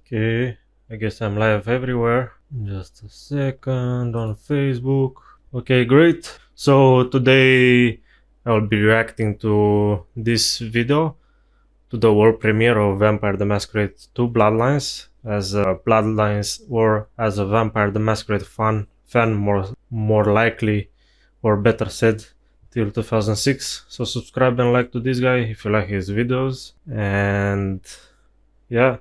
Okay, I guess I'm live everywhere. Just a second on Facebook. Okay, great. So today I'll be reacting to this video, to the world premiere of Vampire the Masquerade 2 Bloodlines, as a Bloodlines or as a Vampire the Masquerade fan more likely, or better said, till 2006. So subscribe and like to this guy if you like his videos. And yeah.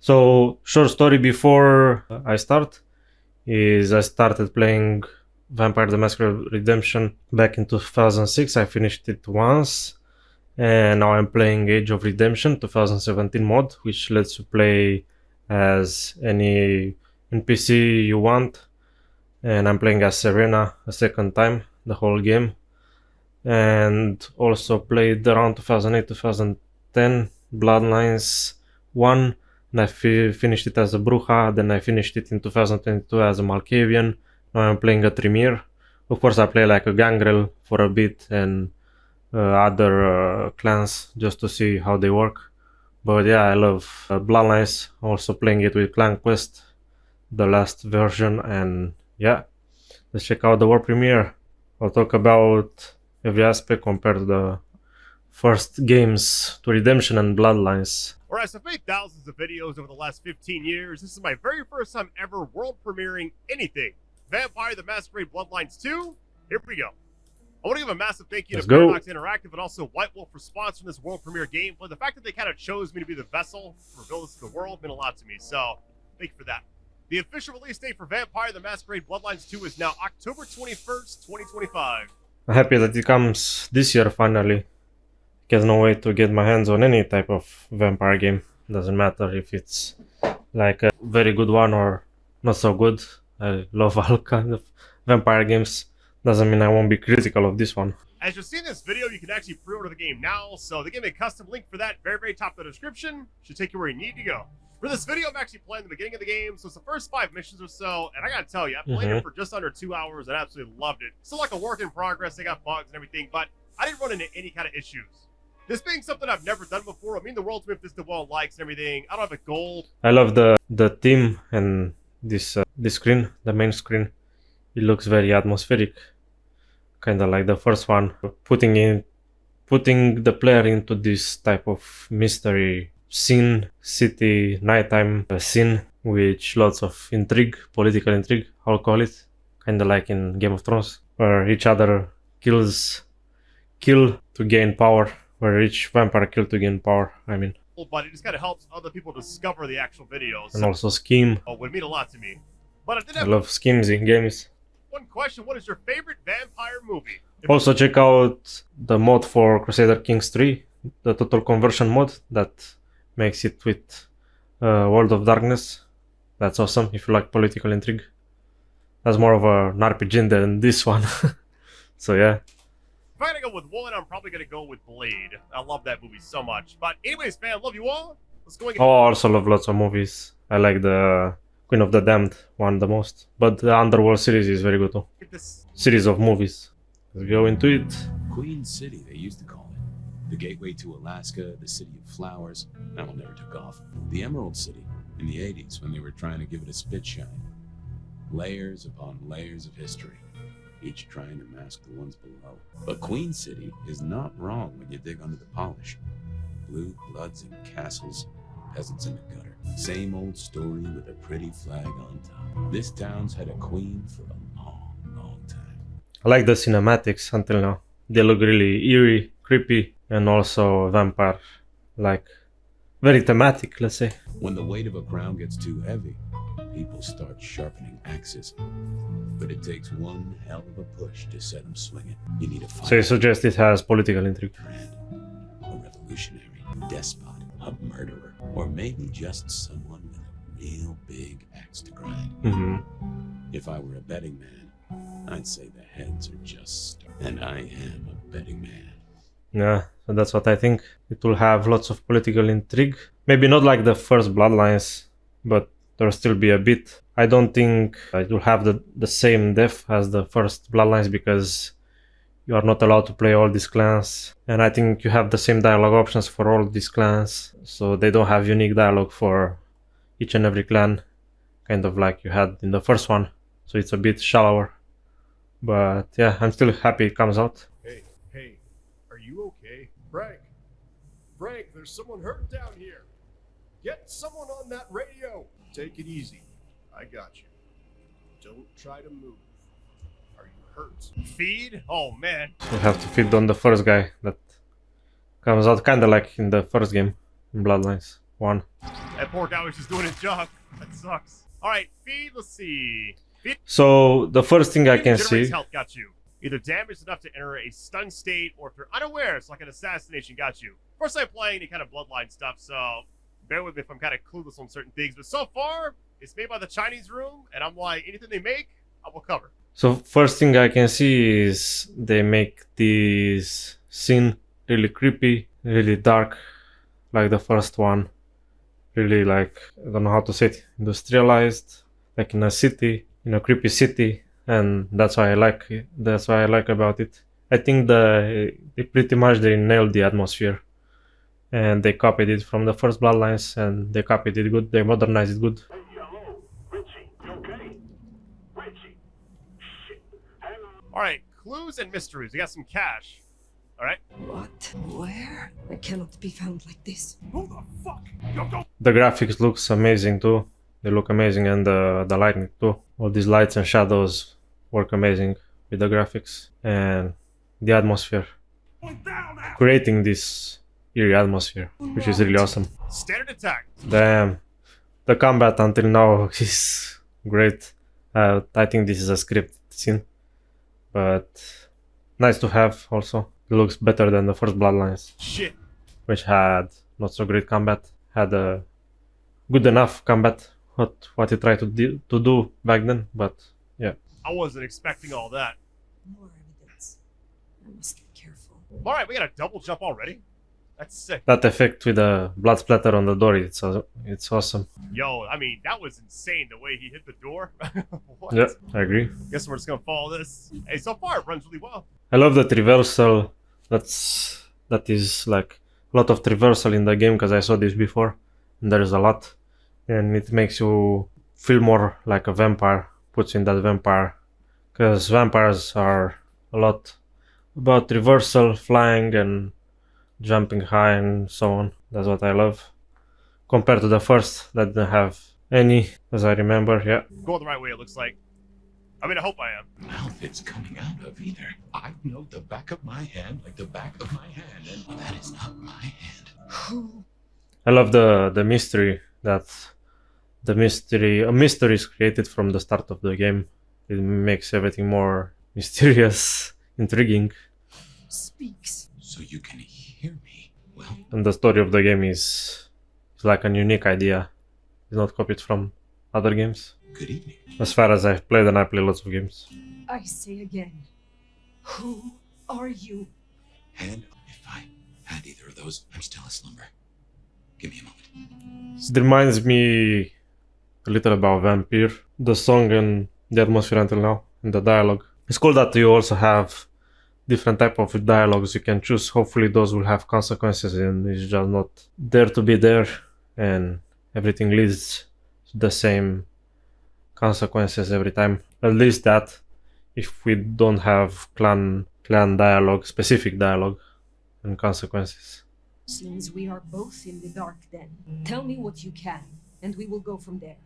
So, short story before I start is I started playing Vampire the Masquerade Redemption back in 2006. I finished it once, and now I'm playing Age of Redemption 2017 mod, which lets you play as any NPC you want. And I'm playing as Serena a second time, the whole game. And also played around 2008-2010 Bloodlines 1, and I finished it as a Bruja. Then I finished it in 2022 as a Malkavian. Now I'm playing a Tremere. Of course I play like a Gangrel for a bit and other clans just to see how they work. But yeah, I love Bloodlines. Also playing it with Clan Quest, the last version. And yeah, let's check out the world premiere. I'll talk about every aspect compared to the first games, to Redemption and Bloodlines. Whereas I've made thousands of videos over the last 15 years, this is my very first time ever world premiering anything. Vampire The Masquerade Bloodlines 2, here we go. I want to give a massive thank you to Paradox Interactive and also White Wolf for sponsoring this world premiere gameplay. The fact that they kind of chose me to be the vessel to reveal this to the world meant a lot to me, so thank you for that. The official release date for Vampire The Masquerade Bloodlines 2 is now October 21st, 2025. I'm happy that it comes this year finally. Can't no wait to get my hands on any type of vampire game. Doesn't matter if it's like a very good one or not so good. I love all kinds of vampire games. Doesn't mean I won't be critical of this one. As you'll see in this video, you can actually pre-order the game now, so they give me a custom link for that very top of the description. Should take you where you need to go. For this video, I'm actually playing the beginning of the game, so it's the first 5 missions or so, and I gotta tell you, I played it for just under 2 hours and absolutely loved it. Still like a work in progress, they got bugs and everything, but I didn't run into any kind of issues. This being something I've never done before, I mean the world's made this the world likes and everything. I don't have a goal. I love the theme and this screen, the main screen. It looks very atmospheric, kind of like the first one. Putting the player into this type of mystery scene, city, nighttime scene, with lots of intrigue, political intrigue, I'll call it, kind of like in Game of Thrones, where each other kill to gain power, where each vampire kill to gain power, I mean. But it just kind of helps other people discover the actual videos. And also scheme. Oh, would mean a lot to me. But I love schemes in games. One question, what is your favorite vampire movie? Also check out the mod for Crusader Kings 3, the total conversion mod that makes it with World of Darkness. That's awesome if you like political intrigue. That's more of an RPG than this one. So yeah. If I'm gonna go with one, I'm probably gonna go with Blade. I love that movie so much. But anyways, fam, love you all. Let's go. Oh, I also love lots of movies. I like the Queen of the Damned one the most. But the Underworld series is very good too. Series of movies. Let's go into it. Queen City, they used to call it. The gateway to Alaska, the city of flowers. That one never took off. The Emerald City, in the 80s, when they were trying to give it a spit shine. Layers upon layers of history, each trying to mask the ones below. But Queen City is not wrong when you dig under the polish. Blue bloods and castles, peasants in the gutter. Same old story with a pretty flag on top. This town's had a queen for a long time. I like the cinematics until now. They look really eerie, creepy, and also vampire, like very thematic, let's say. When the weight of a crown gets too heavy, people start sharpening axes. But it takes one hell of a push to set them swinging. You need a fighter. So you suggest it has political intrigue? A revolutionary, despot, a murderer, or maybe just someone with a real big axe to grind. If I were a betting man, I'd say the heads are just and I am a betting man. Yeah, so that's what I think. It will have lots of political intrigue. Maybe not like the first Bloodlines, but there'll still be a bit. I don't think it will have the same depth as the first Bloodlines because you are not allowed to play all these clans. And I think you have the same dialogue options for all these clans, so they don't have unique dialogue for each and every clan, kind of like you had in the first one. So it's a bit shallower. But yeah, I'm still happy it comes out. Hey, are you okay? Frank, there's someone hurt down here. Get someone on that radio. Take it easy. I got you. Don't try to move. Are you hurt? Feed? Oh man. So you have to feed on the first guy that comes out kinda like in the first game, in Bloodlines 1. That poor guy was just doing his job. That sucks. Alright, feed, let's see. Feed. So the first thing I can see... health got you. Either damaged enough to enter a stun state, or if you're unaware, it's like an assassination got you. First time playing any kind of Bloodline stuff, so bear with me if I'm kind of clueless on certain things. But so far, it's made by the Chinese room, and I'm like, anything they make, I will cover. So first thing I can see is they make this scene really creepy, really dark, like the first one. Really like, I don't know how to say it, industrialized, like in a city, in a creepy city. And that's why I like it. That's why I like about it. I think they pretty much they nailed the atmosphere, and they copied it from the first Bloodlines, and they copied it good. They modernized it good. Hey, hello, Richie, you okay? Richie, shit, hang on. All right, clues and mysteries. We got some cash. All right. What? Where? I cannot be found like this. Who the fuck? Go. The graphics looks amazing too. They look amazing, and the lighting too. All these lights and shadows work amazing with the graphics and the atmosphere. Creating this eerie atmosphere, which is really awesome. Standard attack. Damn. The combat until now is great. I think this is a scripted scene, but nice to have also. It looks better than the first Bloodlines, Shit. which had not so great combat. Had a good enough combat, what he tried to do back then, but yeah. I wasn't expecting all that. More evidence. I must be careful. All right, we got a double jump already. That's sick. That effect with the blood splatter on the door, it's awesome. Yo, I mean, that was insane the way he hit the door. What? Yeah, I agree. Guess we're just gonna follow this. Hey, so far it runs really well. I love that reversal. That is like a lot of reversal in the game, because I saw this before, and there is a lot, and it makes you feel more like a vampire. Puts in that vampire, because vampires are a lot about reversal, flying, and jumping high, and so on. That's what I love. Compared to the first, that didn't have any, as I remember. Yeah. Going the right way, it looks like. I mean, I hope I am. Mouth it's coming out of either. I know the back of my hand like the back of my hand, and that is not my hand. Who? I love the mystery that a mystery is created from the start of the game. It makes everything more mysterious, intriguing, Speaks. So you can hear me. Well, and the story of the game is like a unique idea. It's not copied from other games. good evening. As far as I've played, and I play lots of games. I say again. Who are you? And if I had either of those, I'm still aslumber. Give me a moment. It reminds me a little about Vampire, the song and the atmosphere until now, and the dialogue. It's cool that you also have different type of dialogues you can choose. Hopefully those will have consequences, and it's just not there to be there, and everything leads to the same consequences every time. At least that, if we don't have clan dialogue, specific dialogue and consequences. Seems we are both in the dark then. Tell me what you can, and we will go from there.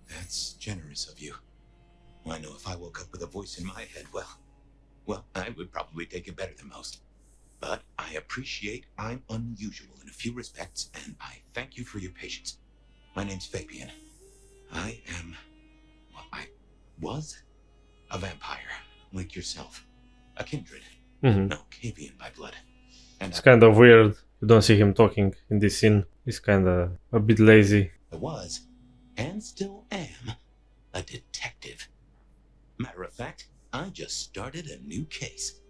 That's generous of you. I know if I woke up with a voice in my head, well, I would probably take it better than most. But I appreciate I'm unusual in a few respects, and I thank you for your patience. My name's Fabian. I was a vampire, like yourself. A kindred. No, Cavian by blood. And It's kind of weird. You don't see him talking in this scene. He's kind of a bit lazy. I was, and still am, a detective. Matter of fact, I just started a new case.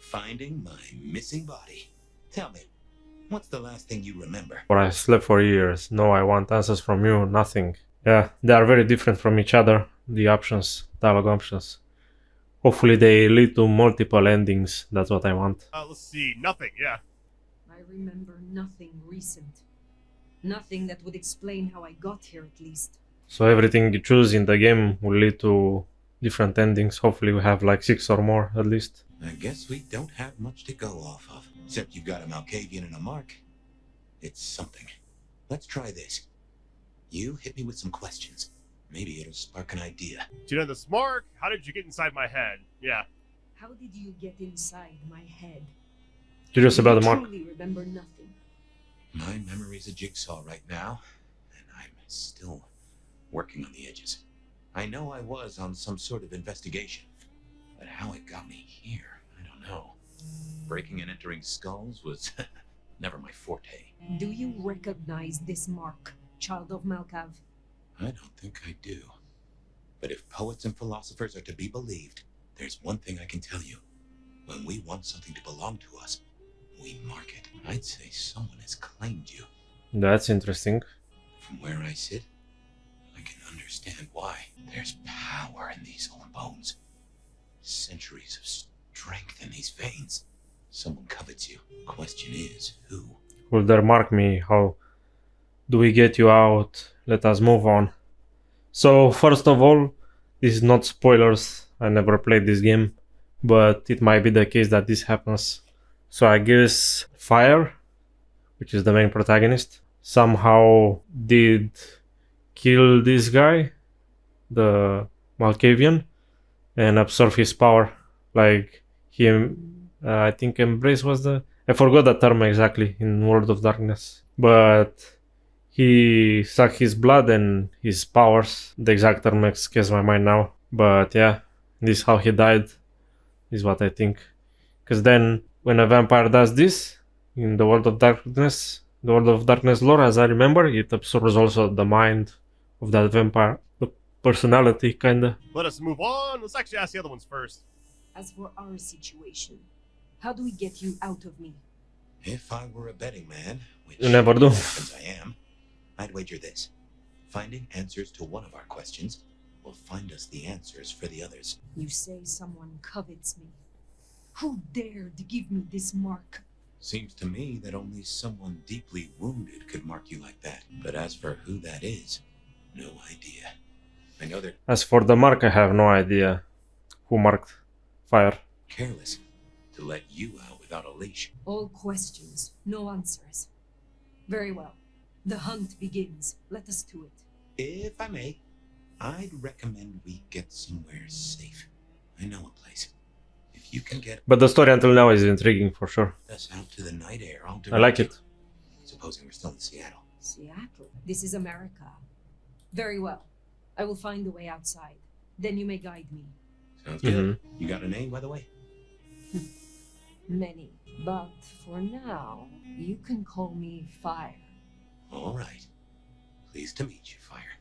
Finding my missing body. Tell me, what's the last thing you remember? Or I slept for years. No, I want answers from you. Nothing. Yeah, they are very different from each other. The options, dialogue options. Hopefully they lead to multiple endings. That's what I want. Let's see. Nothing, yeah. I remember nothing recent. Nothing that would explain how I got here, at least. So everything you choose in the game will lead to different endings. Hopefully we have like 6 or more at least. I guess we don't have much to go off of. Except you've got a Malkavian and a mark. It's something. Let's try this. You hit me with some questions. Maybe it'll spark an idea. Do you know this mark? How did you get inside my head? Yeah. How did you get inside my head? Curious about the I mark. truly remember nothing. My memory's a jigsaw right now, and I'm still working on the edges. I know I was on some sort of investigation, but how it got me here, I don't know. Breaking and entering skulls was never my forte. Do you recognize this mark, child of Malkav? I don't think I do. But if poets and philosophers are to be believed, there's one thing I can tell you. When we want something to belong to us, we mark it. I'd say someone has claimed you. That's interesting. From where I sit, I can understand why. There's power in these old bones. Centuries of strength in these veins. Someone covets you. Question is, who? Will there mark me? How do we get you out? Let us move on. So first of all, this is not spoilers. I never played this game, but it might be the case that this happens. So I guess Fire, which is the main protagonist, somehow did kill this guy, the Malkavian, and absorb his power. Like him, I think embrace was the... I forgot the term exactly in World of Darkness. But he sucked his blood and his powers. The exact term escapes my mind now. But yeah, this is how he died, is what I think. Because then, when a vampire does this, in the World of Darkness, the World of Darkness lore, as I remember, it absorbs also the mind of that vampire, the personality, kinda. Let us move on. Let's actually ask the other ones first. As for our situation, how do we get you out of me? If I were a betting man, which You never do. happens I am, I'd wager this. Finding answers to one of our questions will find us the answers for the others. You say someone covets me. Who dared give me this mark? Seems to me that only someone deeply wounded could mark you like that. But as for who that is, no idea. I know they're As for the mark, I have no idea who marked Fire. careless to let you out without a leash. All questions, no answers. Very well. The hunt begins. Let us to it. If I may, I'd recommend we get somewhere safe. I know a place. If you can get But the story until now is intriguing for sure. us out to the night air, I'll I like direct it. you. Supposing we're still in Seattle. Seattle. This is America. Very well. I will find a way outside. Then you may guide me. Sounds good. You got a name, by the way? Many. But for now, you can call me Fire. All right. Pleased to meet you, Fire.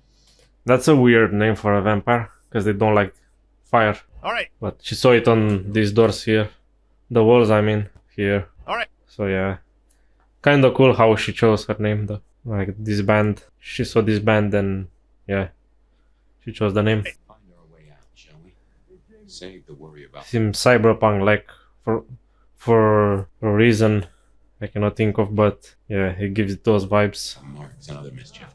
That's a weird name for a vampire, because they don't like fire. All right. But she saw it on these doors here. The walls, I mean, here. All right. So yeah. Kinda cool how she chose her name though. Like this band. She saw this band and yeah. She chose the name. Find our way out, shall we? Save the worry about Seems cyberpunk like for a reason I cannot think of, but yeah, it gives it those vibes. some marks and other mischief.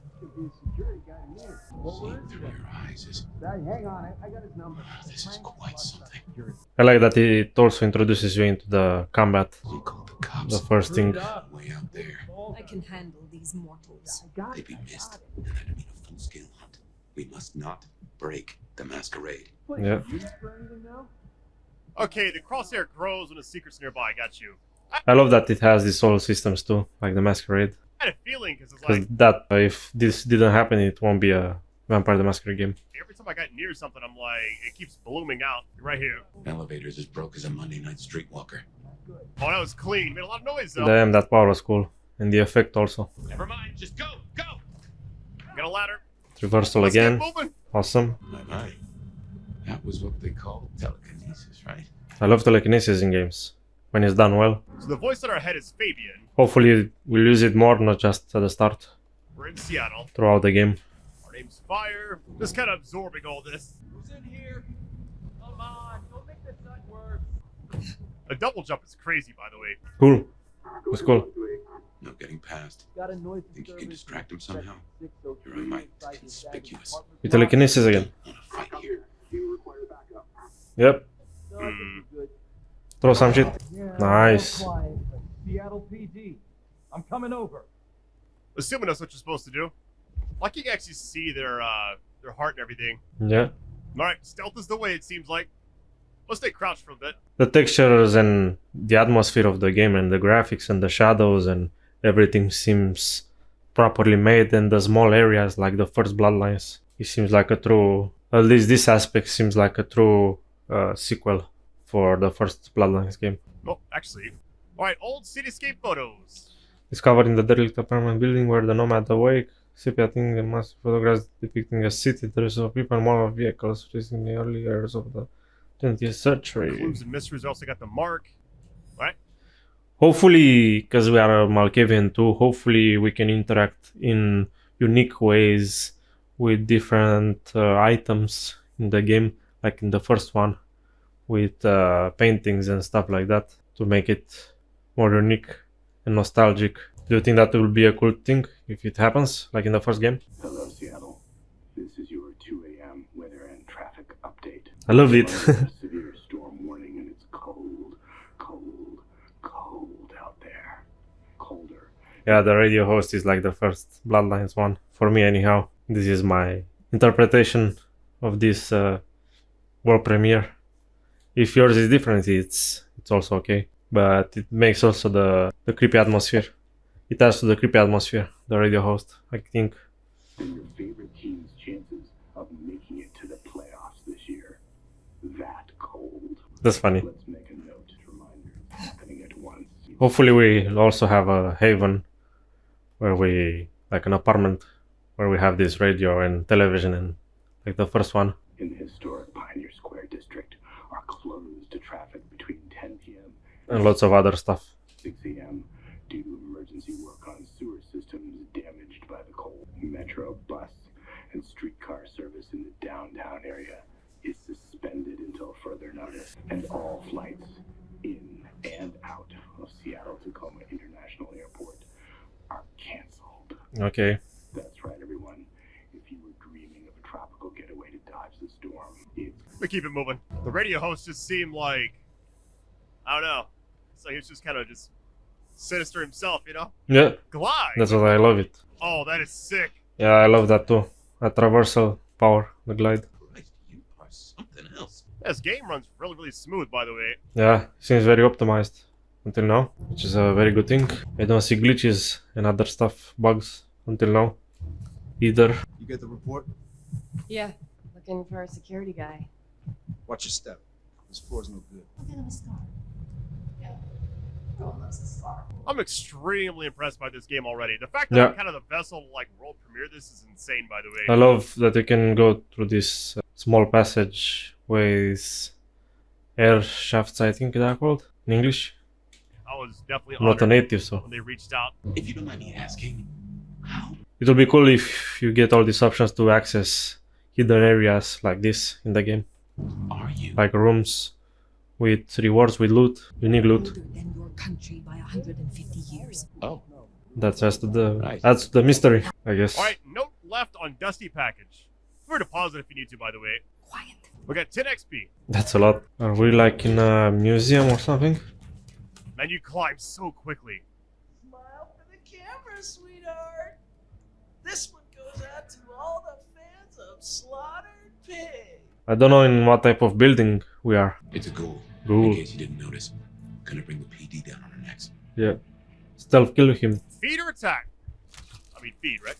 Seeing through your eyes is... This is quite something. I like that it also introduces you into the combat. You called the cops. The first thing. Way out there. I can handle these mortals. They'd be missed, and that'd mean a full-scale hunt. We must not break the masquerade. Yeah. Okay, the crosshair grows when a secret's nearby. Got you. I love that it has these soul systems too, like the Masquerade. I had a feeling because it's Because like that, if this didn't happen, it won't be a Vampire the Masquerade game. every time I got near something, I'm like, it keeps blooming out. Right here. Elevator's as broke as a Monday night streetwalker. Oh, that was clean. Made a lot of noise though. Damn, that power was cool. And the effect also. Never mind, just go, go! Got a ladder. Reversal Let's again. get moving. Awesome. My. That was what they called telekinesis, right? I love telekinesis in games. When it's done well. So the voice in our head is Fabian. Hopefully we'll use it more, not just at the start. We're in Seattle. Throughout the game. Our name's Fire. Just kind of absorbing all this. Who's in here? Come on, don't make this not worse. A double jump is crazy, by the way. Cool. It's cool. No getting past. Got a noise Think you can disturbance distract him in somehow? section Or am I 603 inside the conspicuous? apartment With telekinesis again. I want to fight here. Yep. No, I think you're good. Throw some shit. Yeah, Nice. real quiet, but Seattle PD. I'm coming over. Assuming that's what you're supposed to do. Like you can actually see their heart and everything. Yeah. Alright, stealth is the way it seems like. Let's stay crouched for a bit. The textures and the atmosphere of the game and the graphics and the shadows and everything seems properly made, and the small areas like the first Bloodlines. It seems like a true, at least this aspect seems like a true sequel for the first Bloodlines game. Oh, actually. Alright, old cityscape photos. Discovered in the derelict apartment building where the nomad awake, sepia thing and massive photographs depicting a city, dresses of people and more vehicles released in the early years of the 20th century. Clues and mysteries also got the mark. Right? Hopefully, because we are a Malkavian too, hopefully we can interact in unique ways with different items in the game, like in the first one, with paintings and stuff like that, to make it more unique and nostalgic. Do you think that will be a cool thing if it happens, like in the first game? Hello, Seattle. This is your 2 a.m. weather and traffic update. I love it. A severe storm warning, and it's cold, cold, cold out there. Colder. Yeah, the radio host is like the first Bloodlines one, for me anyhow. This is my interpretation of this world premiere. If yours is different, it's also okay. But it makes also the creepy atmosphere. It adds to the creepy atmosphere, the radio host, I think. And your favorite team's chances of making it to the playoffs this year. That cold. That's funny. Let's make a note to remind you it's happening at once. Hopefully we'll also have a haven where we, like an apartment, where we have this radio and television and like the first one. In the historic Pioneer Square district are closed to traffic between 10 p.m. And lots of other stuff. 6 a.m. due to emergency work on sewer systems damaged by the cold. Metro, bus, and streetcar service in the downtown area is suspended until further notice, and all flights in and out of Seattle-Tacoma International Airport are canceled. Okay. That's right, everyone. If you were dreaming of a tropical getaway to dodge the storm, it's We keep it moving. The radio host just seemed like, I don't know. So he was just kind of just sinister himself, you know? Yeah, Glide! that's what I love it. Oh, that is sick. Yeah, I love that too. A traversal power, the glide. Christ, you are something else. This game runs really, really smooth, by the way. Yeah, seems very optimized until now, which is a very good thing. I don't see glitches and other stuff, bugs until now either. You get the report? Yeah, looking for a security guy. Watch your step. This floor's no good. Look at the scar. Yeah, everyone loves the scar. I'm extremely impressed by this game already. The fact that Yeah. I'm kind of the vessel to, like, world premiere this is insane, by the way. I love that you can go through this small passage with air shafts, I think they're called in English. I was definitely I'm not a honored native, so when they reached out. If you don't mind me asking, how? it will be cool if you get all these options to access hidden areas like this in the game, Are you? like rooms with rewards, with loot, unique loot. Older than your country by 150 years. Oh, That adds to the Nice. adds to the mystery, I guess. Alright, note left on Dusty Package. We're deposit if you need to, by the way. Quiet. We got 10 XP. That's a lot. Are we like in a museum or something? Man, you climb so quickly. Smile for the camera, sweetheart. This one goes out to all the fans of Slaughtered Pig. I don't know in what type of building we are. it's a ghoul. Ghoul. In case you didn't notice. Gonna bring the PD down on our necks. Yeah. Stealth kill him. Feed or attack? I mean, feed, right?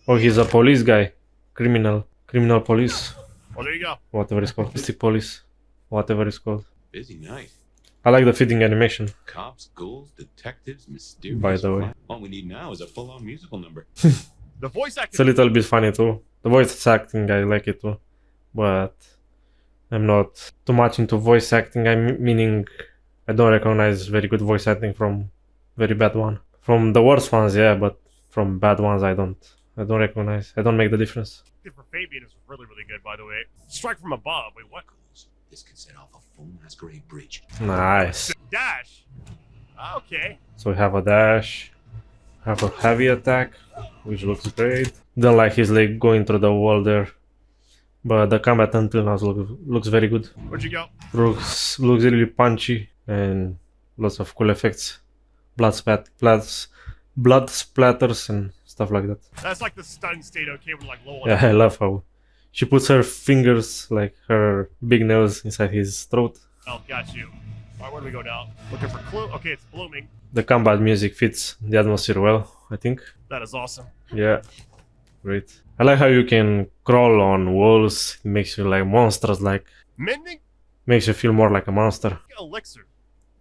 Oh, he's a police guy. Criminal. Criminal police. Well, there you go. Whatever it's called. Mystic police. Whatever it's called. Busy night. I like the feeding animation. Cops, ghouls, detectives, mysterious. By the way. fly- All we need now is a full-on musical number. The voice acting. It's a little bit funny too. The voice acting, I like it too. But I'm not too much into voice acting. Meaning I don't recognize very good voice acting from very bad one. From the worst ones, yeah, but from bad ones I don't recognize. I don't make the difference. For Fabian is really, really good, by the way. Strike from above. Wait, what? Ghouls. This could set off a full masquerade bridge. Nice. Dash. Okay. So we have a dash. have a heavy attack, which looks great. Don't like his leg going through the wall there, but the combat until now looks very good. Where'd you go? Looks really punchy and lots of cool effects. Blood splatters and stuff like that. That's like the stun state, okay, when like low on. Yeah, I love how she puts her fingers, like her big nails, inside his throat. Oh, got you. Alright, where do we go now? Looking for clue. Okay, it's blooming. The combat music fits the atmosphere well, I think. That is awesome. Yeah, great. I like how you can crawl on walls. It makes you like monsters, like Mending makes you feel more like a monster. elixir.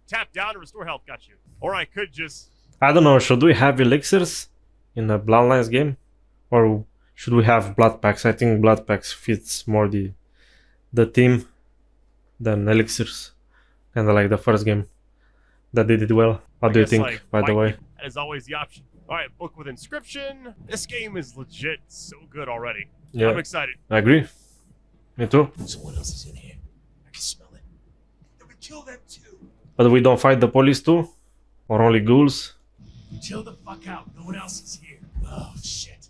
Tap down to restore health. Got you. Or I could just. I don't know, should we have elixirs in a Bloodlines game? Or should we have blood packs? I think blood packs fits more the theme than elixirs. Kinda like the first game that they did well. What do you think, like, by the way? That is always the option. Alright, book with inscription. This game is legit so good already. Yeah, I'm excited. I agree. Me too. Someone else is in here. I can smell it. Then we kill them too. But we don't fight the police too? Or only ghouls? Chill the fuck out. No one else is here. Oh shit.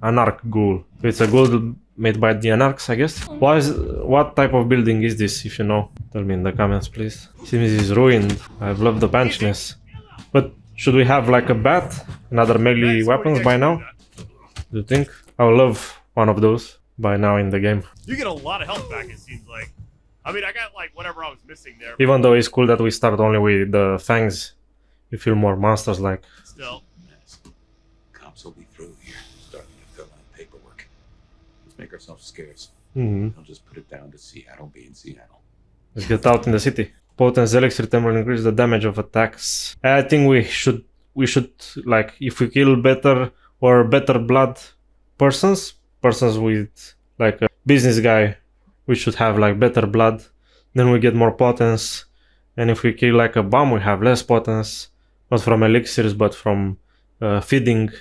Anarch ghoul. It's a ghoul made by the Anarchs, I guess. What type of building is this, if you know? Tell me in the comments, please. Seems it's ruined. I've loved the benchness. But should we have like a bat? Another melee weapons by now? Do you think? I would love one of those by now in the game. You get a lot of health back, it seems like. I mean, I got like whatever I was missing there. Even though it's cool that we start only with the fangs, you feel more monsters like. Still. Cops will be through here, starting to fill out paperwork. Let's make ourselves scarce. I'll just put it down to Seattle being Seattle. Let's get out in the city. Potent elixir temple increase the damage of attacks. I think we should like, if we kill better blood persons with like a business guy, we should have like better blood, then we get more potence. And if we kill like a bomb, we have less potence, not from elixirs but from feeding.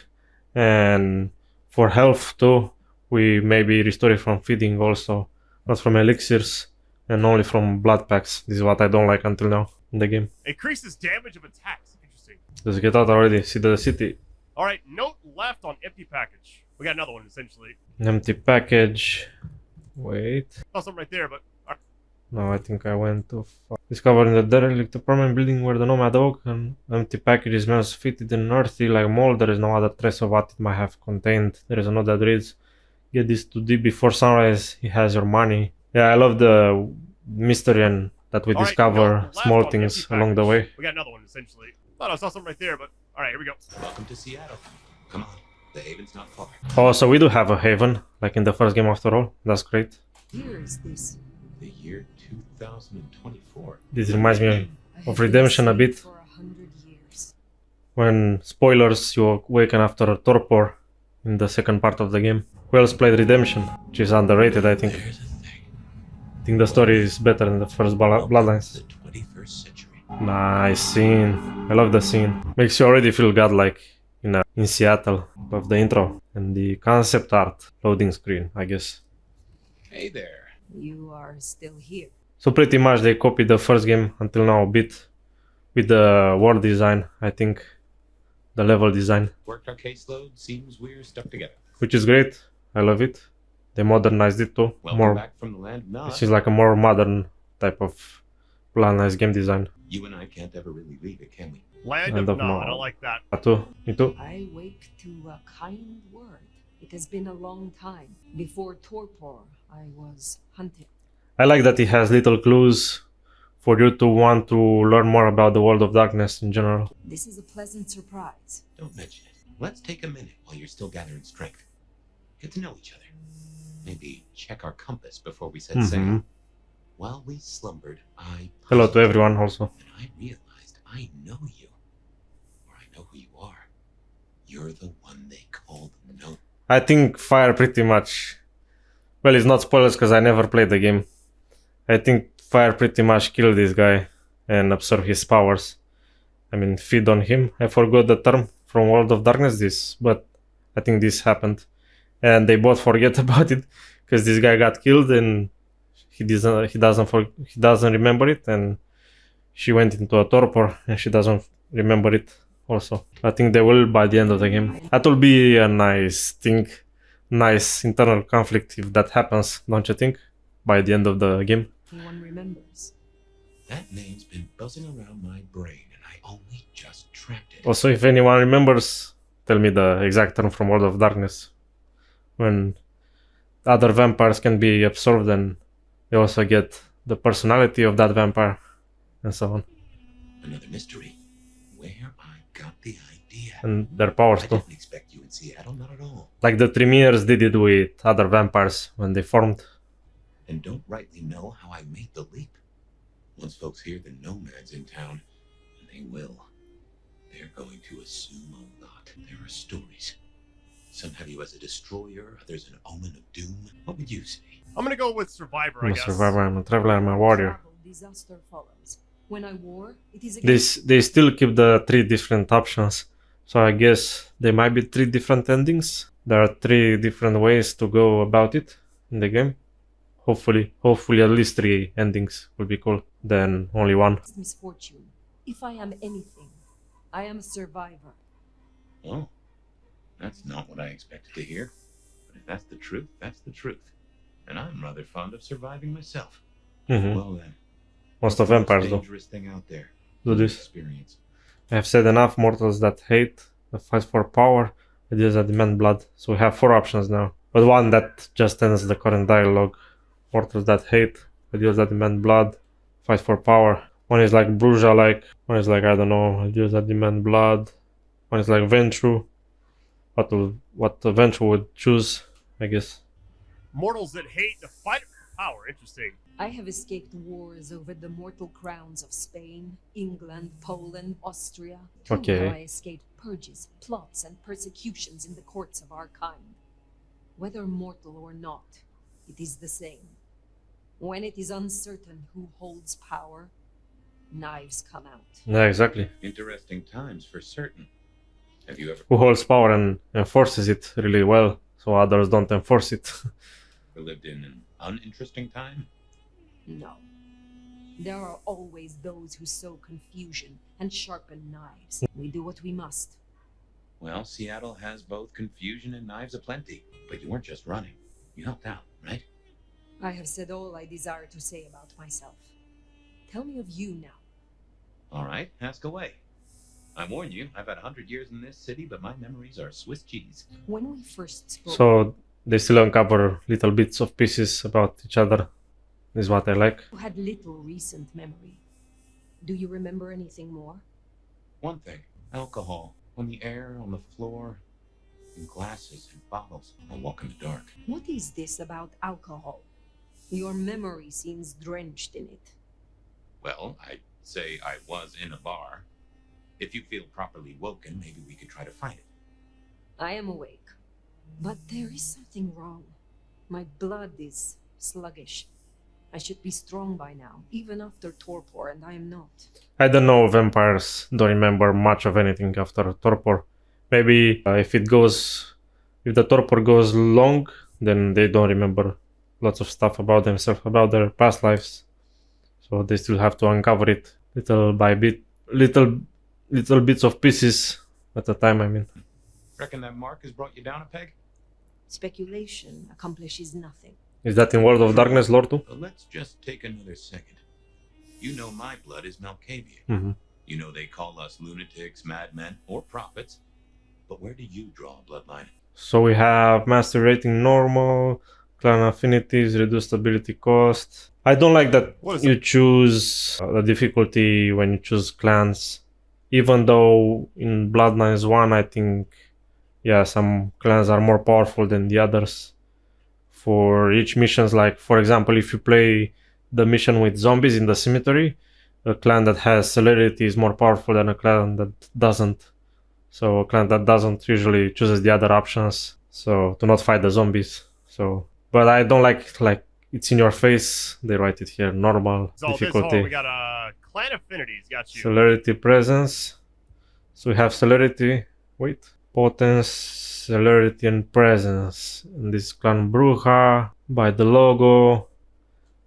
And for health too, we maybe restore it from feeding also, not from elixirs and only from blood packs. This is what I don't like until now in the game. Increases damage of attacks. Interesting. Let's get out already, see the city. Alright, note left on empty package. We got another one essentially. Empty package. Wait. Saw something right there, but No, I think I went too far. Discovered in the derelict apartment building where the nomad oak and empty package smells fitted and earthy like mold. There is no other trace of what it might have contained. There is a note that reads, "Get this to D before sunrise. He has your money." Yeah, I love the mystery and that we discover small things along the way. We got another one essentially. Thought I saw something right there, but alright, here we go. Welcome to Seattle. Come on, the haven's not far. Oh, so we do have a haven, like in the first game after all. That's great. Here is this. The year 2024. This reminds me of Redemption a bit. For 100 years. When, spoilers, you awaken after a torpor in the second part of the game. Who else played Redemption? Which is underrated, I think. There's a thing. I think the story is better than the first Bloodlines. The 21st century. Nice scene. I love the scene. Makes you already feel godlike in Seattle. Love the intro and the concept art loading screen, I guess. Hey there. You are still here. So pretty much they copied the first game until now a bit with the world design, I think, the level design, Worked our caseload. Seems we're stuck together. which is great. I love it. They modernized it too. Welcome back from the land of Nod. This is like a more modern type of Bloodlines game design. You and I can't ever really leave it, can we? Land Land of of Nod, Nod. I like that. Me too. I wake to a kind word. It has been a long time. Before torpor, I was hunted. I like that it has little clues for you to want to learn more about the world of darkness in general. This is a pleasant surprise. Don't mention it. Let's take a minute while you're still gathering strength. Get to know each other. Maybe check our compass before we set sail. While we slumbered, I... Hello to everyone also. And I realized I know you. Or I know who you are. You're the one they called No. I think Fire pretty much... Well, it's not spoilers because I never played the game. I think Fire pretty much killed this guy and absorbed his powers. I mean, feed on him. I forgot the term from World of Darkness, but I think this happened. And they both forget about it because this guy got killed and he doesn't remember it, and she went into a torpor and she doesn't remember it also. I think they will by the end of the game. That will be a nice thing, nice internal conflict if that happens, don't you think? By the end of the game. Anyone remembers? That name's been buzzing around my brain, and I only just tracked it. Also, if anyone remembers, tell me the exact term from World of Darkness. When other vampires can be absorbed and they also get the personality of that vampire and so on. Another mystery. Where I got the idea. And their powers I too. didn't expect you in Seattle, not at all. Like the Tremere did it with other vampires when they formed. And don't rightly know how I made the leap. Once folks hear the nomads in town, and they will, they're going to assume a lot. There are stories. Some have you as a destroyer, others an omen of doom. What would you say? I'm gonna go with Survivor, I'm I a guess. survivor, I'm a traveler, I'm a warrior. Travel, disaster follows. When I war, it is against They still keep the 3 different options. So I guess there might be 3 different endings. There are 3 different ways to go about it in the game. Hopefully at least 3 endings will be cool than only one. misfortune. If I am anything, I am a survivor. Oh, that's not what I expected to hear. But if that's the truth, that's the truth. And I'm rather fond of surviving myself. Well then. Most of vampires do. Dangerous thing out there. Do this. Experience. I have said enough. Mortals that hate, that fight for power, ideas that demand blood. So we have 4 options now. But one that just ends the current dialogue. Mortals that hate, ideas that demand blood, fight for power. One is like Bruja like, one is like, I don't know, ideas that demand blood. One is like Ventrue. What the Ventrue would choose, I guess. Mortals that hate the fight for power. Interesting. I have escaped wars over the mortal crowns of Spain, England, Poland, Austria. Okay. Now I escaped purges, plots, and persecutions in the courts of our kind. Whether mortal or not, it is the same. When it is uncertain who holds power, knives come out. Yeah, exactly. Interesting times for certain. Have you ever Who holds power and enforces it really well, so others don't enforce it. lived in an uninteresting time? No. There are always those who sow confusion and sharpen knives. We do what we must. Well, Seattle has both confusion and knives aplenty. But you weren't just running. You helped out, right? I have said all I desire to say about myself. Tell me of you now. All right, ask away. I warn you, I've had 100 years in this city, but my memories are Swiss cheese. When we first spoke... So they still uncover little bits of pieces about each other. This is what I like. You had little recent memory. Do you remember anything more? One thing, alcohol. On the air, on the floor, in glasses and bottles. I'll walk in the dark. What is this about alcohol? Your memory seems drenched in it. Well, I'd say I was in a bar. If you feel properly woken, maybe we could try to find it. I am awake. But there is something wrong. My blood is sluggish. I should be strong by now, even after torpor, and I am not. I don't know, vampires don't remember much of anything after torpor. Maybe if the torpor goes long, then they don't remember lots of stuff about themselves, about their past lives. So they still have to uncover it little by bit, little bits of pieces at a time, I mean. Reckon that mark has brought you down a peg? Speculation accomplishes nothing. Is that in World of Darkness lore too? But let's just take another second. You know my blood is Malkavian. You know they call us lunatics, madmen, or prophets. But where do you draw a bloodline? So we have master rating normal, clan affinities, reduced ability cost. I don't like that you choose the difficulty when you choose clans. Even though in Bloodlines 1, I think, yeah, some clans are more powerful than the others. For each missions, like for example, if you play the mission with zombies in the cemetery, a clan that has celerity is more powerful than a clan that doesn't. So a clan that doesn't usually chooses the other options, so to not fight the zombies. So, but I don't like it's in your face. They write it here, normal difficulty. We got clan affinities. Got you. Celerity, presence. So we have celerity. Wait, potence, celerity, and presence. And this clan Bruja by the logo.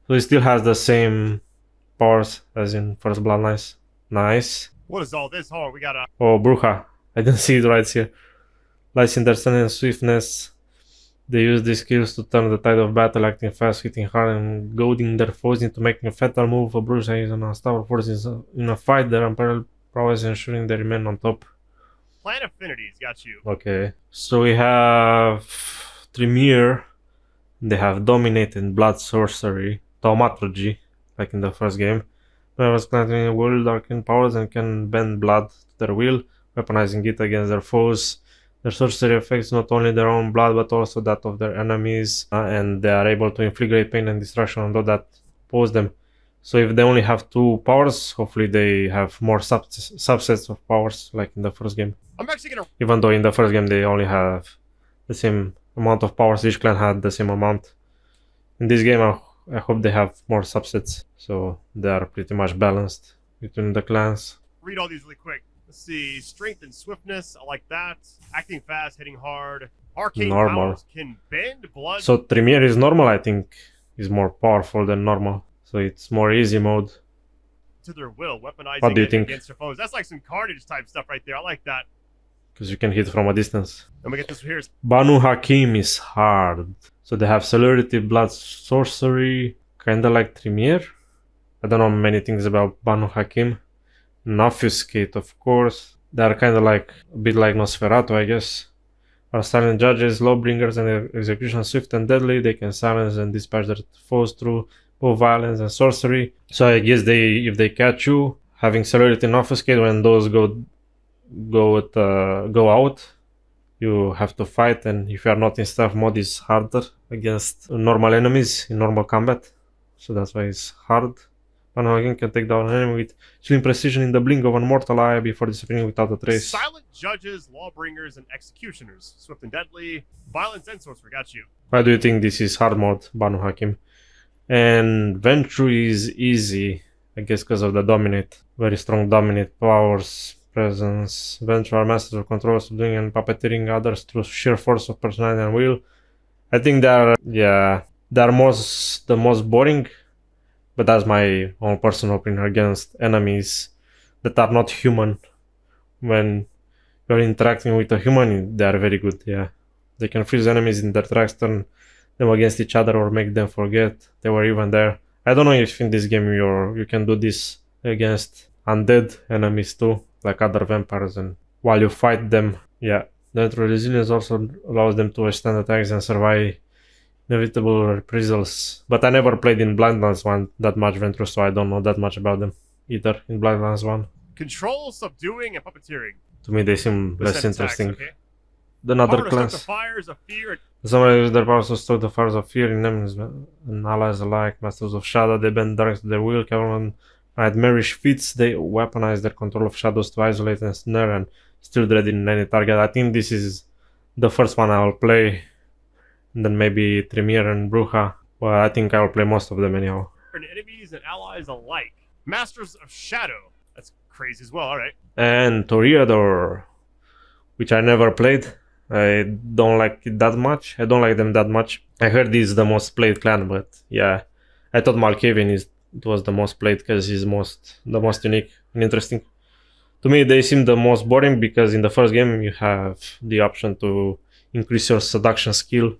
So it still has the same powers as in First Bloodlines. Nice. What is all this? Hold on, we got a... Oh, Bruja. I didn't see it right here. Lies in their strength and swiftness. They use these skills to turn the tide of battle, acting fast, hitting hard, and goading their foes into making a fatal move. A Bruja is an unstoppable force in a fight. Their unparalleled prowess ensuring they remain on top. Plant Affinities, got you. Okay. So we have Tremere. They have Dominate and Blood Sorcery. Thaumaturgy, like in the first game. Members granting wield arcane powers and can bend blood to their will, weaponizing it against their foes. Their sorcery affects not only their own blood but also that of their enemies, and they are able to inflict great pain and destruction on those that oppose them. So if they only have 2 powers, hopefully they have more subsets of powers, like in the first game. I'm actually gonna... Even though in the first game they only have the same amount of powers, each clan had the same amount. In this game I hope they have more subsets, so they are pretty much balanced between the clans. Read all these really quick. Let's see. Strength and swiftness, I like that. Acting fast, hitting hard. Arcane powers can bend blood. So Tremere is normal, I think, is more powerful than normal. So it's more easy mode. To their will, weaponizing what do you think? Against their foes. That's like some Carnage type stuff right there. I like that. Because you can hit from a distance. Let me get this here. Banu Hakim is hard. So they have Celerity, Blood Sorcery, kinda like Tremere. I don't know many things about Banu Hakim. Obfuscate, of course. They are kinda like, a bit like Nosferatu, I guess. Are silent judges, lawbringers, and execution swift and deadly. They can silence and dispatch their foes through both violence and sorcery. So I guess if they catch you, having Celerity and Obfuscate, when those go out, you have to fight, and if you are not in stealth mode, it's harder against normal enemies in normal combat. So that's why it's hard. Banu Hakim can take down an enemy with chilling precision in the blink of an mortal eye before disappearing without a trace. Silent judges, lawbringers, and executioners. Swift and deadly. Violence and sorcery, got you. Why do you think this is hard mode, Banu Hakim? And Ventrue is easy, I guess because of the Dominate. Very strong Dominate powers, presence. Ventrue are masters of control, subduing and puppeteering others through sheer force of personality and will. I think they're the most boring, but that's my own personal opinion, against enemies that are not human. When you're interacting with a human, they are very good, yeah. They can freeze enemies in their tracks, turn them against each other, or make them forget they were even there. I don't know if in this game you can do this against undead enemies too, like other vampires, and while you fight them, yeah. Natural resilience also allows them to withstand attacks and survive inevitable reprisals. But I never played in Bloodlines 1 that much Ventrue, so I don't know that much about them either in Bloodlines 1. Control, subduing, and puppeteering. To me they seem less interesting than Power other to clans. stoke the fires of fear. Somebody uses their powers to stoke the fires of fear in enemies and allies alike. Masters of Shadow, they bend dark to their will. Cavalry nightmarish feats, they weaponize their control of shadows to isolate and snare and still dread in any target. I think this is the first one I will play. And then maybe Tremere and Bruja. Well, I think I will play most of them anyhow. And enemies and allies alike. Masters of Shadow. That's crazy as well, alright. And Toreador, which I never played. I don't like it that much. I don't like them that much. I heard this is the most played clan, but yeah. I thought Malkavian was the most played because he's the most unique and interesting. To me, they seem the most boring because in the first game you have the option to increase your seduction skill.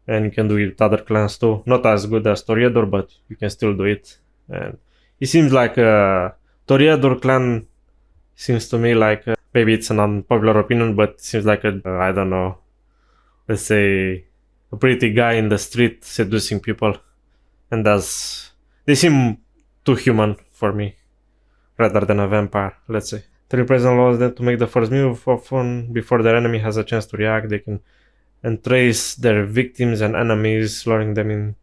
And you can do it with other clans too. Not as good as Toreador, but you can still do it. And it seems like Toreador clan seems to me like, maybe it's an unpopular opinion, but it seems like I don't know, let's say a pretty guy in the street seducing people. And they seem too human for me, rather than a vampire, let's say. The represent allows them to make the first move often before their enemy has a chance to react. They can trace their victims and enemies, luring them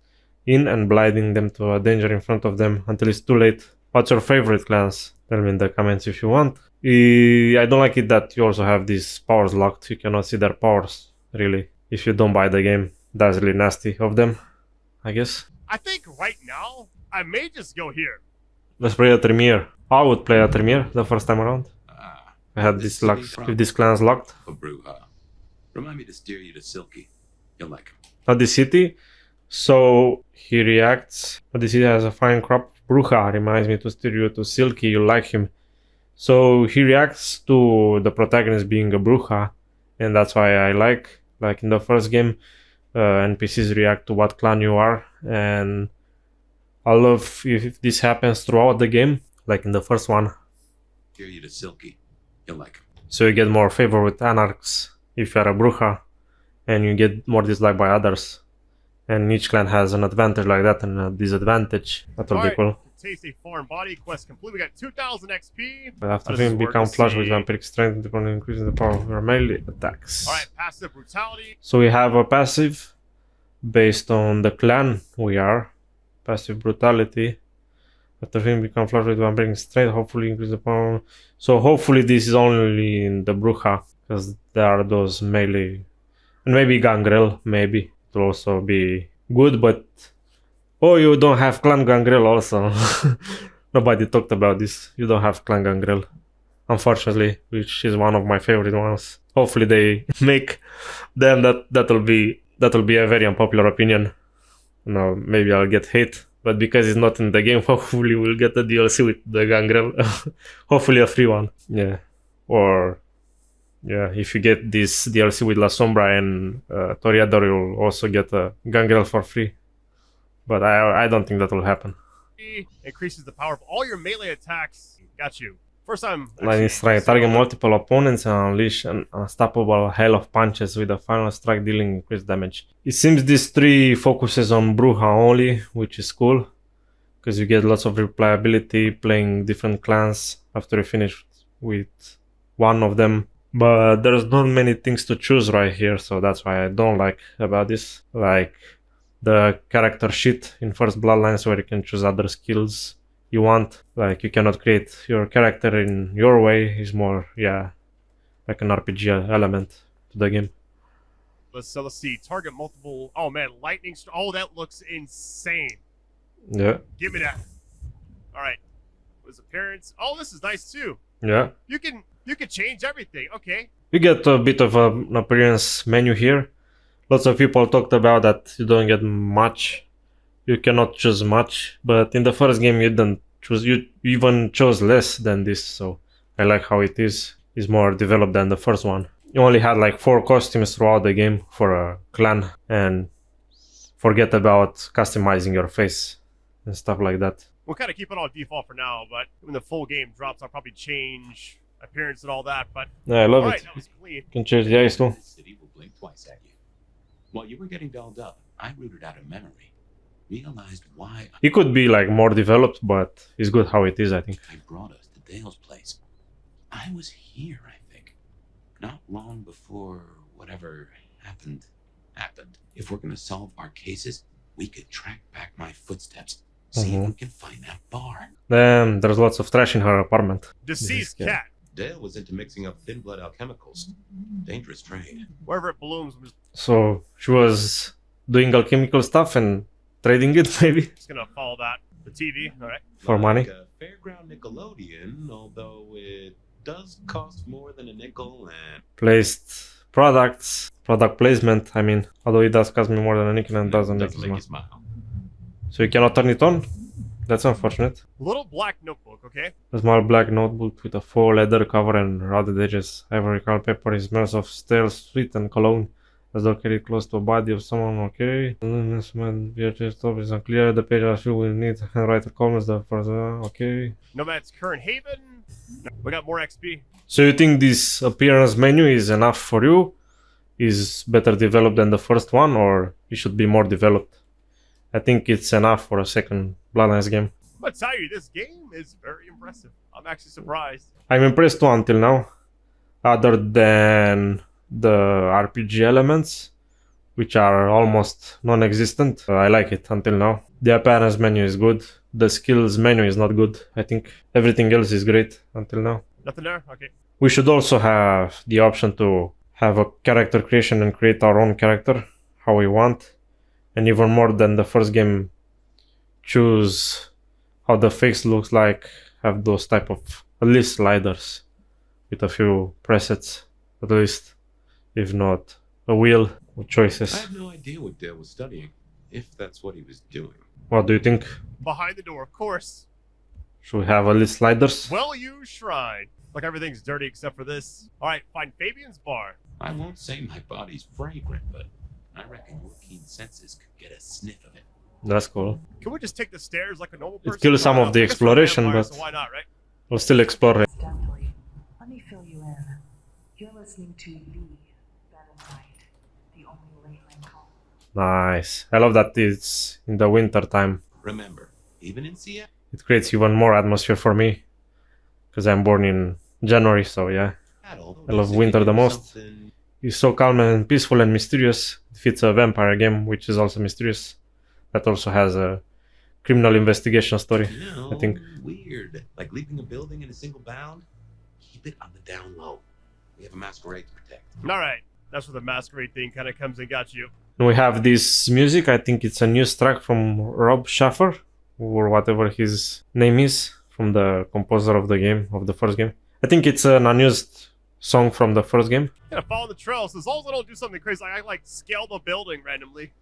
in and blinding them to a danger in front of them until it's too late. What's your favorite clans? Tell me in the comments if you want. I don't like it that you also have these powers locked. You cannot see their powers, really, if you don't buy the game. That's really nasty of them, I guess. I think right now, I may just go here. Let's play a Tremere. I would play a Tremere the first time around. I had this locked. If this clan's locked. Remind me to steer you to Silky. You'll like him. Not the city. So he reacts. But the city has a fine crop. Bruja reminds me to steer you to Silky. You like him. So he reacts to the protagonist being a bruja, and that's why I like in the first game, NPCs react to what clan you are, and I love if this happens throughout the game, like in the first one. Hear you to Silky. You'll like him. So you get more favor with anarchs if you're a bruja, and you get more disliked by others. And each clan has an advantage like that and a disadvantage. That will be cool. Taste a foreign body quest complete. We got 2,000 XP. But after him become flush with vampiric strength, depending on increasing the power of your melee attacks. Alright, passive brutality. So we have a passive based on the clan we are. Passive brutality. After him become flush with vampiric strength, hopefully increase the power. So hopefully this is only in the bruja, because there are those melee. And maybe gangrel, maybe. It will also be good, but oh, you don't have clan gangrel also. Nobody talked about this. You don't have clan gangrel, unfortunately, which is one of my favorite ones. Hopefully they make them. That'll be a very unpopular opinion. No, maybe I'll get hate, but because it's not in the game, hopefully we'll get a DLC with the gangrel. Hopefully a free one. Yeah, or yeah, if you get this DLC with La Sombra and Toreador, you'll also get a gangrel for free. But I don't think that will happen. Increases the power of all your melee attacks. Got you. First time. Lightning strike. Target multiple opponents and unleash an unstoppable hail of punches with a final strike dealing increased damage. It seems this 3 focuses on Bruja only, which is cool. Because you get lots of replayability playing different clans after you finish with one of them. But there's not many things to choose right here, so that's why I don't like about this. Like the character sheet in First Bloodlines, where you can choose other skills you want. Like you cannot create your character in your way. It's more, yeah, like an RPG element to the game. Let's see. Target multiple. Oh man, lightning. Oh, that looks insane. Yeah. Give me that. All right. His appearance. Oh, this is nice too. Yeah. You can change everything. Okay. You get a bit of an appearance menu here. Lots of people talked about that you don't get much. You cannot choose much, but in the first game you didn't choose. You even chose less than this, so I like how it is. It's more developed than the first one. You only had like 4 costumes throughout the game for a clan, and forget about customizing your face and stuff like that. We'll kind of keep it on default for now, but when the full game drops, I'll probably change appearance and all that. But yeah, I love it. That was clean. You can change the eyes too. The city will blink twice at you. While you were getting dolled up, I rooted out a memory. Realized why It could be like more developed, but it's good how it is, I think. I brought us to Dale's place. I was here, I think. Not long before whatever happened. If we're gonna solve our cases, we could track back my footsteps. See if we can find that bar. Then there's lots of trash in her apartment. Deceased cat. Dale was into mixing up thin blood alchemicals. Dangerous trade. Wherever it blooms. So she was doing alchemical stuff and trading it, maybe? Just gonna follow that. The TV, all right. For money. Like a fairground Nickelodeon, although it does cost more than a nickel and... Placed products. Product placement, I mean. Although it does cost me more than a nickel and doesn't make you it smile. So you cannot turn it on? That's unfortunate. Little black notebook, okay? A small black notebook with a faux leather cover and rounded edges. Ivory colored paper. It smells of stale sweet and cologne. As though carried close to a body of someone, okay. VHS top is unclear. The page I feel we need handwritten comments. The first, okay. Nomad's current haven. We got more XP. So you think this appearance menu is enough for you? Is better developed than the first one, or it should be more developed? I think it's enough for a second Bloodlines game. I'm gonna tell you, this game is very impressive. I'm actually surprised. I'm impressed too until now. Other than the RPG elements, which are almost non-existent. I like it until now. The appearance menu is good. The skills menu is not good. I think everything else is great until now. Nothing there? Okay. We should also have the option to have a character creation and create our own character how we want. And even more than the first game, choose how the face looks like. Have those type of, at least, sliders with a few presets, at least. If not, a wheel with choices. I have no idea what Dale was studying, if that's what he was doing. What do you think? Behind the door, of course. Should we have a little sliders? Well-used shrine. Like everything's dirty except for this. All right, find Fabian's bar. I won't say my body's fragrant, but I reckon your keen senses could get a sniff of it. That's cool. Can we just take the stairs like a normal person? It kills some of the I guess we're exploration, vampires, but so why not, right? we'll still explore it. Incidentally, let me fill you in. You're listening to the Dead of Night, the only late night call. Nice. I love that it's in the winter time. Remember, even in Seattle, It creates even more atmosphere for me. Because I'm born in January, so yeah. I love winter the most. It's so calm and peaceful and mysterious. It fits a vampire game, which is also mysterious. That also has a criminal investigation story, I think. Weird. Like leaving a building in a single bound? Keep it on the down low. We have a masquerade to protect. All right. That's where the masquerade thing kind of comes and got you. And we have this music. I think it's a news track from Rob Schaffer, or whatever his name is, from the composer of the game, of the first game. I think it's an unused song from the first game. Gotta follow the trail. So as long as I don't do something crazy, like I like scale the building randomly,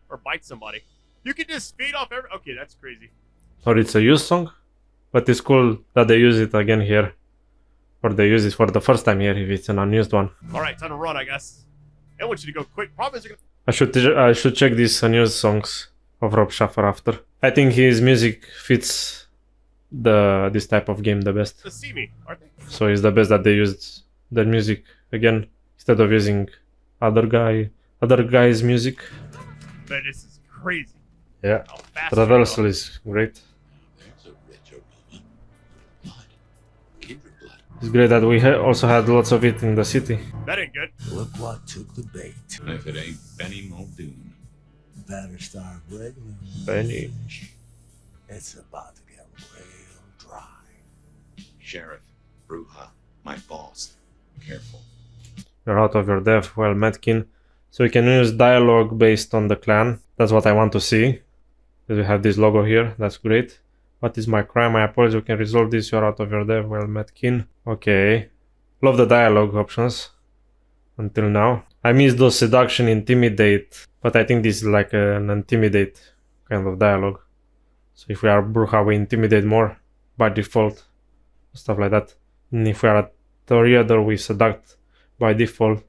or bite somebody. You can just feed off every. Okay, that's crazy. Or it's a used song, but it's cool that they use it again here, or they use it for the first time here if it's an unused one. All right, time to run, I guess. I want you to go quick. Problem is, you're I should check these unused songs of Rob Schaffer after. I think his music fits this type of game the best. gonna see me, aren't they? So it's the best that they used their music again instead of using other guy's music. Man, this is crazy. Yeah, How fast the you go. reversal is great. There's a rich aroma. Blood. Kindred blood. It's great that we also had lots of it in the city. That ain't good. Look what took the bait. If it ain't Benny Muldoon. Better start wriggling. Benny. It's about to get real dry. Sheriff. Bruja. My boss. Careful. You're out of your depth, well met, Kin. So we can use dialogue based on the clan. That's what I want to see. We have this logo here, that's great. What is my crime? I apologize, you can resolve this, you're out of your depth, well met, Kin. Okay. Love the dialogue options. Until now. I miss those seduction, intimidate. But I think this is like an intimidate kind of dialogue. So if we are Bruja, we intimidate more by default. Stuff like that. And if we are a Toreador, we seduct by default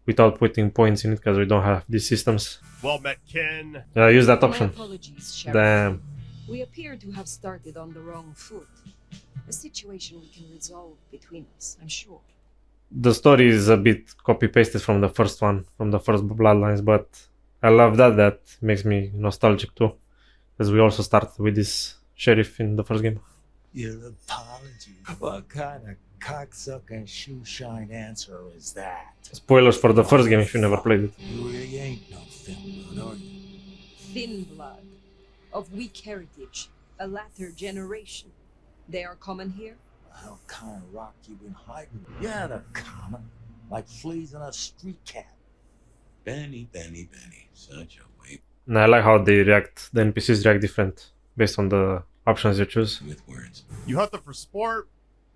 without putting points in it because we don't have these systems. Well met, Ken. Yeah, use that option. My apologies, Sheriff. Damn. We appear to have started on the wrong foot. A situation we can resolve between us, I'm sure. The story is a bit copy-pasted from the first one, from the first Bloodlines, but I love that. That makes me nostalgic too. Because we also started with this sheriff in the first game. Your apology. What kind of cocksucking shoe-shine answer is that? Spoilers for the first game if you never played it. You really ain't no thin blood, are you? Thin blood, of weak heritage, a latter generation. They are common here? The hell kind of rock you been hiding? Yeah, they're common. Like fleas in a street cat. Benny, Benny, Benny. Such a waif. And I like how they react, the NPCs react different based on the options you choose. With words. You hunt them for sport?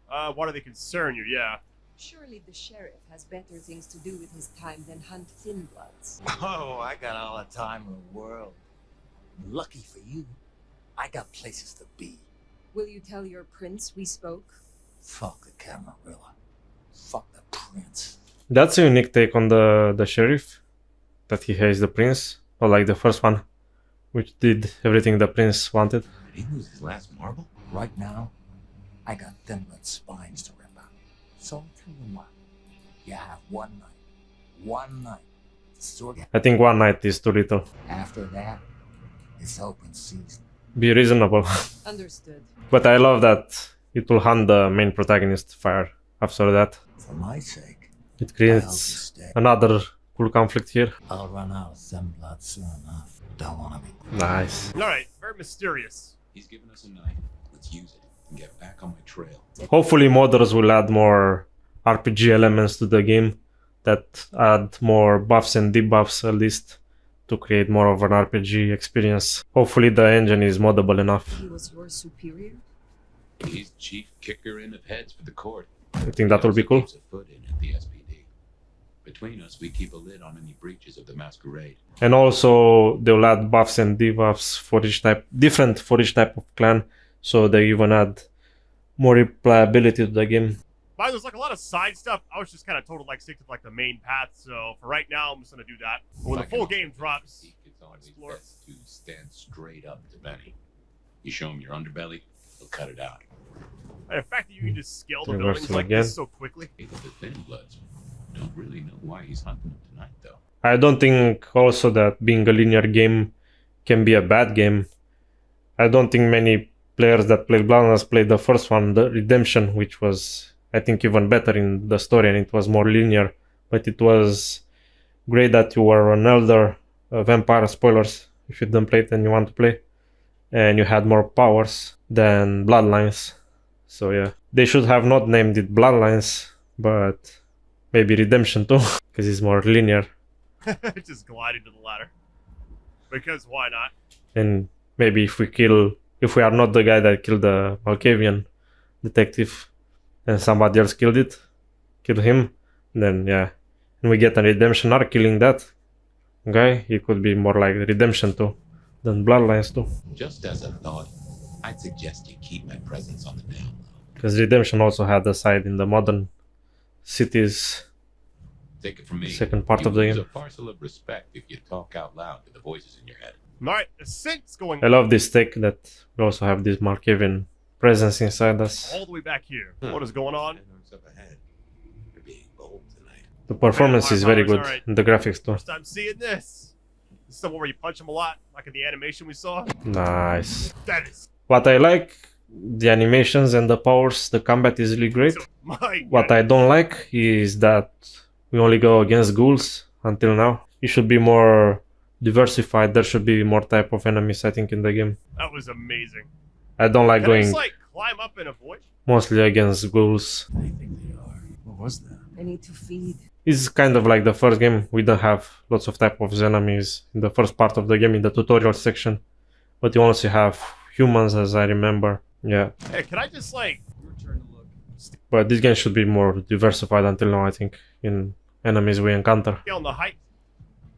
Why do they concern you? Yeah. Surely the sheriff has better things to do with his time than hunt thin bloods. Oh, I got all the time in the world. Lucky for you, I got places to be. Will you tell your prince we spoke? Fuck the Camarilla. Fuck the prince. That's a unique take on the sheriff, that he hates the prince, or like the first one, which did everything the prince wanted. Did he lose his last marble? Right now, I got thin blood spines to rip out. So I'll tell you what, you have one night to sort it. I think one night is too little. After that, it's open season. Be reasonable. Understood. But I love that it will hand the main protagonist fire after that. For my sake, It creates another cool conflict here. I'll run out of thin blood soon enough. Don't wanna be. Nice. Alright, very mysterious. He's given us a knife. Let's use it and get back on my trail. Hopefully modders will add more RPG elements to the game that add more buffs and debuffs at least to create more of an RPG experience. Hopefully the engine is moddable enough. He was your superior? He's chief kicker in of heads for the court. I think that will be cool. Keeps a foot in at the SPD. Between us, we keep a lid on any breaches of the masquerade. And also they'll add buffs and debuffs for each type, different for each type of clan. so they even add more replayability to the game. But there's like a lot of side stuff. I was just kind of told to like stick to like the main path. So for right now, I'm just gonna do that. But when the full game drops, it's always best to stand straight up to Benny. You show him your underbelly, he'll cut it out. And the fact that you can just scale the Reversal buildings like again. this so quickly. The Thin Bloods don't really know why he's hunting them tonight, though. I don't think also that being a linear game can be a bad game. I don't think many players that played Bloodlines played the first one, the Redemption, which was, I think, even better in the story, and it was more linear. But it was great that you were an elder vampire, spoilers, if you didn't play it and you want to play, and you had more powers than Bloodlines. So yeah, they should have not named it Bloodlines, but maybe Redemption too, because it's more linear. Just gliding to the ladder. Because why not? And maybe if we are not the guy that killed the Malkavian detective and somebody else killed him, then yeah, and we get a redemption arc killing that guy, it could be more like Redemption 2 than Bloodlines 2. Just as a thought, I'd suggest you keep my presence on the down low. Because Redemption also had a side in the modern cities. Take it from me. Second part you of the lose game. a parcel of respect if you talk out loud to the voices in your head. Alright, the sync's going I love this take that we also have this Malkavian presence inside us. all the way back here. What is going on? Up ahead. You're being bold tonight. The performance is very good, Alright. and the graphics too. First time seeing this. This is the one where you punch him a lot, like in the animation we saw. Nice. That is What I like, the animations and the powers, the combat is really great. my What I don't like is that we only go against ghouls until now. It should be more diversified. There should be more type of enemies, I think, in the game. That was amazing. I don't like Can I going just like climb up and avoid? mostly against ghouls. I think they are. What was that? I need to feed. It's kind of like the first game. We don't have lots of type of enemies in the first part of the game, in the tutorial section. But you also have humans, as I remember. Yeah. Hey, can I just like Your turn to look. But this game should be more diversified until now, I think, in enemies we encounter. stay on the height?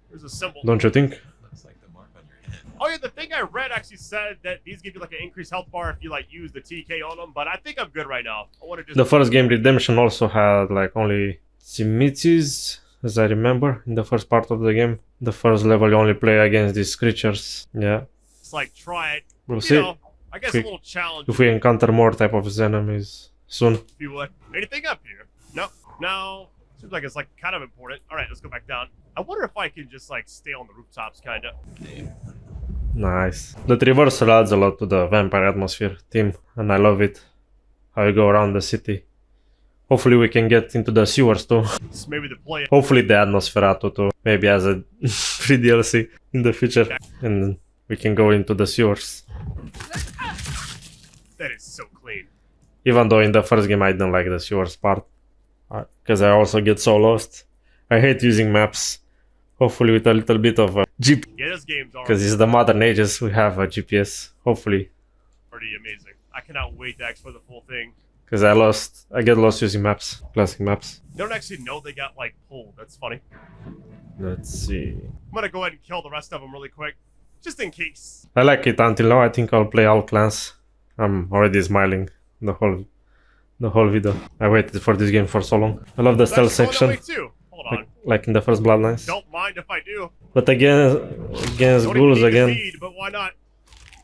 There's a symbol. Don't you think? Looks like the mark on your head. Oh yeah, the thing I read actually said that these give you like an increased health bar if you like use the TK on them, but I think I'm good right now. I want to just The first game, Redemption, also had like only Tsimitzis, as I remember, in the first part of the game. The first level you only play against these creatures. Yeah, It's like try it. we'll You see know, I guess a little challenge if we encounter more type of enemies soon. if you would. Anything up here? No. No. Seems like it's like kind of important. Alright, let's go back down. I wonder if I can just like stay on the rooftops kinda. Nice. The traversal adds a lot to the vampire atmosphere theme, and I love it. How you go around the city. Hopefully we can get into the sewers too. It's maybe the play. Hopefully they add Nosferatu too. Maybe as a free DLC in the future. And we can go into the sewers. That is so clean. Even though in the first game I didn't like the sewers part. Because I also get so lost. I hate using maps. Hopefully with a little bit of a GPS. Yeah, those games are Because it's the modern ages, we have a GPS. Hopefully. pretty amazing. I cannot wait to explore the full thing. Because I get lost using maps. Classic maps. They don't actually know they got like pulled. That's funny. Let's see. I'm gonna go ahead and kill the rest of them really quick. Just in case. I like it until now. I think I'll play all clans. I'm already smiling the whole video. I waited for this game for so long. I love the stealth That's going section, that way too. Hold on. like in the first Bloodlines. Don't mind if I do. But again, against Don't even ghouls need to again. feed, but why not?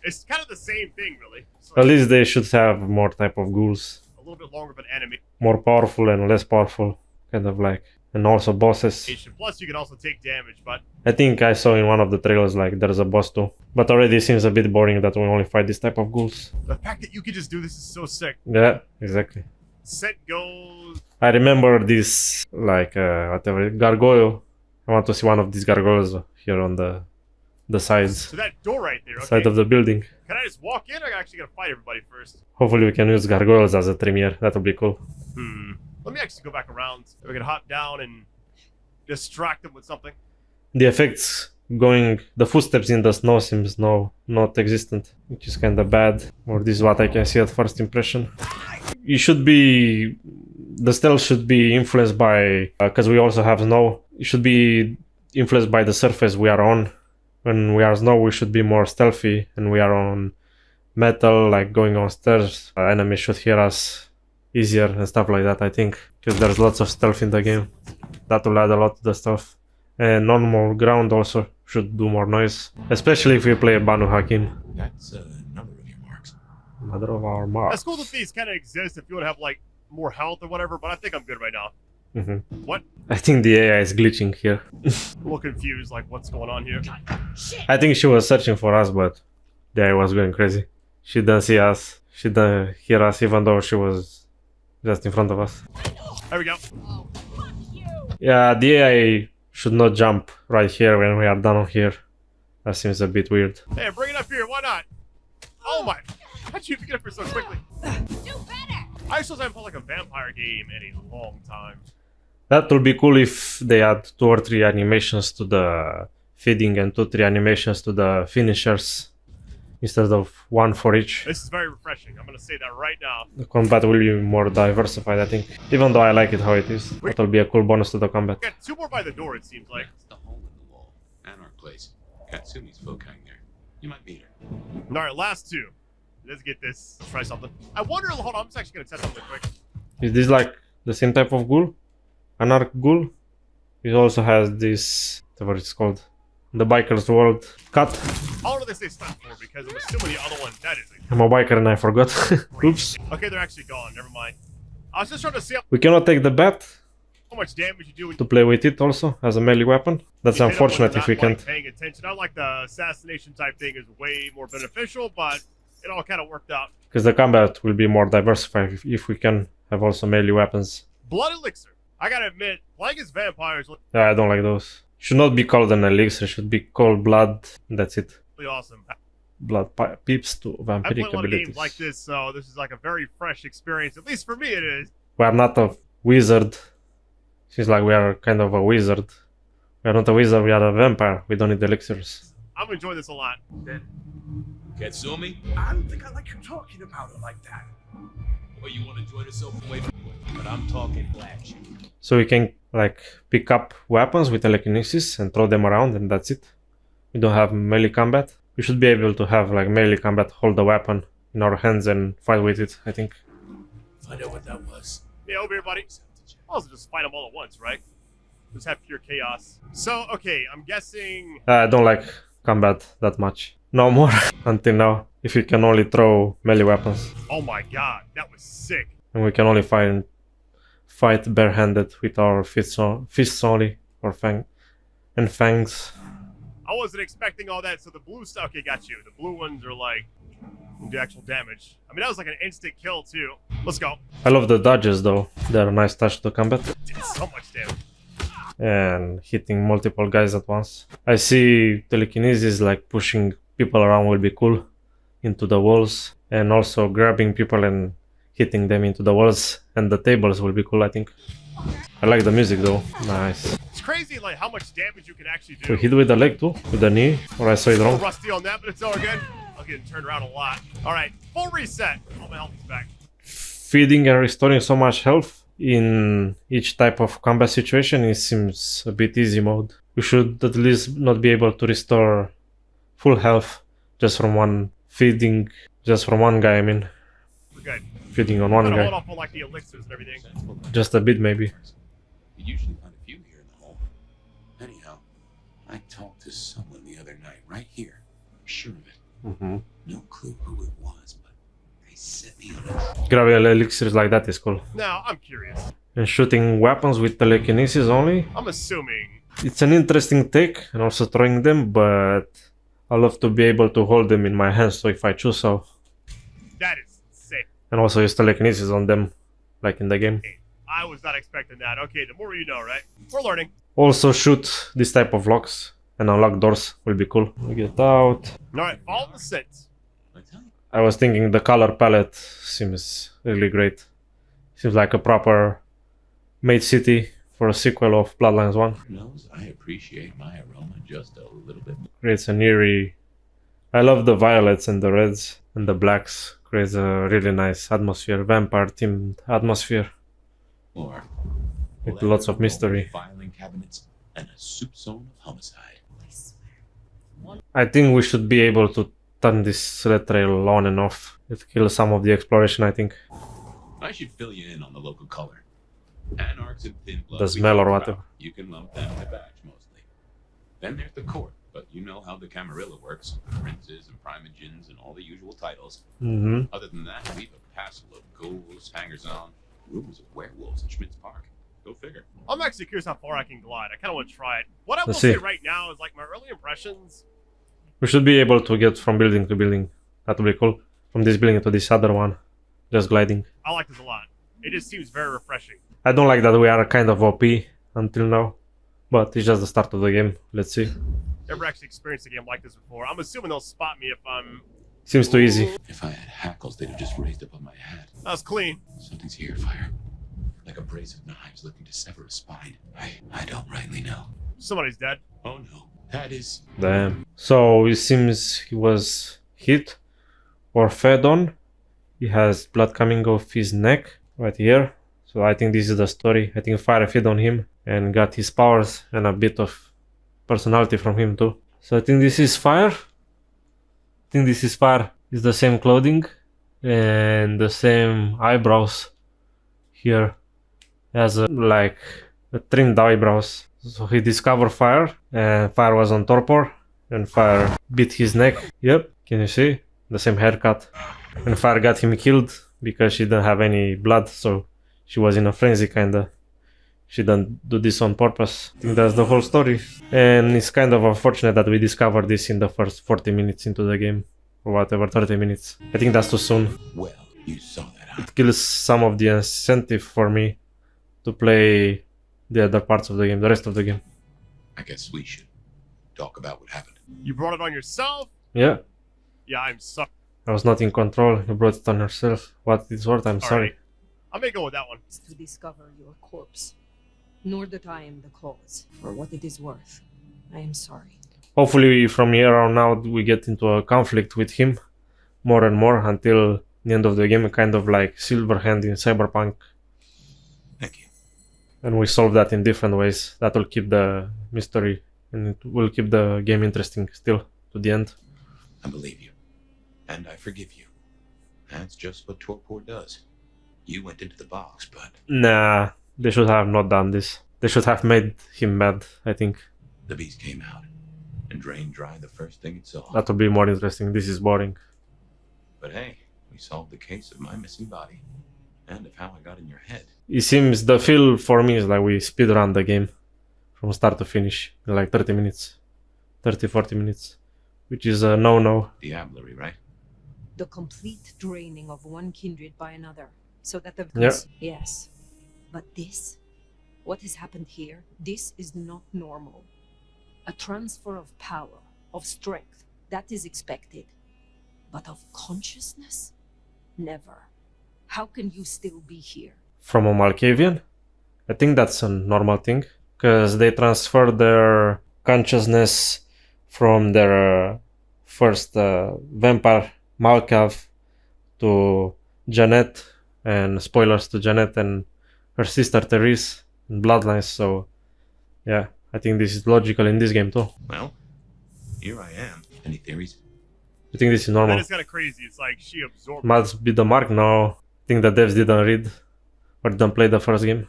It's kind of the same thing, really. It's At like least they should have more type of ghouls, a little bit longer of an enemy. more powerful and less powerful, kind of like, and also bosses. Plus, you can also take damage, but I think I saw in one of the trailers like there's a boss too, but already seems a bit boring that we only fight this type of ghouls. the fact that you can just do this is so sick. Yeah, exactly. Scent goes. I remember this, like, whatever, gargoyle. I want to see one of these gargoyles here on the sides, To that door right there. Okay. side of the building. Can I just walk in, or I actually gotta fight everybody first? Hopefully we can use gargoyles as a premiere, that'll be cool. Let me actually go back around. We can hop down and distract them with something. The effects going, the footsteps in the snow seems not existent, which is kinda bad, or this is what I can see at first impression. It should be, the stealth should be influenced by, because we also have snow, it should be influenced by the surface we are on. When we are snow, we should be more stealthy, and we are on metal, like going on stairs. Enemies should hear us easier and stuff like that, I think, because there's lots of stealth in the game. That will add a lot to the stuff. And normal ground also should do more noise, especially if we play Banu Hakim. That's another of your marks. Another of our marks. That's cool that these kind of exist if you want to have like more health or whatever, but I think I'm good right now. What? I think the AI is glitching here. I'm a little confused, like what's going on here. I think she was searching for us, but the AI was going crazy. She didn't see us. She didn't hear us, even though she was just in front of us. There we go. Yeah, the AI should not jump right here when we are down here. That seems a bit weird. Hey, bring it up here. Why not? Oh my! How'd you get up here so quickly? Do better. I still haven't played like a vampire game in a long time. That would be cool if they add 2 or 3 animations to the feeding and 2 or 3 animations to the finishers instead of 1 for each. This is very refreshing. I'm gonna say that right now. The combat will be more diversified, I think. Even though I like it how it is. That will be a cool bonus to the combat. Got 2 more by the door, it seems like. That's the hole in the wall. And our place. Katsumi's folk hang there. You might meet her. Alright, last 2. Let's get this. Let's try something. I wonder, hold on, I'm just actually gonna test something quick. Is this like the same type of ghoul? Anarch ghoul? It also has this, whatever it's called, the biker's world cut. How long do they say stop for? Because I'm assuming the other one, that is it. I'm a biker and I forgot. Oops. Okay, they're actually gone. Never mind. I was just trying to see We cannot take the bat how much damage you do when to play with it also as a melee weapon. That's you hit 'em when unfortunate they're if we not, like, can't. paying attention. I like the assassination type thing is way more beneficial, but it all kind of worked out. Because the combat will be more diversified if we can have also melee weapons. Blood elixir. I gotta admit, playing as vampires is Yeah, I don't like those. Should not be called an elixir, should be called blood. That's it. really awesome. Blood peeps to I vampiric play a lot of abilities. games like this, so this is like a very fresh experience. At least for me, it is. We are not a wizard. Seems like we are kind of a wizard. We are not a wizard, we are a vampire. We don't need elixirs. I'm enjoying this a lot. Katsumi? I don't think I like you talking about her like that. Well, you want to join us open way, but I'm talking flash. So we can like pick up weapons with telekinesis and throw them around and that's it. We don't have melee combat. We should be able to have like melee combat, hold the weapon in our hands and fight with it, I think. Find out what that was. Yeah, over here, buddy. I'll also just fight them all at once, right? Just have pure chaos. So, okay, I'm guessing... I don't like combat that much. No more until now. If we can only throw melee weapons. Oh my god, that was sick. And we can only fight barehanded with our fists only, or fangs. I wasn't expecting all that, so the blue stuff... Okay, got you. The blue ones are like... do actual damage. I mean, that was like an instant kill, too. Let's go. I love the dodges, though. They're a nice touch to combat. Did so much damage. And hitting multiple guys at once. I see telekinesis, like pushing people around will be cool into the walls. And also grabbing people and hitting them into the walls. And the tables will be cool, I think. I like the music, though. Nice. It's crazy, like, how much damage you can actually do. We hit with the leg, too? With the knee? Or I saw it A little wrong? rusty on that, but it's all good. I'm getting turned around a lot. Alright, full reset. All my health is back. Feeding and restoring so much health in each type of combat situation, it seems a bit easy mode. We should at least not be able to restore full health just from one feeding, just from one guy, I mean. We're good. Feeding on one I'm gonna hold guy. off on like the elixirs and everything. Just a bit, maybe. You usually find a few here in the hole. Anyhow, I talked to someone the other night, right here. Sure of it. No clue who it was, but they set me on it. Grabbing elixirs like that is cool. Now, I'm curious. And shooting weapons with telekinesis only? I'm assuming... It's an interesting take, and also throwing them, but I love to be able to hold them in my hands, so if I choose so. That is insane. And also use telekinesis on them, like in the game. I was not expecting that. Okay, the more you know, right? We're learning. Also shoot this type of locks and unlock doors will be cool. We get out. Alright, follow the scent. I was thinking the color palette seems really great. Seems like a proper made city for a sequel of Bloodlines 1. Knows I appreciate my aroma just a little bit. Creates an eerie... I love the violets and the reds and the blacks. Creates a really nice atmosphere, vampire themed atmosphere. Or with lots of mystery. Filing cabinets and a soup zone of homicide. I think we should be able to turn this red trail on and off. It kills some of the exploration, I think. I should fill you in on the local color. Anarchs and thin blood. The smell or whatever. You can lump them in a batch mostly. Then there's the court, but you know how the Camarilla works. Princes and primogens and all the usual titles. Other than that, we've a passel of ghouls, hangers-on, rumors of werewolves in Schmidt's Park. Go figure. I'm actually curious how far I can glide. I kind of want to try it. What I will say right now is like my early impressions. We should be able to get from building to building. That would be cool. From this building to this other one. Just gliding. I like this a lot. It just seems very refreshing. I don't like that we are kind of OP until now. But it's just the start of the game. Let's see. Never actually experienced a game like this before. I'm assuming they'll spot me if I'm... Seems too easy. If I had hackles, they'd have just raised up on my head. That was clean. Something's here, Fire. Like a brace of knives looking to sever a spine. I don't rightly know. Somebody's dead. Oh no, that is... Damn. So it seems he was hit or fed on. He has blood coming off his neck right here. So I think this is the story. I think Fire fed on him and got his powers and a bit of personality from him too. So I think this is Fire. I think this is Fire. It's the same clothing and the same eyebrows here. He has like trimmed eyebrows. So he discovered Fire and Fire was on torpor and Fire bit his neck. Yep, can you see? The same haircut. And Fire got him killed because she didn't have any blood, so she was in a frenzy kinda. She didn't do this on purpose. I think that's the whole story. And it's kind of unfortunate that we discovered this in the first 40 minutes into the game. Or whatever, 30 minutes. I think that's too soon. Well, you saw that, huh? It kills some of the incentive for me to play the other parts of the game, the rest of the game. I guess we should talk about what happened. You brought it on yourself? Yeah. Yeah, I'm sorry. I was not in control. You brought it on yourself. What is worth? I'm sorry. Right. I may go with that one. To discover your corpse. Nor that I am the cause. For what it is worth, I am sorry. Hopefully from here on out we get into a conflict with him more and more until the end of the game, kind of like Silverhand in Cyberpunk. Thank you. And we solve that in different ways. That will keep the mystery and it will keep the game interesting still to the end. I believe you. And I forgive you. That's just what Torpor does. You went into the box, but... Nah, they should have not done this. They should have made him mad, I think. The beast came out and drained dry the first thing it saw. That would be more interesting. This is boring. But hey, we solved the case of my missing body. And of how I got in your head. It seems the feel for me is like we speedrun the game from start to finish in like 30 minutes. 30-40 minutes. Which is a no-no. Diablerie, right? The complete draining of one kindred by another. So that the... Yeah. Yes. But this... What has happened here, this is not normal. A transfer of power, of strength, that is expected. But of consciousness? Never. How can you still be here? From a Malkavian? I think that's a normal thing. Because they transfer their consciousness from their first vampire, Malkav, to Janet. And spoilers to Janet and her sister Therese in Bloodlines. So, yeah, I think this is logical in this game too. Well, here I am. Any theories? I think this is normal. That is kind of crazy. It's like she absorbed... Must be the mark now. I think the devs didn't read or didn't play the first game.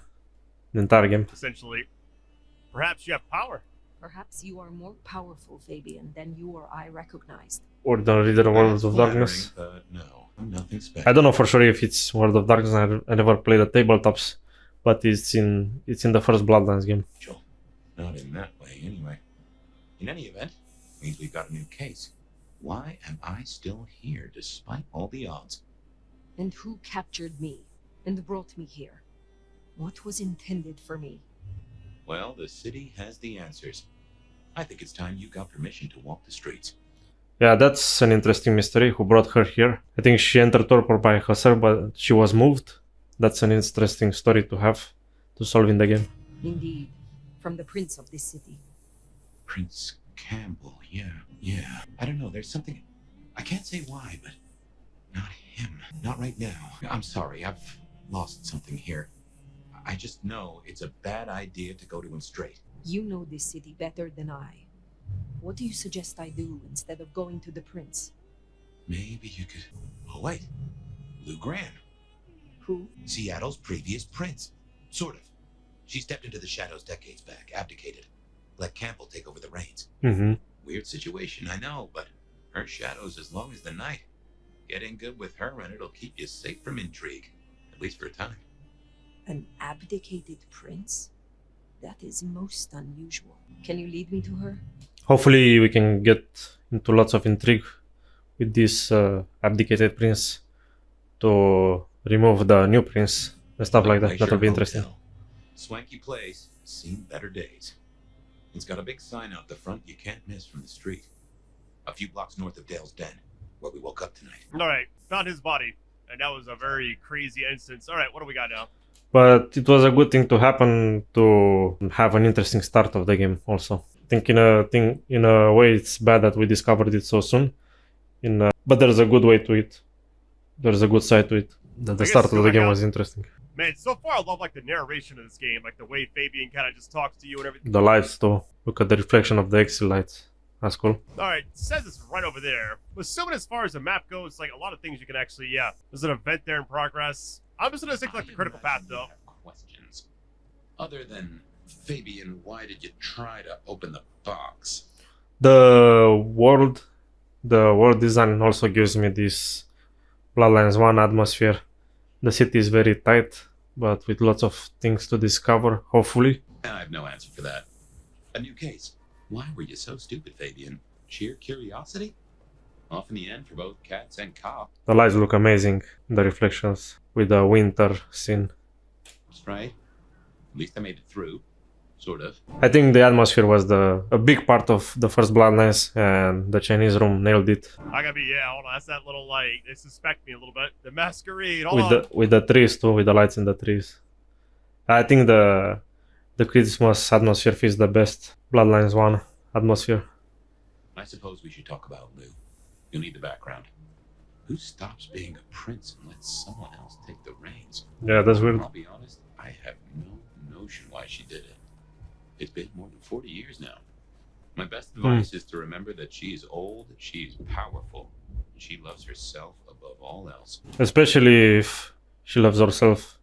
The entire game. Essentially. Perhaps you have power. Perhaps you are more powerful, Fabian, than you or I recognized. Or didn't read the World of Darkness. But no, nothing special. I don't know for sure if it's World of Darkness. I never played the tabletops, but it's in the first Bloodlines game. Not in that way, anyway. In any event, means we've got a new case. Why am I still here, despite all the odds? And who captured me and brought me here? What was intended for me? Well, the city has the answers. I think it's time you got permission to walk the streets. Yeah, that's an interesting mystery. Who brought her here? I think she entered torpor by herself, but she was moved. That's an interesting story to have to solve in the game. Indeed, from the prince of this city. Prince Campbell, yeah. I don't know, there's something... I can't say why, but... Not him. Not right now. I'm sorry, I've lost something here. I just know it's a bad idea to go to him straight. You know this city better than I. What do you suggest I do instead of going to the prince? Maybe you could... Oh, wait. Lou Grant. Who? Seattle's previous prince. Sort of. She stepped into the shadows decades back, abdicated. Let Campbell take over the reins. Weird situation, I know, but her shadow's as long as the night. Get in good with her and it'll keep you safe from intrigue. At least for a time. An abdicated prince? That is most unusual. Can you lead me to her? Hopefully we can get into lots of intrigue with this abdicated prince to remove the new prince and stuff like that. That'll be interesting. Swanky place, seen better days. It's got a big sign out the front you can't miss from the street. A few blocks north of Dale's Den, where we woke up tonight. Alright, found his body. And that was a very crazy instance. Alright, what do we got now? But it was a good thing to happen to have an interesting start of the game also. I think in a way it's bad that we discovered it so soon. But there's a good way to it. There's a good side to it. That the start of the game was interesting. Man, so far I love like the narration of this game, like the way Fabian kind of just talks to you and everything. The lights too. Look at the reflection of the exit lights. That's cool. Alright, it says it's right over there. Assuming as far as the map goes, like a lot of things you can actually, yeah. There's an event there in progress. I'm just gonna stick to like the critical path though. Questions. Other than, Fabian, why did you try to open the box? The world design also gives me this Bloodlines 1 atmosphere. The city is very tight, but with lots of things to discover, hopefully. I have no answer for that. A new case. Why were you so stupid, Fabian? Sheer curiosity? Off in the end for both cats and cop. The lights look amazing, the reflections with the winter scene. That's right. At least I made it through. Sort of. I think the atmosphere was a big part of the first Bloodlines, and the Chinese room nailed it. I gotta be, yeah, hold on, that's that little, like, they suspect me a little bit. The masquerade, With the trees too, with the lights in the trees. I think the Christmas atmosphere fits the best Bloodlines 1 atmosphere. I suppose we should talk about Lou. You'll need the background. Who stops being a prince and lets someone else take the reins? Yeah, that's weird. I'll be honest, I have no notion why she did it. It's been more than 40 years now. My best advice is to remember that she's old, she's powerful, and she loves herself above all else. Especially if she loves herself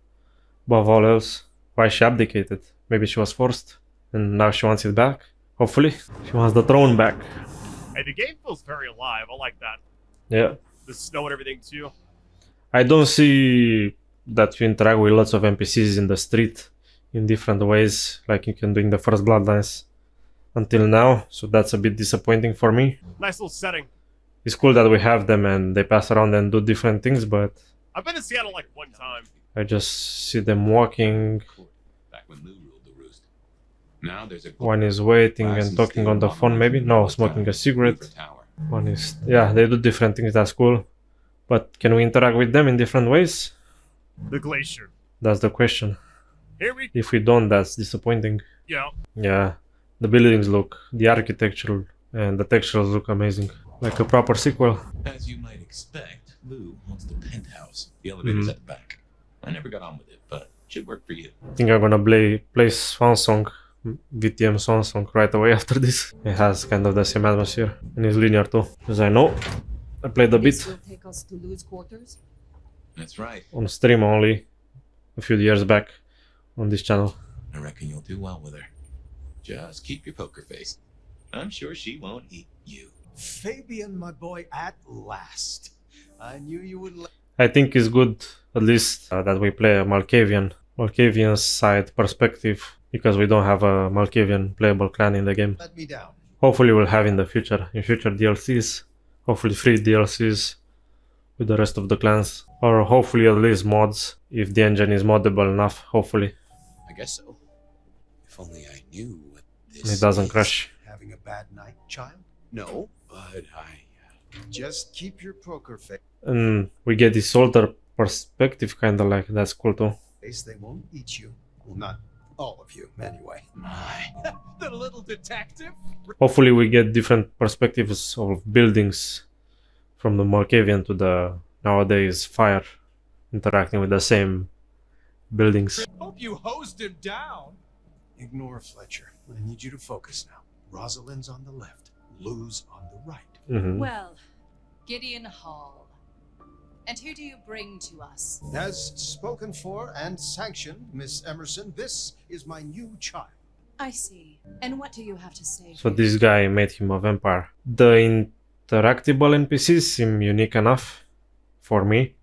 above all else. Why she abdicated? Maybe she was forced, and now she wants it back. Hopefully, she wants the throne back. Hey, the game feels very alive. I like that. Yeah. The snow and everything too. I don't see that you interact with lots of NPCs in the street in different ways, like you can do in the first Bloodlines until now, so that's a bit disappointing for me. Nice little setting. It's cool that we have them and they pass around and do different things, but I've been to Seattle like one time. I just see them walking. Back when Lou ruled the roost. Now there's a One is waiting and talking on the phone, maybe? No, smoking a cigarette. One is... yeah, they do different things, that's cool. But can we interact with them in different ways? The glacier. That's the question. Here we... If we don't, that's disappointing. Yeah. Yeah. The buildings look, the architecture and the textures look amazing. Like a proper sequel. As you might expect, Lou wants the penthouse. The elevator's at the back. I never got on with it, but it should work for you. I think I'm gonna play Swan Song, VTM Swan Song right away after this. It has kind of the same atmosphere and it's linear too. As I know, I played a bit. This will take us to Lou's quarters? That's right. On stream only, a few years back on this channel. I reckon you'll do well with her. Just keep your poker face. I'm sure she won't eat you. Fabian, my boy, at last. I knew you would. I think it's good, at least, that we play a Malkavian side perspective, because we don't have a Malkavian playable clan in the game. Let me down. Hopefully we'll have in future DLCs, hopefully free DLCs with the rest of the clans, or hopefully at least mods, if the engine is moddable enough, hopefully. I guess so. If only I knew what this It doesn't is. crash. Having a bad night, child? No, but I... Just keep your poker face. And we get this older perspective, kinda like, that's cool too. They won't eat you. Well, not all of you, anyway. My... The little detective? Hopefully we get different perspectives of buildings from the Malkavian to the nowadays fire, interacting with the same buildings. Hope you hosed him down. Ignore Fletcher. I need you to focus now. Rosalind's on the left, Lou's on the right. Well, Gideon Hall. And who do you bring to us? As spoken for and sanctioned, Miss Emerson, this is my new child. I see. And what do you have to say? So this guy made him a vampire. The interactable NPCs seem unique enough for me.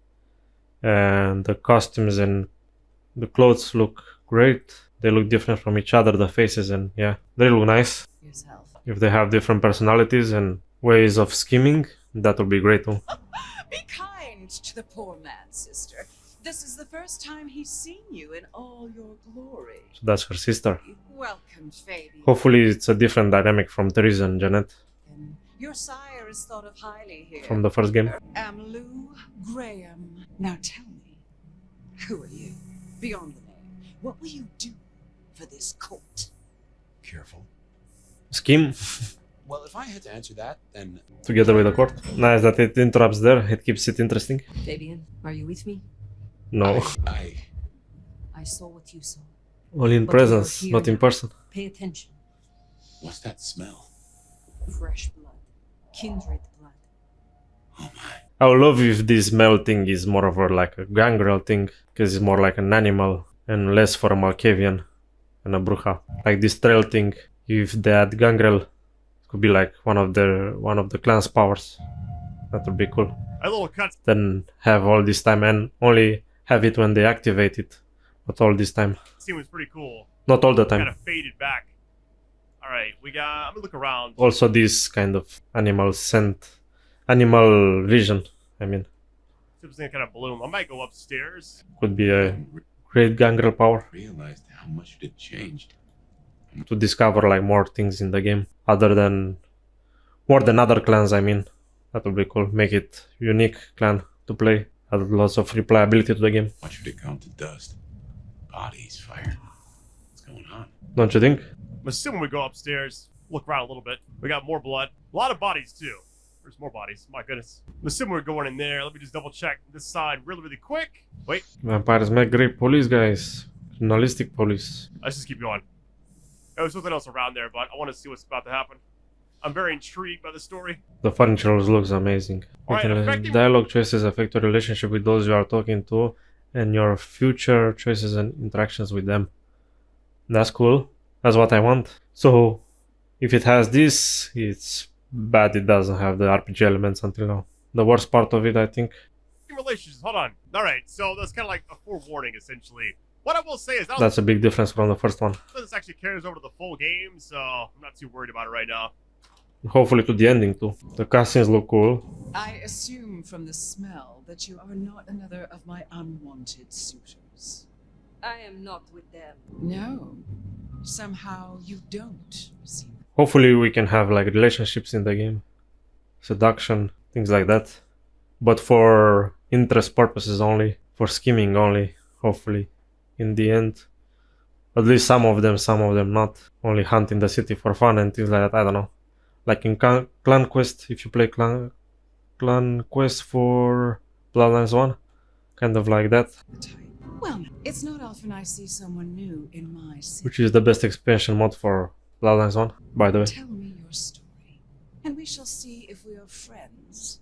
And the costumes and the clothes look great. They look different from each other, the faces, and yeah, they look nice. Yourself. If they have different personalities and ways of scheming, that would be great too. Be kind to the poor man, sister. This is the first time he's seen you in all your glory. So that's her sister. Welcome, Fabian. Hopefully it's a different dynamic from Teresa and Janet Your sire is thought of highly here. from the first game. Am Lou Graham. Now tell me, who are you? Beyond the name, what will you do for this court? Careful. Scheme Well, if I had to answer that, then together with the court. Nice that it interrupts there, it keeps it interesting. Fabian, are you with me? No, I saw what you saw. only in But we are presence, here not in now. person. Pay attention. what's that smell? Fresh blood. Kindred blood. I would love if this Mel thing is more of a, like a gangrel thing, because it's more like an animal and less for a Malkavian and a Bruja. Like this trail thing, if they had gangrel, it could be like one of the clan's powers. That would be cool. A little cut. Then have all this time and only have it when they activate it, but all this time. Scene was pretty cool. Not all the time. Kind of faded back. All right, I'm gonna look around. Also this kind of animal scent, animal vision, I mean. See if it's gonna kind of bloom. I might go upstairs. Could be a great gangrel power. Realized how much it had changed. To discover like more things in the game, more than other clans, I mean. That would be cool. Make it unique clan to play. Add lots of replayability to the game. Watch it come to dust. Bodies, fire. What's going on? Don't you think? I'm assuming we go upstairs, look around a little bit. We got more blood. A lot of bodies, too. There's more bodies. My goodness. I'm assuming we're going in there. Let me just double check this side really quick. Wait. Vampires make great police, guys. Journalistic police. Let's just keep going. There's something else around there, but I want to see what's about to happen. I'm very intrigued by the story. The furniture looks amazing. Alright, Dialogue choices affect your relationship with those you are talking to and your future choices and interactions with them. That's cool. That's what I want. So, if it has this, it's bad it doesn't have the RPG elements until now. The worst part of it, I think. Relationships, hold on. Alright, so that's kind of like a forewarning, essentially. What I will say is... That's a big difference from the first one. This actually carries over to the full game, so I'm not too worried about it right now. Hopefully to the ending too. The cutscenes look cool. I assume from the smell that you are not another of my unwanted suitors. I am not with them. No. Somehow you don't seem... Hopefully we can have like relationships in the game. Seduction, things like that. But for interest purposes only. For scheming only, hopefully. In the end. At least some of them not. Only hunt in the city for fun and things like that, I don't know. Like in Clan Quest, if you play Clan Quest for Bloodlines 1. Kind of like that. Well, it's not often I see someone new in my city. Which is the best expansion mod for Bloodlines 1, by the way. Tell me your story, and we shall see if we are friends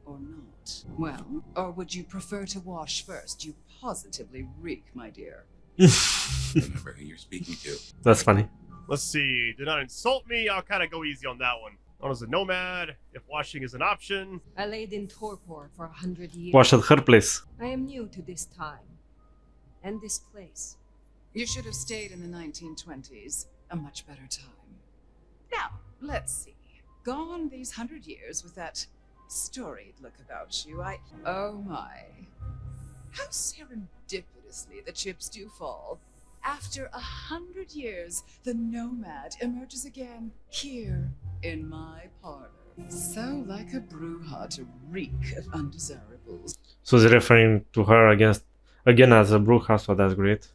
or not. Well, or would you prefer to wash first? You positively reek, my dear. Remember who you're speaking to. That's funny. Let's see. Do not insult me. I'll kind of go easy on that one. Known as a nomad, if washing is an option. I laid in torpor for 100 years. Wash at her place. I am new to this time. And this place. You should have stayed in the 1920s. A much better time. Now, let's see. Gone these 100 years with that storied look about you, Oh my. How serendipitously the chips do fall. After 100 years, the nomad emerges again here in my parlor. So like a bruja to reek of undesirables. So he's referring to her again as a bruja, so that's great.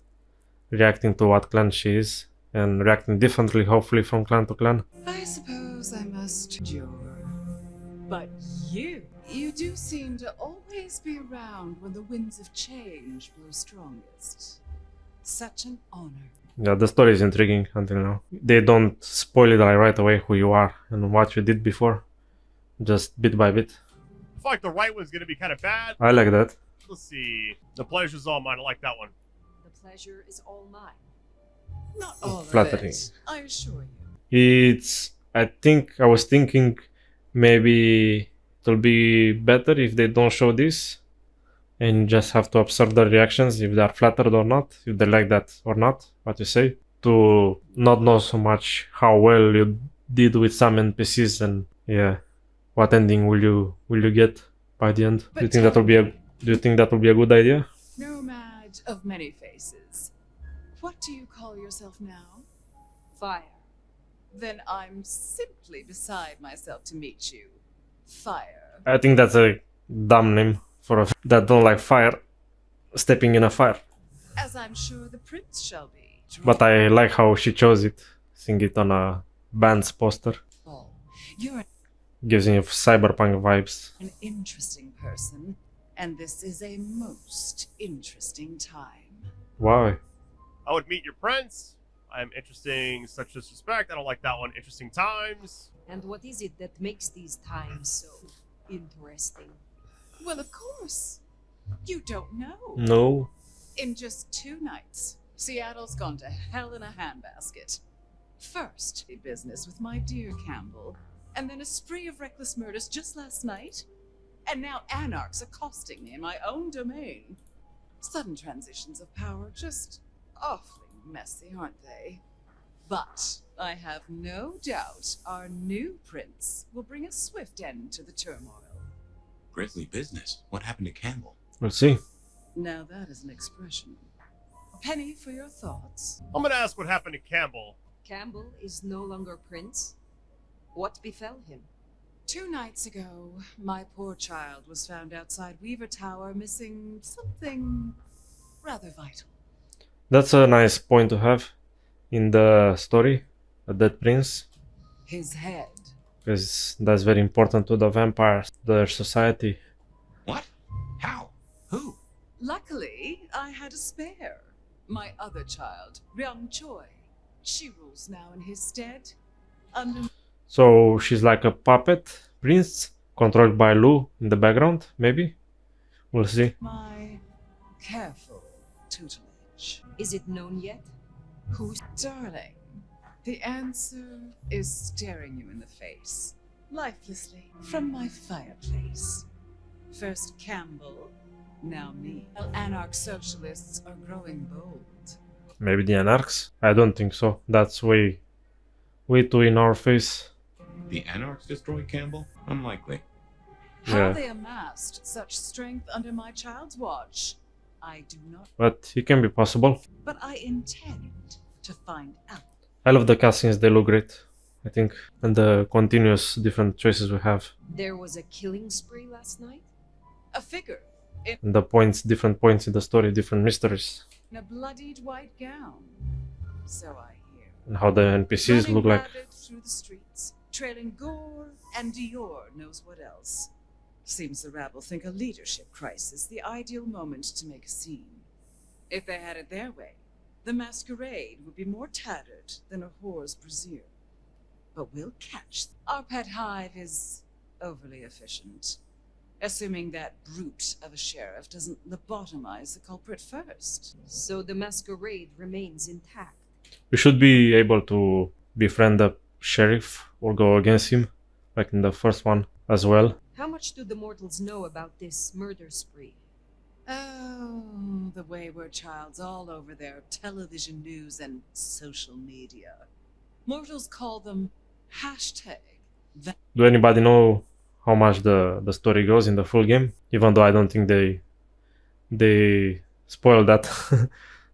Reacting to what clan she is and reacting differently, hopefully, from clan to clan. I suppose I must endure. But you do seem to always be around when the winds of change blow strongest. Such an honor. Yeah, the story is intriguing until now. They don't spoil it right away who you are and what you did before. Just bit by bit. I feel like the right one's gonna be kind of bad. I like that. Let's see. The pleasure's all mine. I like that one. The pleasure is all mine. Not all Flattering. of it, I assure you. It's, I was thinking maybe it'll be better if they don't show this and just have to observe the reactions, if they are flattered or not, if they like that or not, what you say, to not know so much how well you did with some NPCs, and yeah, what ending will you get by the end? Do you think that will be a good idea? Nomad of many faces. What do you call yourself now? Fire. Then I'm simply beside myself to meet you. Fire. I think that's a dumb name for a that don't like fire, stepping in a fire. As I'm sure the prince shall be. But I like how she chose it, seeing it on a band's poster. Oh, you're Gives me cyberpunk vibes. an interesting person, and this is a most interesting time. Why? I would meet your prince. I'm interesting, such disrespect. I don't like that one. Interesting times. And what is it that makes these times so interesting? Well, of course. You don't know. No. In just 2 nights, Seattle's gone to hell in a handbasket. First, a business with my dear Campbell, and then a spree of reckless murders just last night. And now anarchs accosting me in my own domain. Sudden transitions of power, just awfully messy, aren't they? But I have no doubt our new prince will bring a swift end to the turmoil. Grisly business. What happened to Campbell? We'll see. Now that is an expression. A penny for your thoughts. I'm gonna ask what happened to Campbell. Campbell is no longer prince? What befell him? 2 nights ago, my poor child was found outside Weaver Tower missing something rather vital. That's a nice point to have in the story, a dead prince, His head. because that's very important to the vampires, their society. What? How? Who? Luckily, I had a spare. My other child, Ryung Choi. She rules now in his stead. Under So she's like a puppet prince, controlled by Lu in the background, maybe? We'll see. my careful tutelage. Is it known yet? Who's... Darling, the answer is staring you in the face, lifelessly, from my fireplace. First Campbell, now me. Well, anarch socialists are growing bold. Maybe the anarchs? I don't think so. That's way too in our face. The anarchs destroyed Campbell? Unlikely. How Yeah. they amassed such strength under my child's watch, I do not. But it can be possible. But I intend to find out. I love the cutscenes, they look great, I think. And the continuous different choices we have. There was a killing spree last night? A figure in And the points, different points in the story, different mysteries. a bloodied white gown. So I hear. And how the NPCs Running look like. rabbit through the streets, trailing gore and Dior knows what else. Seems the rabble think a leadership crisis the ideal moment to make a scene. If they had it their way, the masquerade would be more tattered than a whore's brassiere. But we'll catch them. Our pet hive is overly efficient, assuming that brute of a sheriff doesn't lobotomize the culprit first. So the masquerade remains intact. We should be able to befriend the sheriff or go against him, like in the first one as well. How much do the mortals know about this murder spree? Oh, the wayward child's all over their television news and social media. Mortals call them hashtag. Do anybody know how much the story goes in the full game? Even though I don't think they spoil that,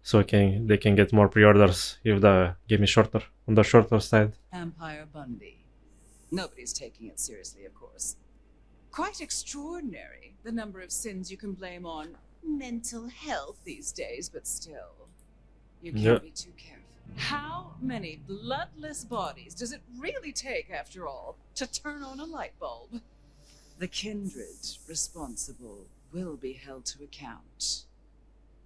so they can get more pre-orders if the game is shorter, on the shorter side. Vampire Bundy. Nobody's taking it seriously, of course. Quite extraordinary, the number of sins you can blame on mental health these days, but still, you can't Yeah. be too careful. How many bloodless bodies does it really take, after all, to turn on a light bulb? The kindred responsible will be held to account.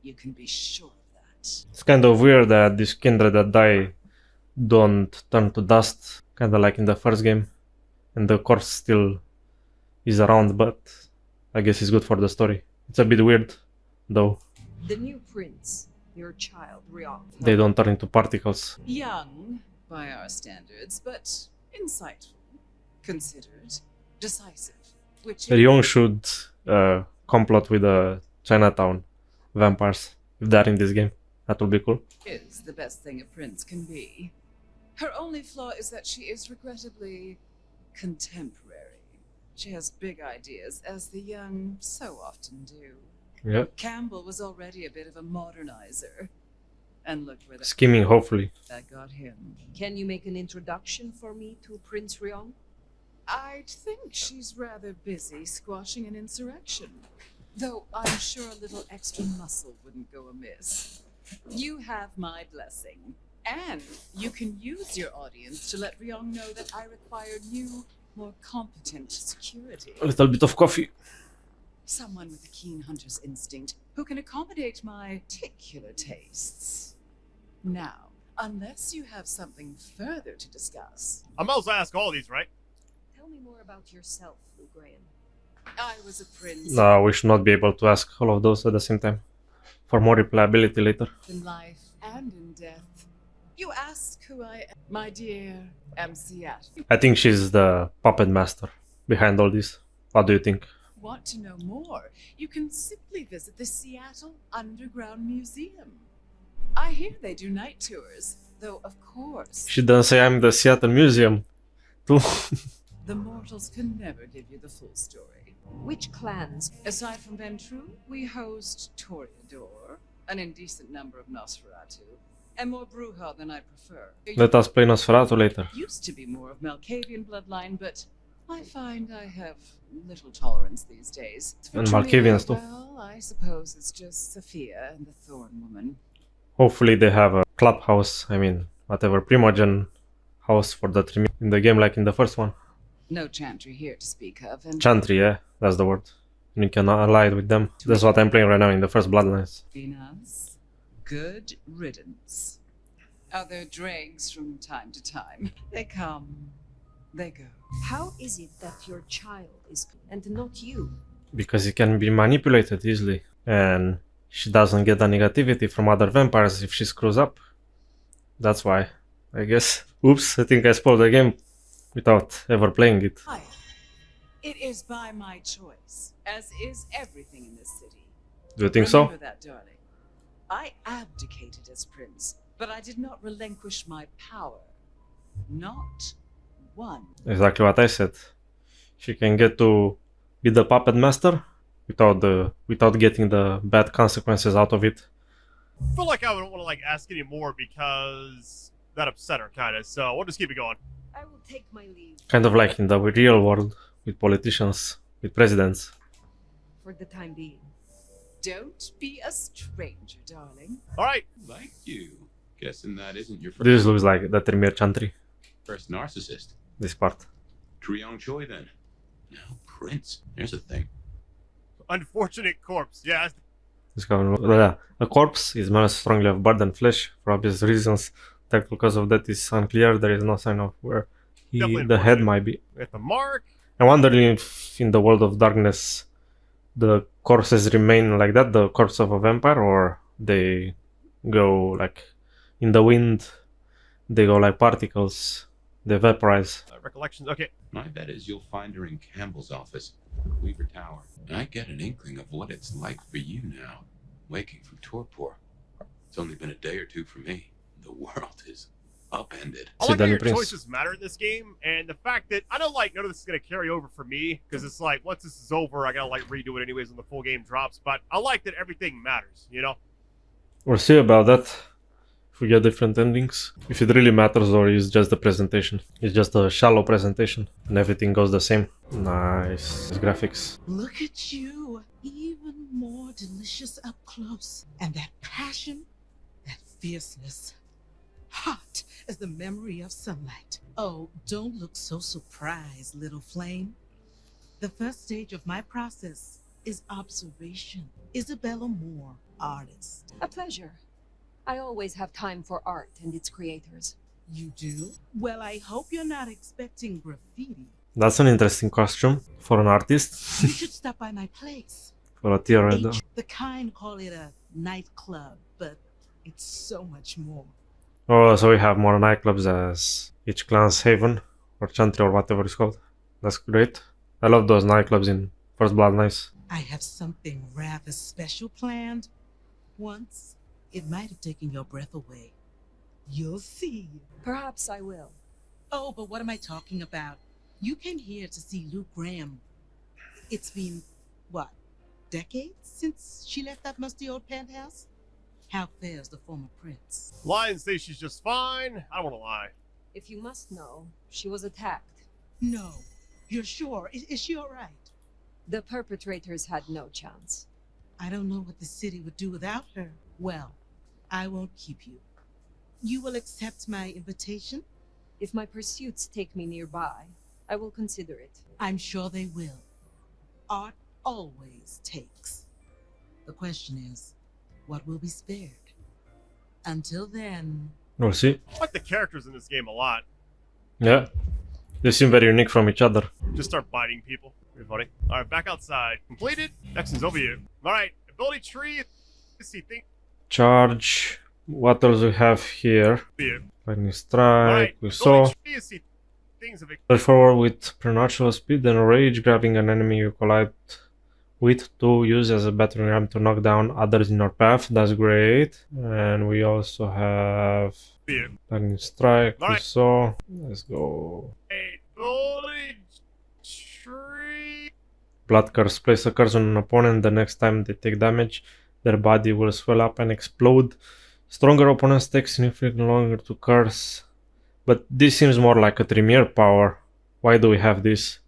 You can be sure of that. It's kind of weird that these kindred that die don't turn to dust, kind of like in the first game, and the corpse still is around, but I guess it's good for the story. It's a bit weird, though. The new prince, your child, Rion. They don't turn into particles. Young, by our standards, but insightful, considered, decisive, which Rion should complot with the Chinatown vampires if they're in this game. That would be cool. is the best thing a prince can be. Her only flaw is that she is regrettably contemporary. She has big ideas, as the young so often do. Yeah. Campbell was already a bit of a modernizer. And look where Scheming, hopefully. that got him. Can you make an introduction for me to Prince Rion? I think she's rather busy squashing an insurrection. Though I'm sure a little extra muscle wouldn't go amiss. You have my blessing. And you can use your audience to let Rion know that I require new, more competent security. A little bit of coffee. Someone with a keen hunter's instinct who can accommodate my particular tastes. Now, unless you have something further to discuss. I'm supposed to ask all these, right? Tell me more about yourself, Lou Graham. I was a prince. No, we should not be able to ask all of those at the same time. For more replayability later. In life and in death. You ask who I am, my dear MCF. I think she's the puppet master behind all this. What do you think? Want to know more? You can simply visit the Seattle Underground Museum. I hear they do night tours, though of course. She doesn't say I'm the Seattle Museum. Too. The mortals can never give you the full story. Which clans? Aside from Ventru, we host Toreador, an indecent number of Nosferatu, and more Bruja than I prefer. Let us play Nosferatu later. Used to be more of Malkavian bloodline, but I find I have little tolerance these days. And Malkavians too. Well, I suppose it's just Sophia and the Thorn Woman. Hopefully they have a clubhouse, I mean, whatever, Primogen house for the Trimi in the game like in the first one. No Chantry here to speak of, and Chantry, yeah, that's the word. And you can ally with them. That's what I'm playing right now in the first Bloodlines. Venus, good riddance. Other dregs from time to time. They come, they go. How is it that your child is and not you? Because it can be manipulated easily. And she doesn't get the negativity from other vampires if she screws up. That's why, I guess. Oops, I think I spoiled the game without ever playing it. It is by my choice, as is everything in this city. Do you think so? Remember that, darling. I abdicated as prince, but I did not relinquish my power. Not one. Exactly what I said. She can get to be the puppet master without getting the bad consequences out of it. I feel like I don't want to like ask any more because that upset her kind of. So we'll just keep it going. I will take my leave. Kind of like in the real world with politicians, with presidents. For the time being. Don't be a stranger, darling. All right. Like you. Guessing that isn't your first. This looks like the Tremere Chantry. First narcissist. This part. Triong Choi then. No, Prince. Here's the thing. Unfortunate corpse. Yeah. A corpse is more strongly of blood than flesh for obvious reasons. The actual cause of death is unclear. There is no sign of where the head might be. At the mark. I'm wondering if in the world of darkness the corpses remain like that, the corpse of a vampire, or they go like in the wind, they go like particles, they vaporize. Recollections, okay. My bet is you'll find her in Campbell's office, Weaver Tower. And I get an inkling of what it's like for you now, waking from torpor. It's only been a day or two for me. The world is upended. I like how your choices matter in this game, and the fact that I don't like none of this is gonna carry over for me, because it's like once this is over, I gotta like redo it anyways when the full game drops. But I like that everything matters, you know. We'll see about that. If we get different endings, if it really matters or is just the presentation. It's just a shallow presentation and everything goes the same. Nice graphics. Look at you, even more delicious up close. And that passion, that fierceness, hot as the memory of sunlight. Oh, don't look so surprised, little flame. The first stage of my process is observation. Isabella Moore, artist. A pleasure. I always have time for art and its creators. You do? Well, I hope you're not expecting graffiti. That's an interesting costume for an artist. You should stop by my place. For a theater. The kind call it a nightclub, but it's so much more. Oh, so we have more nightclubs as each clan's haven or chantry or whatever it's called. That's great. I love those nightclubs in First Bloodlines. I have something rather special planned. Once, it might have taken your breath away. You'll see. Perhaps I will. Oh, but what am I talking about? You came here to see Luke Graham. It's been, what, decades since she left that musty old penthouse? How fares the former prince? Lions say she's just fine. I don't want to lie. If you must know, she was attacked. No. You're sure? Is she all right? The perpetrators had no chance. I don't know what the city would do without her. Well, I won't keep you. You will accept my invitation? If my pursuits take me nearby, I will consider it. I'm sure they will. Art always takes. The question is, what will be spared? Until then... We'll see. I like the characters in this game a lot. Yeah. They seem very unique from each other. Just start biting people. Pretty funny. Alright, back outside. Completed. Next one's over you. Alright, ability tree. Let's see things. Charge. What else we have here? Lightning strike. We saw. Push forward with preternatural speed and rage, grabbing an enemy you collide with to use as a battering ram to knock down others in your path. That's great. And we also have lightning strike. We saw. Let's go. Blood curse. Place a curse on an opponent. The next time they take damage, their body will swell up and explode. Stronger opponents take significantly longer to curse. But this seems more like a Tremere power. Why do we have this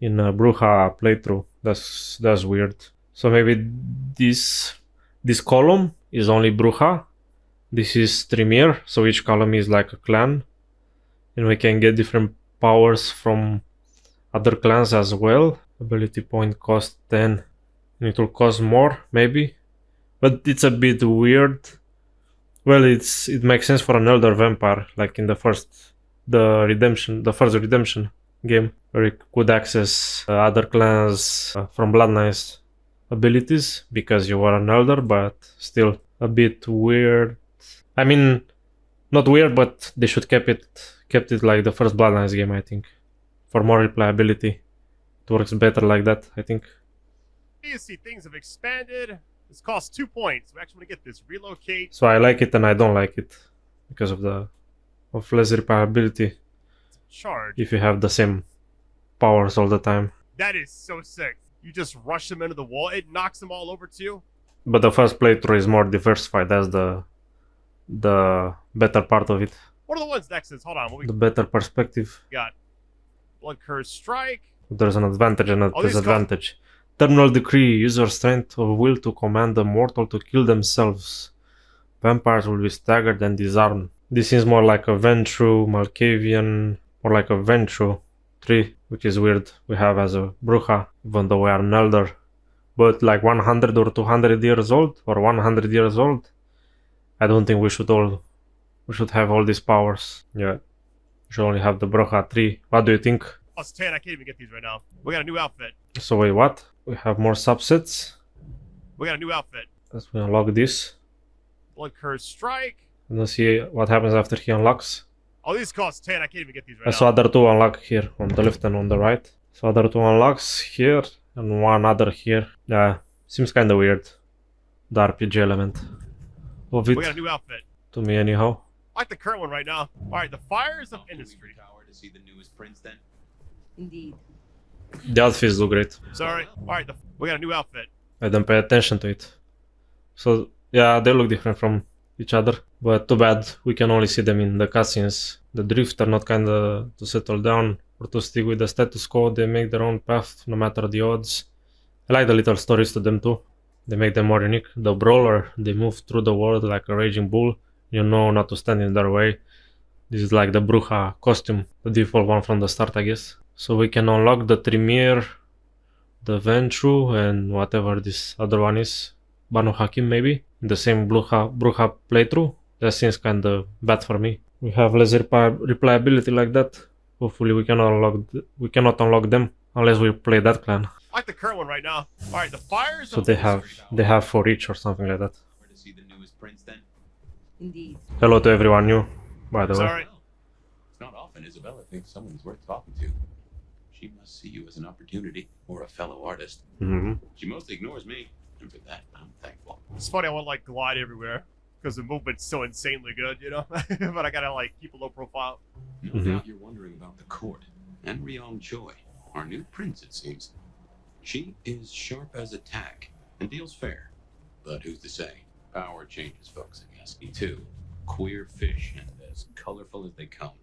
in a Bruja playthrough? That's weird. So maybe this column is only Bruja. This is Tremere. So each column is like a clan. And we can get different powers from other clans as well. Ability point cost 10. And it will cost more, maybe. But it's a bit weird. Well, it makes sense for an elder vampire, like in the first redemption game, where you could access other clans from Bloodlines abilities because you were an elder, but still a bit weird. I mean, not weird, but they should kept it like the first Bloodlines game, I think, for more replayability. It works better like that, I think. You see, things have expanded. This costs 2 points. We actually want to get this. Relocate. So I like it and I don't like it because of less replayability. Charge. If you have the same powers all the time. That is so sick. You just rush them into the wall. It knocks them all over too. But the first playthrough is more diversified. That's the better part of it. What are the ones next? Hold on. The better perspective. Got Blood Curse Strike. There's an advantage and a disadvantage. Terminal Decree. Use your strength of will to command the mortal to kill themselves. Vampires will be staggered and disarmed. This is more like a Ventru, Malkavian, or like a Ventru tree, which is weird. We have as a Bruja, even though we are an elder. But like 100 or 200 years old, or 100 years old, I don't think we should have all these powers. Yeah, we should only have the Bruja tree. What do you think? Plus 10, I can't even get these right now. We got a new outfit. So wait, what? We have more subsets. We got a new outfit. Let's unlock this. Blood Curse Strike. And let's see what happens after he unlocks. Oh, these cost 10. I can't even get these right now. So other two unlock here on the left and on the right. So other two unlocks here and one other here. Yeah, seems kind of weird. The RPG element of it. We got a new outfit. To me anyhow. I like the current one right now. All right, the Fires of Industry. Tower to see the newest prince then. Indeed. The outfits look great. Sorry. All right, we got a new outfit. I don't pay attention to it. So yeah, they look different from each other, but too bad we can only see them in the cutscenes. The Drifter not kinda to settle down or to stick with the status quo. They make their own path no matter the odds. I like the little stories to them too. They make them more unique. The Brawler, they move through the world like a raging bull. You know not to stand in their way. This is like the Bruja costume, the default one from the start, I guess. So we can unlock the Tremere, the Ventru, and whatever this other one is. Banu Hakim maybe? In the same Bruja playthrough? That seems kinda bad for me. We have less replayability like that. Hopefully we cannot unlock them unless we play that clan. I like the current one right now. All right, the fires. So they have 4 each or something like that. Where to see the newest prince then? Indeed. Hello to everyone new, by the way. Sorry. It's not often Isabella thinks someone's worth talking to. She must see you as an opportunity or a fellow artist. She mostly ignores me, and for that I'm thankful. It's funny, I want to like glide everywhere because the movement's so insanely good, you know. But I gotta like keep a low profile. No doubt you're wondering about the court and Ryong Choi, our new prince, it seems. She is sharp as a tack and deals fair. But who's to say? Power changes folks, I guess. Me too. Queer fish and as colorful as they come.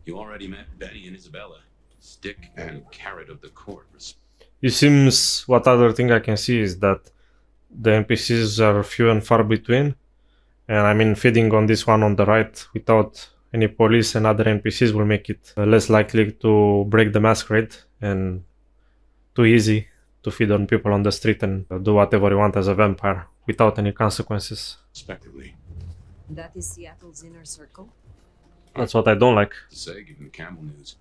You already met Benny and Isabella. Stick and carrot of the court. It seems what other thing I can see is that the NPCs are few and far between. And I mean, feeding on this one on the right without any police and other NPCs will make it less likely to break the masquerade and too easy to feed on people on the street and do whatever you want as a vampire without any consequences. Respectively. That is Seattle's inner circle? That's what I don't like. To say, given the Camel news,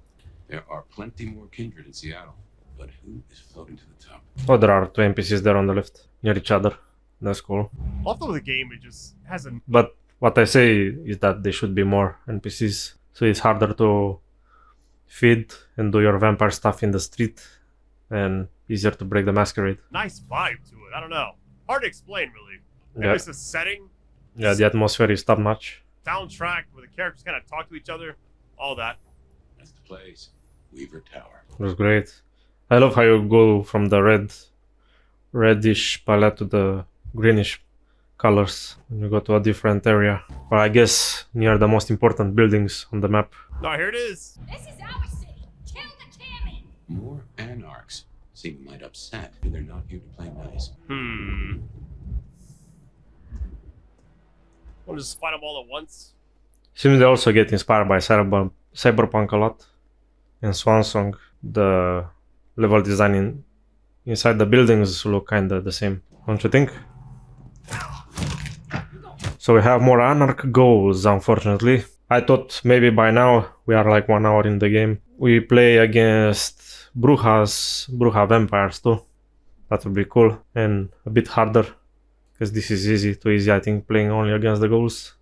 there are plenty more kindred in Seattle, but who is floating to the top? Oh, there are 2 NPCs there on the left, near each other. That's cool. Although the game, it just hasn't. But what I say is that there should be more NPCs, so it's harder to feed and do your vampire stuff in the street, and easier to break the masquerade. Nice vibe to it. I don't know. Hard to explain, really. Maybe Yeah. it's the setting. Yeah, the atmosphere is top notch. Soundtrack where the characters kind of talk to each other. All that. That's the place. Weaver Tower. It was great. I love how you go from the reddish palette to the greenish colors when you go to a different area. But I guess near the most important buildings on the map. No, here it is. This is our city. Kill the Cammy. More anarchs seem a mite upset. They're not here to play nice. Want to just fight them all at once? Seems they also get inspired by Cyberpunk a lot. And Swansong, the level design inside the buildings look kinda the same, don't you think? So we have more Anarch goals, unfortunately. I thought maybe by now, we are like 1 hour in the game, we play against Bruja vampires too. That would be cool and a bit harder, because this is too easy I think, playing only against the ghouls.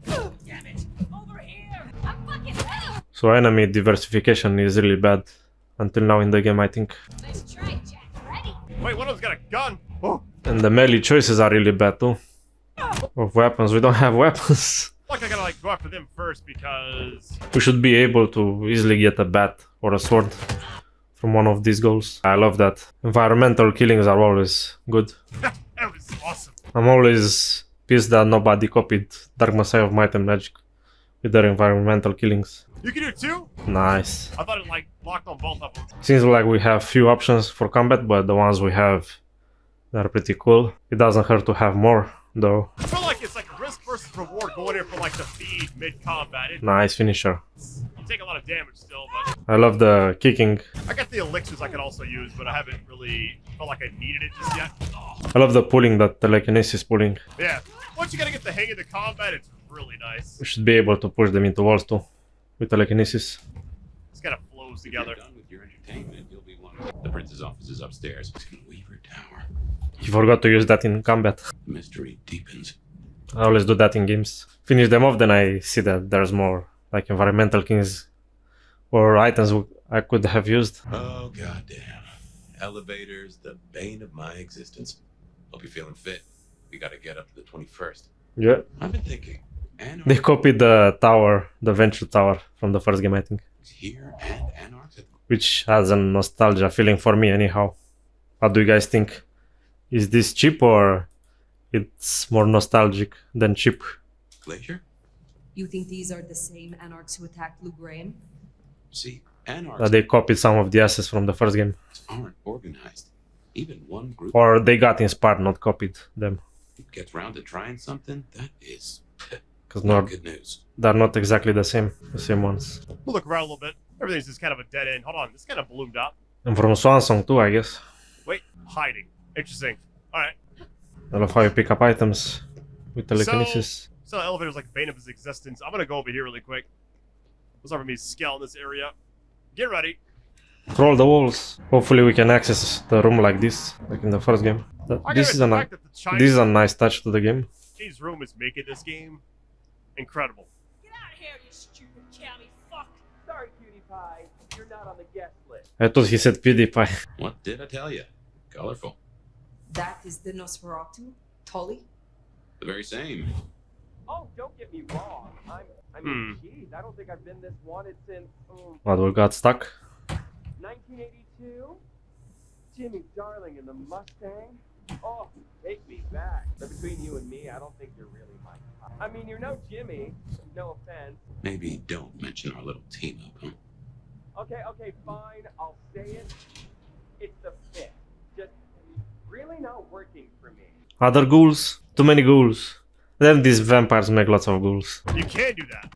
Damn it. Over here. I'm fucking ready. So enemy diversification is really bad until now in the game, I think. Nice try, Jack. Ready. Wait, one of them's got a gun. Oh. And the melee choices are really bad too. Of weapons, we don't have weapons. Like I gotta like go after them first because We should be able to easily get a bat or a sword from one of these goals. I love that. Environmental killings are always good. that was awesome. I'm always pissed that nobody copied Dark Messiah of Might and Magic with their environmental killings. You can do it too? Nice. I thought it like blocked on both of them. Seems like we have few options for combat, but the ones we have, they're pretty cool. It doesn't hurt to have more though. I feel like it's like a risk versus reward going in for like the feed mid-combat. Nice finisher. You take a lot of damage still, but I love the kicking. I got the elixirs I could also use, but I haven't really felt like I needed it just yet. I love the pulling, that telekinesis pulling. Yeah, once you gotta get the hang of the combat, it's really nice. We should be able to push them into walls too, with telekinesis. This kind of flows together. If you're done with your entertainment, you'll be one. The prince's office is upstairs. Weaver Tower. You forgot to use that in combat. The mystery deepens. I always do that in games. Finish them off, then I see that there's more like environmental kings or items I could have used. Oh goddamn! Elevators, the bane of my existence. Hope you're feeling fit. We gotta get up to the 21st. Yeah. I've been thinking. They copied the tower, the Venture Tower from the first game, I think. Here and Anarchs. Which has a nostalgia feeling for me anyhow. What do you guys think? Is this cheap or it's more nostalgic than cheap? Glacier? You think these are the same Anarchs who attacked Lou Graham? See, Anarchs They copied some of the assets from the first game. aren't organized. Even one group Or they got inspired, not copied them. gets round to trying something, that is Because not good news. they're not exactly the same ones. We'll look around a little bit. Everything's just kind of a dead end. Hold on, this kind of ballooned up. And from Swansong too, I guess. Wait, hiding. Interesting. Alright. I love how you pick up items with telekinesis. So the elevator's like bane of his existence. I'm gonna go over here really quick. Let's offer me scale in this area. Get ready. Crawl the walls. Hopefully we can access the room like this, like in the first game. This is a nice touch to the game. Chinese room is making this game incredible. Get out of here, you stupid county fuck! Sorry, cutie pie. You're not on the guest list. I thought he said PewDiePie. What did I tell you? Colorful. That is the Nosferatu? Tully? The very same. Oh, don't get me wrong. I mean, geez, I don't think I've been this wanted since What, we got stuck? 1982. Jimmy Darling in the Mustang. Oh, take me back. But between you and me, I don't think you're really my type. I mean, you're no Jimmy. No offense. Maybe don't mention our little team up, huh? Okay, fine. I'll say it. It's the fit. Just really not working for me. Other ghouls? Too many ghouls. Then these vampires make lots of ghouls. You can do that.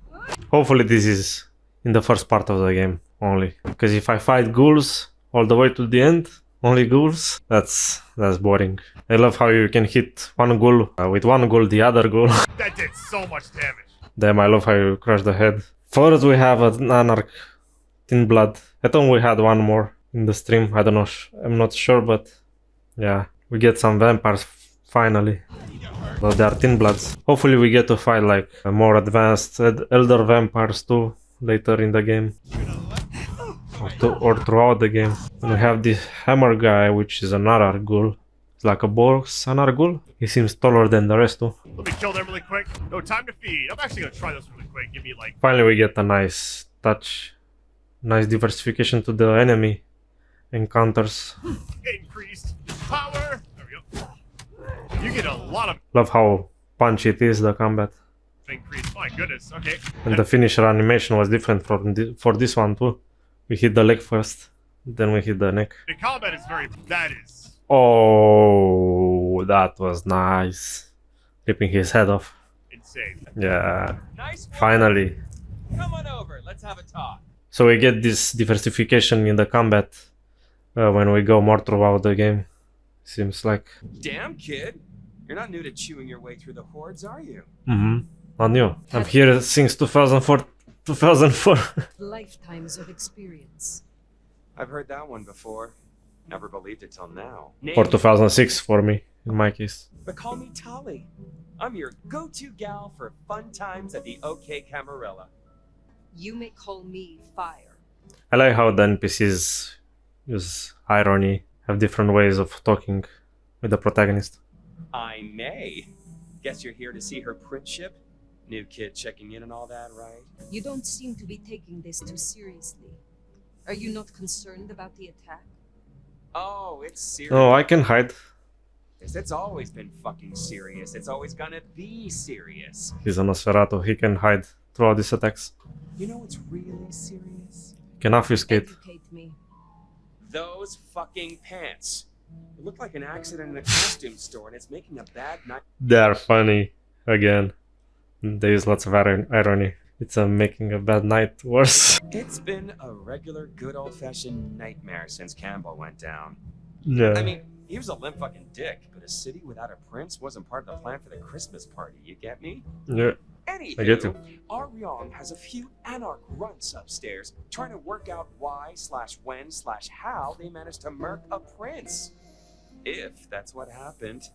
Hopefully this is in the first part of the game only. Because if I fight ghouls all the way to the end, only ghouls, that's boring. I love how you can hit one ghoul with one ghoul, the other ghoul. That did so much damage. Damn, I love how you crush the head. First we have an Anarch Thin Blood. I thought we had one more in the stream. I don't know, I'm not sure, but yeah. We get some vampires finally. Though they are Thin Bloods. Hopefully we get to fight like more advanced elder vampires too later in the game. Or throughout the game. And we have this hammer guy, which is another ghoul. It's like a boss, another ghoul. He seems taller than the rest too. Let me kill them really quick. No time to feed. I'm actually gonna try this really quick. Give me like... Finally we get a nice touch. Nice diversification to the enemy encounters. Increased power. There we go. You get a lot of... Love how punchy it is, the combat. Increase. My goodness. Okay. And the finisher animation was different for this one too. We hit the leg first, then we hit the neck. The combat is very... That is... Oh, that was nice. Ripping his head off. Insane. Yeah. Nice. Finally. Come on over. Let's have a talk. So we get this diversification in the combat when we go more throughout the game. Seems like. Damn, kid. You're not new to chewing your way through the hordes, are you? Not new. I'm here since 2004. Lifetimes of experience. I've heard that one before. Never believed it till now. Or 2006 for me, in my case. But call me Tali. I'm your go-to gal for fun times at the OK Camarilla. You may call me Fire. I like how the NPCs use irony, have different ways of talking with the protagonist. I may. Guess you're here to see her princeship? New kid checking in and all that, right? You don't seem to be taking this too seriously. Are you not concerned about the attack? Oh, it's serious. No, I can hide. It's always been fucking serious. It's always gonna be serious. He's a Nosferatu, he can hide throughout these attacks. You know what's really serious? He can obfuscate. Educate me. Those fucking pants. It looked like an accident in a costume store and it's making a bad night. They're funny. Again. They use lots of irony. It's making a bad night worse. It's been a regular good old-fashioned nightmare since Campbell went down. Yeah. I mean, he was a limp fucking dick, but a city without a prince wasn't part of the plan for the Christmas party, you get me? Yeah. Anywho, I get you. Aryong has a few anarch runts upstairs trying to work out why/when/how they managed to murk a prince. If that's what happened.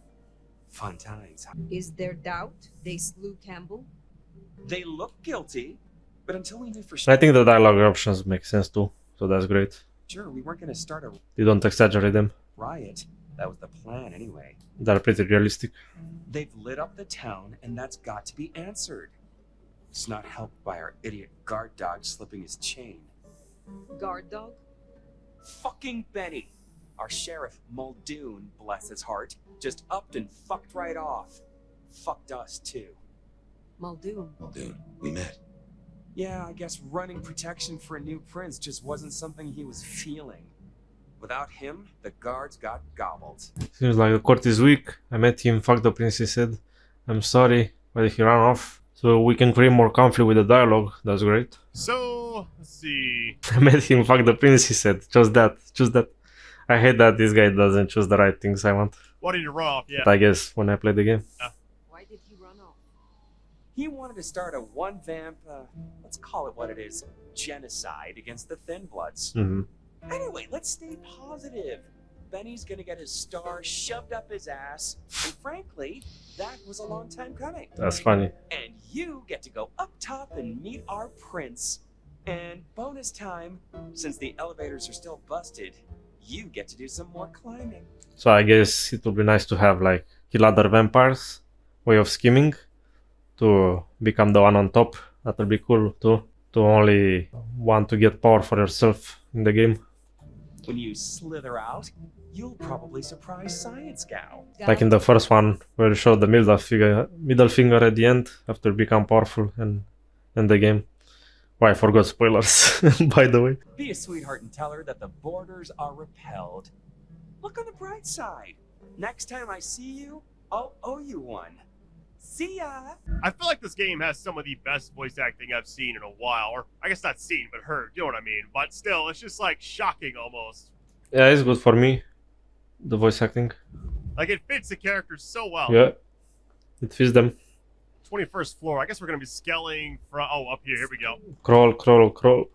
Fun times. Is there doubt they slew Campbell? They look guilty, but until we knew for sure... I think the dialogue options make sense too, so that's great. Sure, we weren't going to start a... You don't exaggerate them. riot. That was the plan anyway. They're pretty realistic. They've lit up the town, and that's got to be answered. It's not helped by our idiot guard dog slipping his chain. Guard dog? Fucking Benny! Our sheriff, Muldoon, bless his heart, just upped and fucked right off. Fucked us, too. Muldoon. Muldoon, we met. Yeah, I guess running protection for a new prince just wasn't something he was feeling. Without him, the guards got gobbled. Seems like the court is weak. I met him, fuck the prince, he said. I'm sorry, but he ran off. So we can create more conflict with the dialogue. That's great. So, let's see. I met him, fuck the prince, he said. Choose that, choose that. I hate that this guy doesn't choose the right things I want. Why did you run off? Yeah. But I guess when I play the game. Why did he run off? He wanted to start a let's call it what it is, genocide against the Thin Bloods. Anyway, let's stay positive. Benny's gonna get his star shoved up his ass, and frankly, that was a long time coming. That's funny. And you get to go up top and meet our prince. And bonus time, since the elevators are still busted, you get to do some more climbing. So I guess it would be nice to have like kill other vampires way of scheming to become the one on top. That would be cool too. To only want to get power for yourself in the game. When you slither out, you'll probably surprise Science Gal. Like in the first one, where you show the middle finger at the end after become powerful and in the game. Why, I forgot spoilers, by the way. Be a sweetheart and tell her that the borders are repelled. Look on the bright side. Next time I see you, I'll owe you one. See ya! I feel like this game has some of the best voice acting I've seen in a while. Or, I guess not seen, but heard. You know what I mean? But still, it's just like shocking almost. Yeah, it's good for me. The voice acting. Like, it fits the characters so well. Yeah. It fits them. 21st floor. I guess we're going to be scaling from... Oh, up here. Here we go. Crawl, crawl, crawl.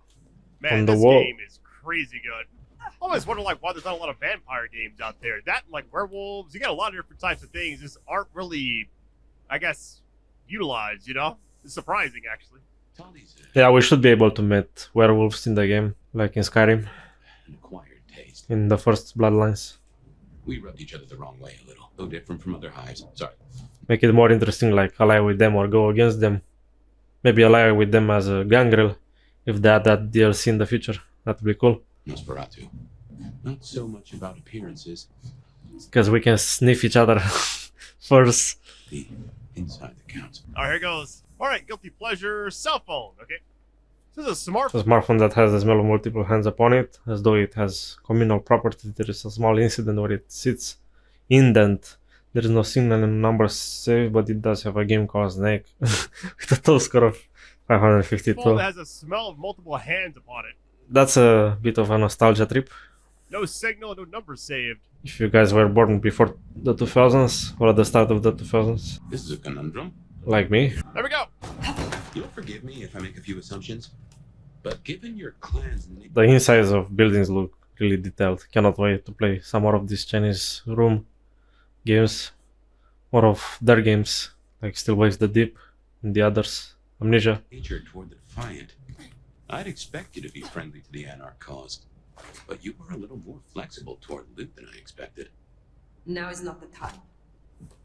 Man, on the this wall. game is crazy good. I always wonder like why there's not a lot of vampire games out there. That and like werewolves, you got a lot of different types of things just aren't really, I guess, utilized, you know? It's surprising actually. Yeah, we should be able to meet werewolves in the game, like in Skyrim. An acquired taste. In the first Bloodlines. We rubbed each other the wrong way a little. No different from other hives. Sorry. Make it more interesting, like ally with them or go against them. Maybe ally with them as a gangrel, if they add that DLC in the future. That would be cool. Nosferatu. Not so much about appearances. Because we can sniff each other first. The inside that counts. Alright, here goes. Alright, guilty pleasure, cell phone. Okay. This is a smartphone. A smartphone that has the smell of multiple hands upon it, as though it has communal properties. There is a small incident where it sits indent. There is no signal and number saved, but it does have a game called Snake with a total score of 552. Phone that has a smell of multiple hands upon it. That's a bit of a nostalgia trip. No signal, no number saved. If you guys were born before the 2000s or at the start of the 2000s. This is a conundrum. Like me. There we go. You'll forgive me if I make a few assumptions, but given your clan's name... The insides of buildings look really detailed. Cannot wait to play some more of these Chinese room games. More of their games, like Still Wakes the Deep and the others. Amnesia. Nature toward the Defiant. I'd expect you to be friendly to the Anarch cause, but you were a little more flexible toward loot than I expected. Now is not the time.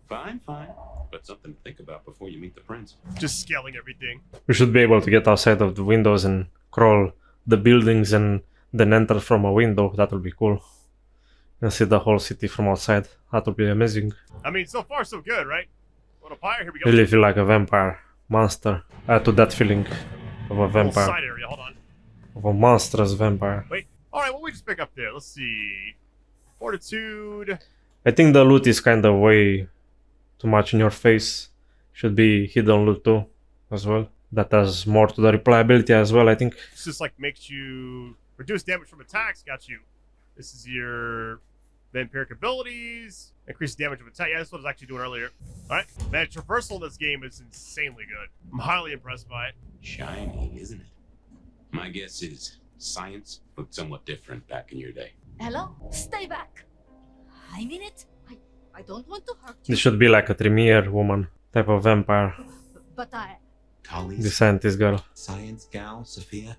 Fine, fine. But something to think about before you meet the prince. Just scaling everything. We should be able to get outside of the windows and crawl the buildings and then enter from a window. That would be cool. And see the whole city from outside. That would be amazing. I mean, so far so good, right? What a fire, here we go. Really feel like a vampire monster. Add to that feeling of a vampire. Side area, hold on. Of a monstrous vampire. Wait, alright, what we just pick up there? Let's see. Fortitude. I think the loot is kind of way too much in your face. Should be hidden loot too, as well. That has more to the replayability as well, I think. This just like makes you reduce damage from attacks. Got you. This is your vampiric abilities. Increase damage of attack. Yeah, that's what I was actually doing earlier. Alright. Man, traversal in this game is insanely good. I'm highly impressed by it. Shiny, isn't it? My guess is science looked somewhat different back in your day. Hello? Stay back. I mean it. I don't want to hurt you. This should be like a Tremere woman type of vampire. But The scientist girl. Science gal, Sophia,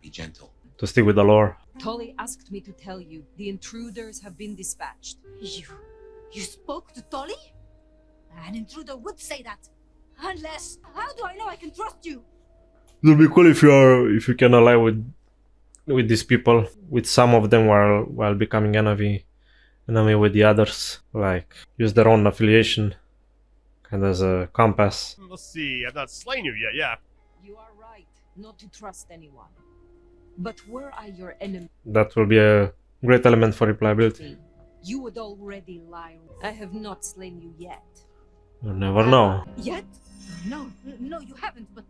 be gentle. To stick with the lore. Tolly asked me to tell you the intruders have been dispatched. You spoke to Tolly? An intruder would say that. Unless, how do I know I can trust you? It would be cool if you can ally with these people, with some of them while becoming enemy with the others. Like use their own affiliation, kind of as a compass. Let's see. I've not slain you yet. Yeah. You are right, not to trust anyone. But were I your enemy, that will be a great element for replayability. you would already lie. I have not slain you yet. You never know. Yet? No, you haven't, but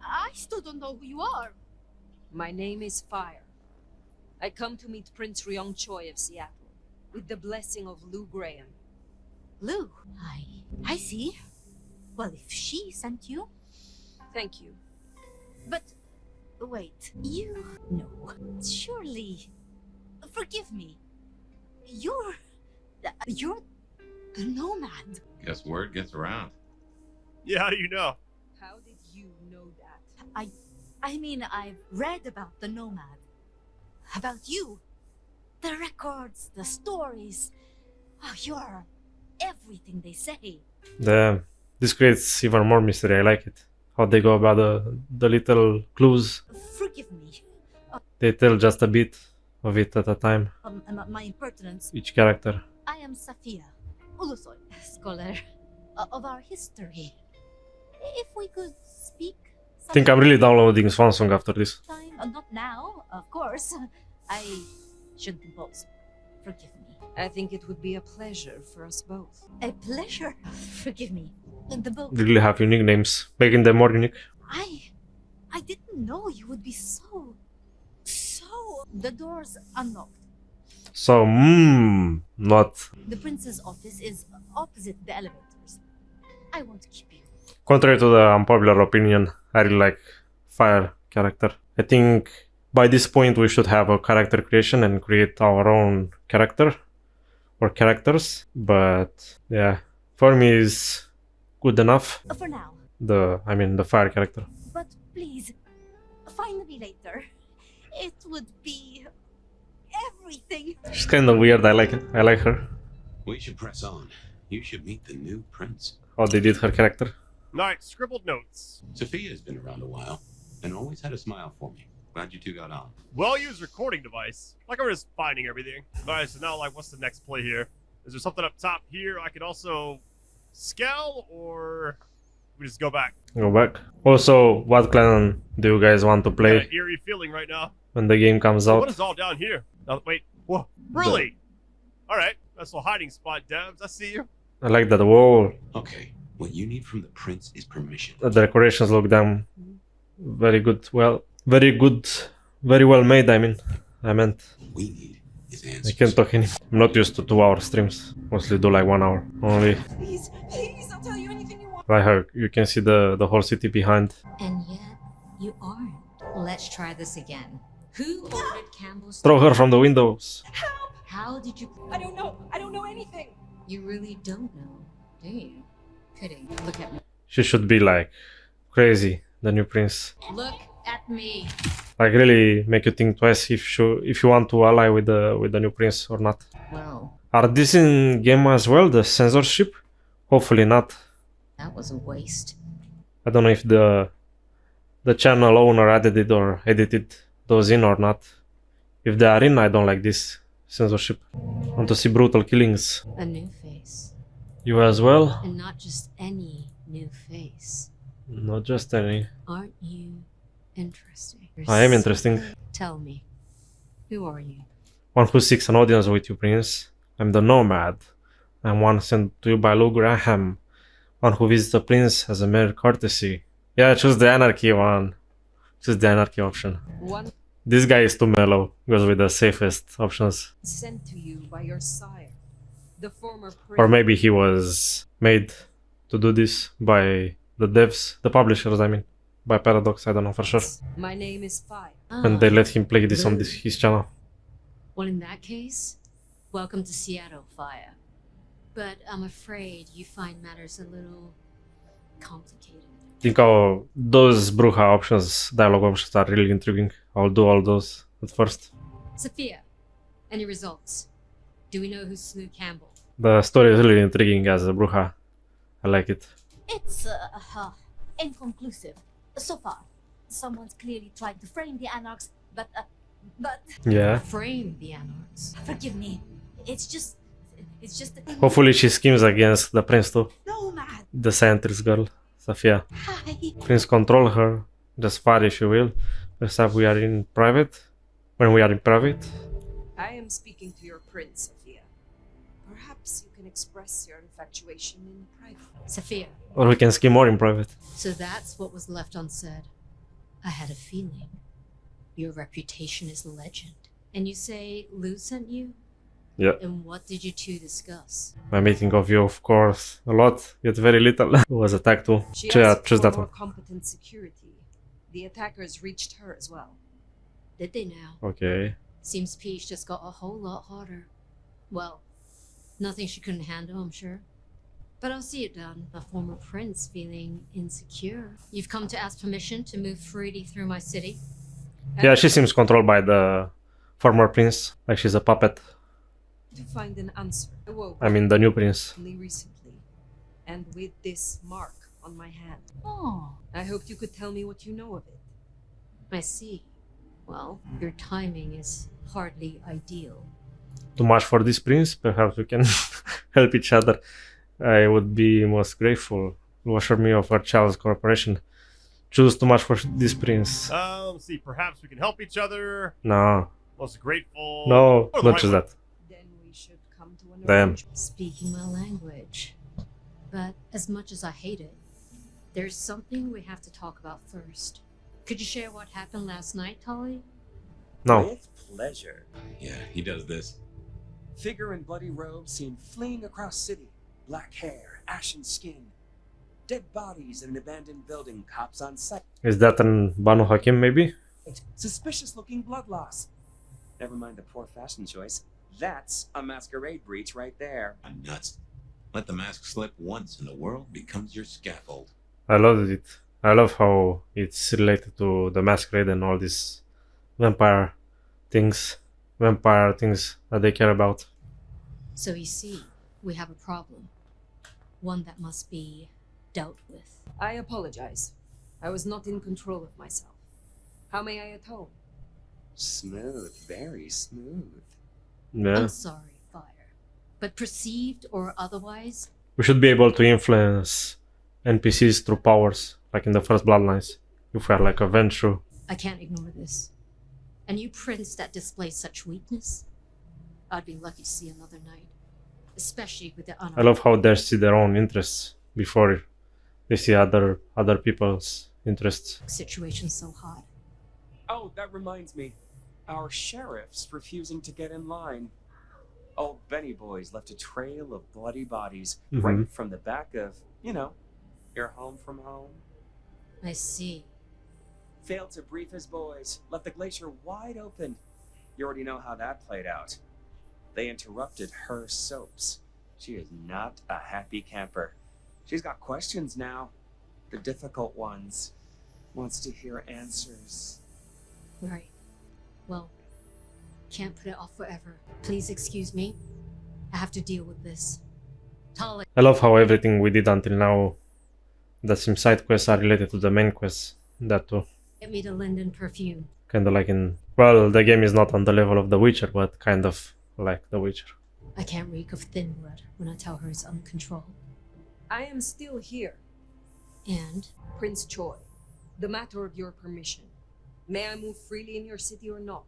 I still don't know who you are. My name is Fire. I come to meet Prince Ryong Choi of Seattle, with the blessing of Lou Graham. Lou? I see. Well, if she sent you. Thank you. But wait, you. No, surely. Forgive me. You're the nomad. Guess word gets around. Yeah, how do you know? How did you know that? I mean, I've read about the nomad. About you. The records, the stories. Oh, you're everything they say. This creates even more mystery. I like it. How they go about the little clues. Forgive me. They tell just a bit of it at a time. My impertinence. Each character. I am Safia Ulusoy, scholar of our history. If we could speak. I think I'm really downloading Swansong after this. Not now, of course. I shouldn't impose. Forgive me. I think it would be a pleasure for us both. A pleasure? Forgive me. The book. They really have unique names, making them more unique. I didn't know you would be so. The door's unlocked. So, not. The prince's office is opposite the elevators. I won't keep you. Contrary to the unpopular opinion, I really like Fire character. I think by this point we should have a character creation and create our own character or characters. But yeah, for me is good enough. For now. The Fire character. But please, find me later. It would be everything. She's kind of weird. I like it. I like her. We should press on. You should meet the new prince. How they did her character. Alright, scribbled notes. Sophia's been around a while and always had a smile for me. Glad you two got on. Well-used recording device. Like I'm just finding everything. Alright, so now like what's the next play here? Is there something up top here I can also scale, or we just go back? Go back. Also, what clan do you guys want to play? Got an eerie feeling right now. When the game comes out? What is all down here? Oh, wait, whoa, really? Alright, that's a hiding spot, Devs. I see you. I like that wall. Okay, what you need from the prince is permission. The decorations look damn very good. Well, very good, very well made. I meant. We need is answers. I can't talk anymore. I'm not used to 2-hour streams. Mostly do like 1 hour only. Please, I'll tell you anything you want. Like how you can see the whole city behind. And yet, you aren't. Let's try this again. Who ordered Campbell's? Throw her from the windows. Help! How did you? I don't know. I don't know anything. You really don't know, do you? Pity. Look at me. She should be like crazy, the new prince. Look at me. Like really make you think twice if you want to ally with the new prince or not. Well. Are these in game as well? The censorship? Hopefully not. That was a waste. I don't know if the channel owner added it or edited those in or not. If they are in, I don't like this censorship. I want to see brutal killings. A new face. You as well? And not just any new face. Not just any. Aren't you interesting? I am interesting. Tell me, who are you? One who seeks an audience with you, Prince. I'm the Nomad. I'm one sent to you by Lou Graham. One who visits the Prince as a mere courtesy. Yeah, choose the Anarchy one. Choose the Anarchy option. One This guy is too mellow. Goes with the safest options. sent to you by your sire, the former prince. Or maybe he was made to do this by the devs, the publishers, I mean. By Paradox, I don't know for sure. My name is Fire. And they let him play this on his channel. Well, in that case, welcome to Seattle, Fire. But I'm afraid you find matters a little complicated. I think those Bruja options, dialogue options are really intriguing. I'll do all those at first. Sophia, any results? Do we know who slew Campbell? The story is really intriguing as a Bruja. I like it. It's inconclusive so far. Someone's clearly tried to frame the Anarchs, but Yeah. Frame the Anarchs. Forgive me. It's just. Hopefully she schemes against the prince too. Nomad. The scientist girl, Sophia. Hi. Prince control her. Just far if you will. First up we are in private. When we are in private. I am speaking to your prince, Sophia. Perhaps you can express your infatuation in private. Sophia. Or we can scheme more in private. So that's what was left unsaid. I had a feeling. Your reputation is legend. And you say Lou sent you? Yeah. And what did you two discuss? My meeting of you, of course, a lot, yet very little. Who was attacked too? She Yeah, asked choose for that more one. competent security. The attackers reached her as well. Did they now? Okay. Seems Peach just got a whole lot harder. Well, nothing she couldn't handle, I'm sure. But I'll see it done. A former prince feeling insecure. You've come to ask permission to move freely through my city? Yeah, she seems controlled by the former prince, like she's a puppet. To find an answer. I mean, the new prince. Only recently. And with this mark on my hand. Oh. I hoped you could tell me what you know of it. I see. Well, your timing is hardly ideal. Too much for this prince? Perhaps we can help each other. I would be most grateful. You assure me of our child's cooperation. Choose too much for this prince. Let's see. Perhaps we can help each other. No. Most grateful. No, don't choose that. Then we should come to an Damn. arrangement. Speaking my language. But as much as I hate it, there's something we have to talk about first. Could you share what happened last night, Tolly? No. With pleasure. Yeah, he does this. Figure in bloody robes seen fleeing across city. Black hair, ashen skin. Dead bodies in an abandoned building, cops on site. Is that an Banu Hakim, maybe? Suspicious looking blood loss. Never mind the poor fashion choice. That's a masquerade breach right there. I'm nuts. Let the mask slip once and the world becomes your scaffold. I love it. I love how it's related to the masquerade and all these vampire things that they care about. So you see, we have a problem. One that must be dealt with. I apologize. I was not in control of myself. How may I atone? Smooth, very smooth. Yeah. I'm sorry, Fire. But perceived or otherwise, We should be able to influence NPCs through powers, like in the first Bloodlines. If we are like a venture. I can't ignore this. A new prince that displays such weakness? I'd be lucky to see another night. Especially with the I love how they see their own interests before they see other people's interests. situation so hot. Oh, that reminds me. Our sheriff's refusing to get in line. Old Benny boys left a trail of bloody bodies right from the back of, you know, your home from home. I see. Failed to brief his boys, left the glacier wide open. You already know how that played out. They interrupted her soaps. She is not a happy camper. She's got questions now. The difficult ones. Wants to hear answers. Right. Well, can't put it off forever. Please excuse me. I have to deal with this. Tolly. I love how everything we did until now, that some side quests are related to the main quests. That too. Get me the Linden perfume. Kind of like in... Well, the game is not on the level of The Witcher, but kind of like The Witcher. I can't reek of thin blood when I tell her it's uncontrolled. I am still here. And? Prince Choi, the matter of your permission. May I move freely in your city or not?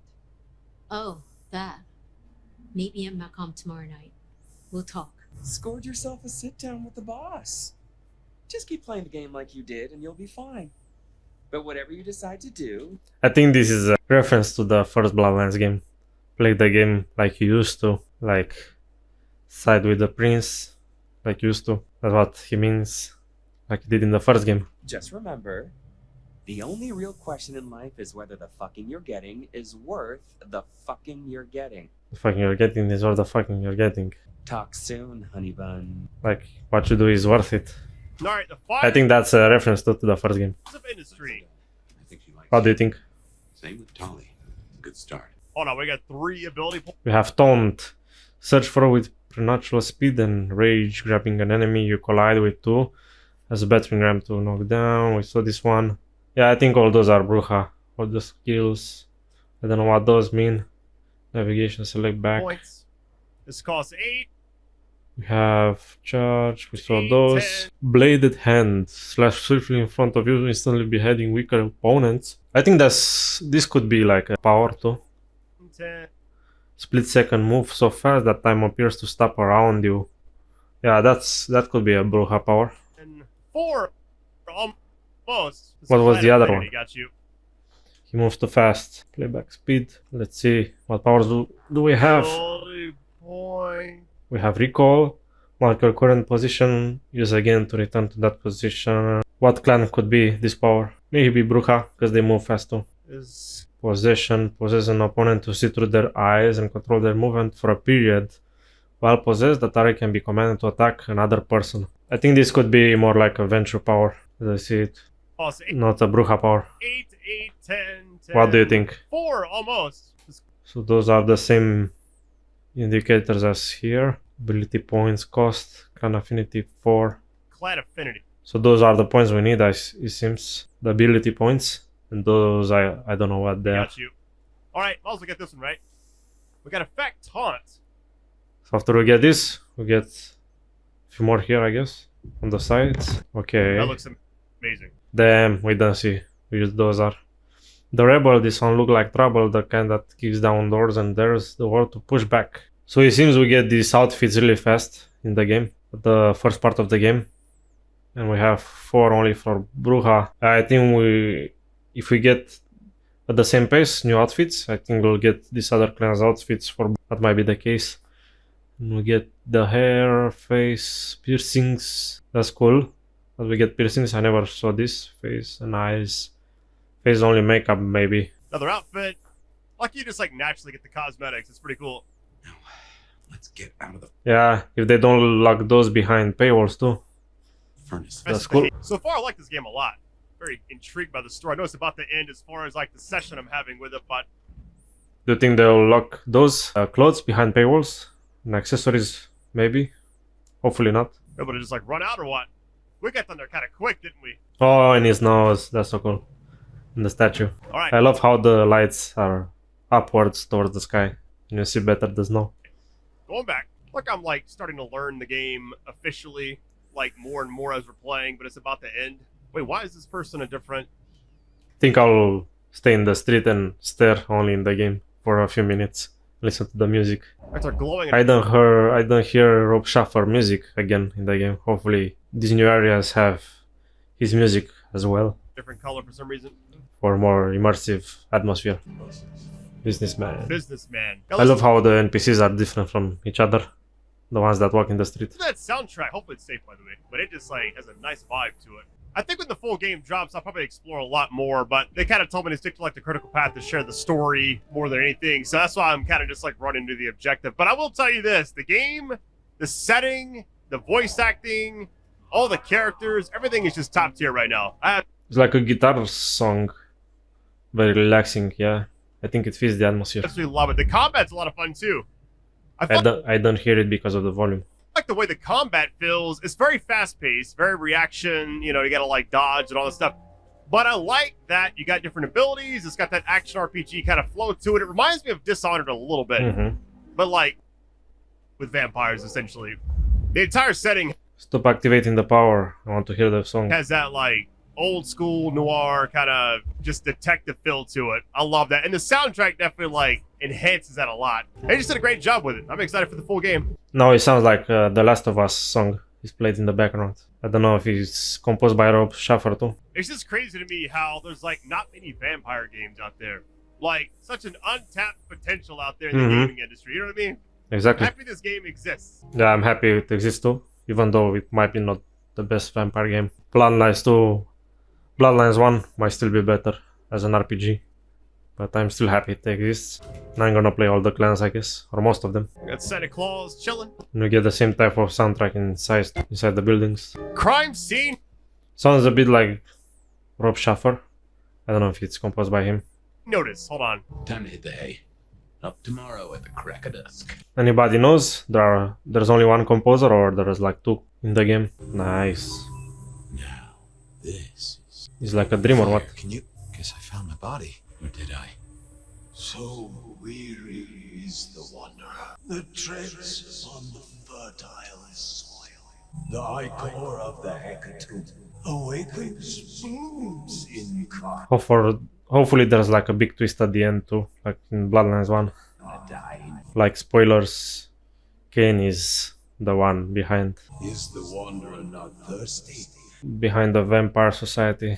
Oh, that. Meet me at Macomb tomorrow night. We'll talk. Scored yourself a sit down with the boss. Just keep playing the game like you did and you'll be fine. But whatever you decide to do... I think this is a reference to the first Bloodlines game. Play the game like you used to. Like, side with the prince like you used to. That's what he means. Like he did in the first game. Just remember, the only real question in life is whether the fucking you're getting is worth the fucking you're getting. The fucking you're getting is what the fucking you're getting. Talk soon, honey bun. Like, what you do is worth it. Alright, the I think that's a reference to the first game. of industry. I think she likes What do you think? Same with Tolly. Good start. Hold on, we got 3 ability points. We have Taunt. Search for with preternatural speed and rage. Grabbing an enemy you collide with 2. As a battering ram to knock down. We saw this one. Yeah, I think all those are Bruja. All the skills. I don't know what those mean. Navigation, select back. Points. This costs 8. We have charge. We saw those. Bladed hand. Slash swiftly in front of you. Instantly beheading weaker opponents. I think this could be like a power too. 10. Split second move so fast that time appears to stop around you. Yeah, that could be a Bruja power. And 4. Almost. What was the other one? Got you. He moves too fast. Playback speed. Let's see what powers do we have. Ability point. We have recall. Mark your current position. Use again to return to that position. What clan could be this power? Maybe Bruja, because they move fast too. Is Possession. Possess an opponent to see through their eyes and control their movement for a period. While possessed, the target can be commanded to attack another person. I think this could be more like a venture power, as I see it. Not a Bruja power. 8, 8, 10, 10. What do you think? 4, almost. So those are the same indicators as here. Ability points, cost, clan affinity 4. Clan affinity. So those are the points we need, it seems. The ability points. And those, I don't know what they are. Got you. Alright, I'll also get this one right. We got effect taunt. So after we get this, we get a few more here, I guess. On the sides. Okay. That looks amazing. Damn, we don't see which those are. The rebel, this one look like trouble, the kind that kicks down doors, and there's the word to push back. So it seems we get these outfits really fast in the game, the first part of the game. And we have 4 only for Bruja. I think if we get at the same pace new outfits, I think we'll get these other clans outfits for that might be the case. And we get the hair, face, piercings. That's cool. But we get piercings, I never saw this. Face and eyes. Face only makeup maybe. Another outfit. Lucky you just like naturally get the cosmetics. It's pretty cool. Now, let's get out of the Yeah, if they don't lock those behind paywalls too. furnace. That's cool. So far I like this game a lot. Very intrigued by the story. I know it's about the end as far as like the session I'm having with it, but Do you think they'll lock those clothes behind paywalls? And accessories maybe? Hopefully not. able to just like run out or what? We got them there kind of quick, didn't we? Oh, and his nose. That's so cool. And the statue. Alright. I love how the lights are upwards towards the sky. And you see better the snow. Going back. Look, I'm like starting to learn the game officially, like more and more as we're playing, but it's about to end. Wait, why is this person a different... I think I'll stay in the street and stare only in the game for a few minutes. Listen to the music. Lights are glowing. I don't hear Rob Schaffer music again in the game. Hopefully these new areas have his music as well. Different color for some reason. For more immersive atmosphere. Businessman. Businessman. I love how the NPCs are different from each other. The ones that walk in the street. That soundtrack, hopefully it's safe by the way, but it just like has a nice vibe to it. I think when the full game drops, I'll probably explore a lot more, but they kind of told me to stick to like the critical path to share the story more than anything. So that's why I'm kind of just like running to the objective. But I will tell you this, the game, the setting, the voice acting, all the characters, everything is just top tier right now. It's like a guitar song. Very relaxing, yeah. I think it fits the atmosphere. I absolutely love it. The combat's a lot of fun too. I don't hear it because of the volume. I like the way the combat feels. It's very fast-paced, very reaction, you know, you gotta like dodge and all this stuff. But I like that you got different abilities. It's got that action RPG kind of flow to it. It reminds me of Dishonored a little bit. But like with vampires, essentially. The entire setting Stop activating the power. I want to hear the song. has that like old school noir kind of just detective feel to it. I love that. And the soundtrack definitely like enhances that a lot. They just did a great job with it. I'm excited for the full game. Now it sounds like the Last of Us song is played in the background. I don't know if it's composed by Rob Schaffer too. It's just crazy to me how there's like not many vampire games out there. Like such an untapped potential out there in the gaming industry. You know what I mean? Exactly. I'm happy this game exists. Yeah, I'm happy it exists too. Even though it might be not the best vampire game. Bloodlines 2, Bloodlines 1 might still be better as an RPG. But I'm still happy it exists. Now I'm gonna play all the clans, I guess. Or most of them. We got Santa Claus chilling. And we get the same type of soundtrack inside the buildings. Crime scene. Sounds a bit like Rob Schaffer. I don't know if it's composed by him. Notice, hold on. Time to hit the hay. Up tomorrow at the crack of dusk. Anybody knows there's only one composer or there's like two in the game? Nice. Now, this is... It's like a dream or what? Can you... Guess I found my body. Or did I? So weary is the wanderer that treads on the fertile soil. The ichor of the hecatomb awakens blooms in calm. Hopefully there's like a big twist at the end too, like in Bloodlines 1. Like spoilers, Cain is the one behind. Is the wanderer not thirsty? Behind the vampire society.